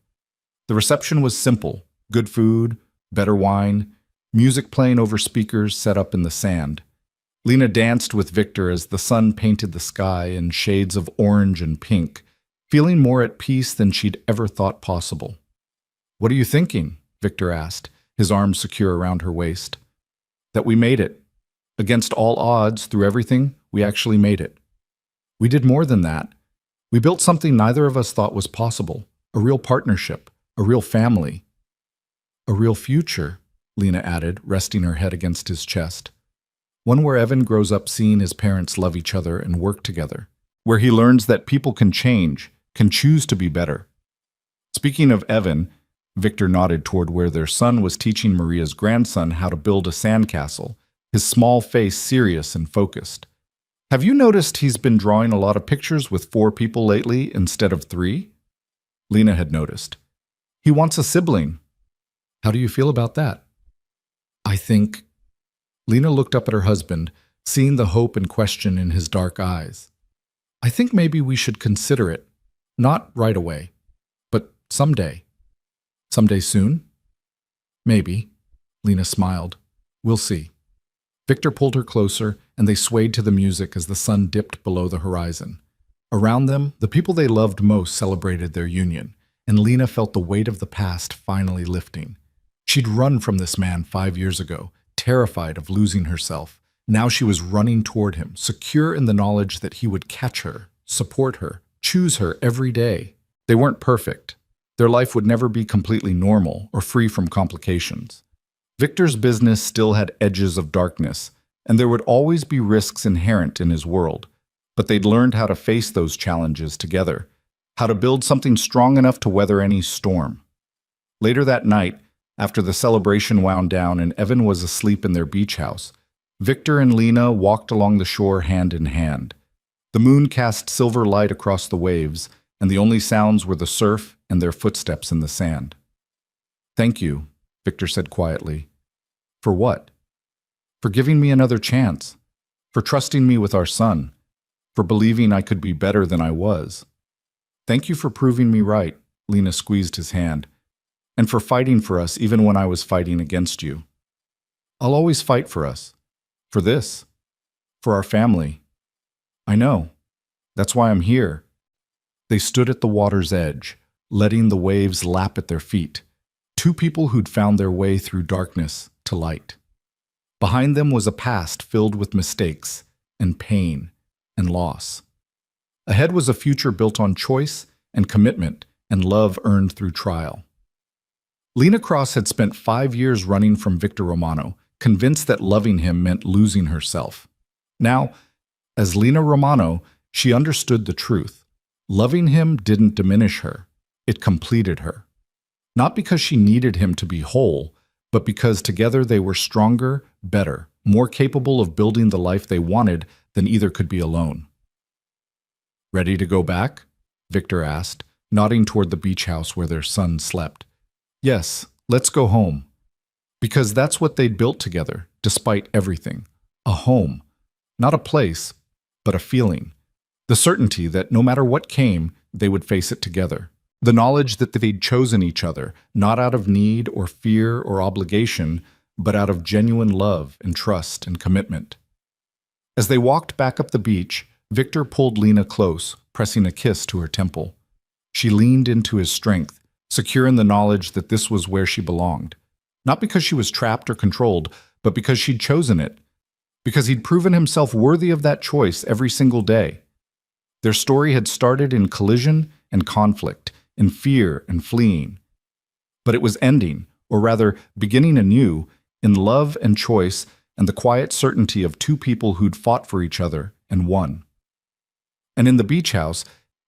The reception was simple: good food, better wine, music playing over speakers set up in the sand. Lena danced with Victor as the sun painted the sky in shades of orange and pink, feeling more at peace than she'd ever thought possible. "What are you thinking?" Victor asked, his arms secure around her waist. "That we made it. Against all odds, through everything, we actually made it. We did more than that. We built something neither of us thought was possible, a real partnership, a real family. A real future," Lena added, resting her head against his chest. "One where Evan grows up seeing his parents love each other and work together, where he learns that people can change, can choose to be better." Speaking of Evan, Victor nodded toward where their son was teaching Maria's grandson how to build a sandcastle, his small face serious and focused. "Have you noticed he's been drawing a lot of pictures with 4 people lately instead of 3? Lena had noticed. "He wants a sibling." "How do you feel about that?" "I think—" Lena looked up at her husband, seeing the hope and question in his dark eyes. "I think maybe we should consider it. Not right away, but someday." "Someday soon?" "Maybe." Lena smiled. "We'll see." Victor pulled her closer, and they swayed to the music as the sun dipped below the horizon. Around them, the people they loved most celebrated their union, and Lena felt the weight of the past finally lifting. She'd run from this man 5 years ago, terrified of losing herself. Now she was running toward him, secure in the knowledge that he would catch her, support her, choose her every day. They weren't perfect. Their life would never be completely normal or free from complications. Victor's business still had edges of darkness, and there would always be risks inherent in his world. But they'd learned how to face those challenges together, how to build something strong enough to weather any storm. Later that night, after the celebration wound down and Evan was asleep in their beach house, Victor and Lena walked along the shore hand in hand. The moon cast silver light across the waves, and the only sounds were the surf and their footsteps in the sand. "Thank you," Victor said quietly. "For what?" "For giving me another chance. For trusting me with our son. For believing I could be better than I was. Thank you for proving me right," Lena squeezed his hand. "And for fighting for us even when I was fighting against you. I'll always fight for us. For this. For our family. I know. That's why I'm here." They stood at the water's edge, letting the waves lap at their feet. Two people who'd found their way through darkness to light. Behind them was a past filled with mistakes and pain and loss. Ahead was a future built on choice and commitment and love earned through trial. Lena Cross had spent 5 years running from Victor Romano, convinced that loving him meant losing herself. Now, as Lena Romano, she understood the truth. Loving him didn't diminish her. It completed her. Not because she needed him to be whole, but because together they were stronger, better, more capable of building the life they wanted than either could be alone. "Ready to go back?" Victor asked, nodding toward the beach house where their son slept. "Yes, let's go home." Because that's what they'd built together, despite everything. A home. Not a place, but a feeling. The certainty that no matter what came, they would face it together. The knowledge that they'd chosen each other, not out of need or fear or obligation, but out of genuine love and trust and commitment. As they walked back up the beach, Victor pulled Lena close, pressing a kiss to her temple. She leaned into his strength, secure in the knowledge that this was where she belonged. Not because she was trapped or controlled, but because she'd chosen it. Because he'd proven himself worthy of that choice every single day. Their story had started in collision and conflict, in fear and fleeing. But it was ending, or rather beginning anew, in love and choice and the quiet certainty of two people who'd fought for each other and won. And in the beach house,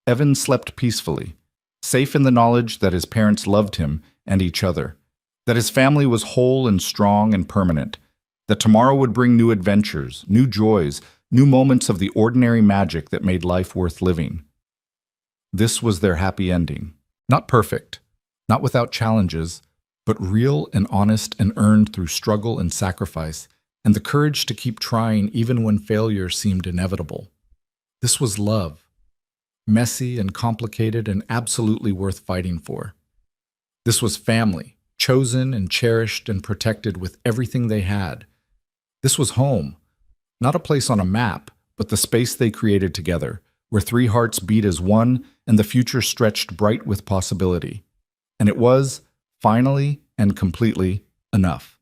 Evan slept peacefully, safe in the knowledge that his parents loved him and each other, that his family was whole and strong and permanent, that tomorrow would bring new adventures, new joys, new moments of the ordinary magic that made life worth living. This was their happy ending. Not perfect, not without challenges, but real and honest and earned through struggle and sacrifice, and the courage to keep trying even when failure seemed inevitable. This was love, messy and complicated and absolutely worth fighting for. This was family, chosen and cherished and protected with everything they had. This was home, not a place on a map, but the space they created together, where three hearts beat as one and the future stretched bright with possibility. And it was, finally and completely, enough.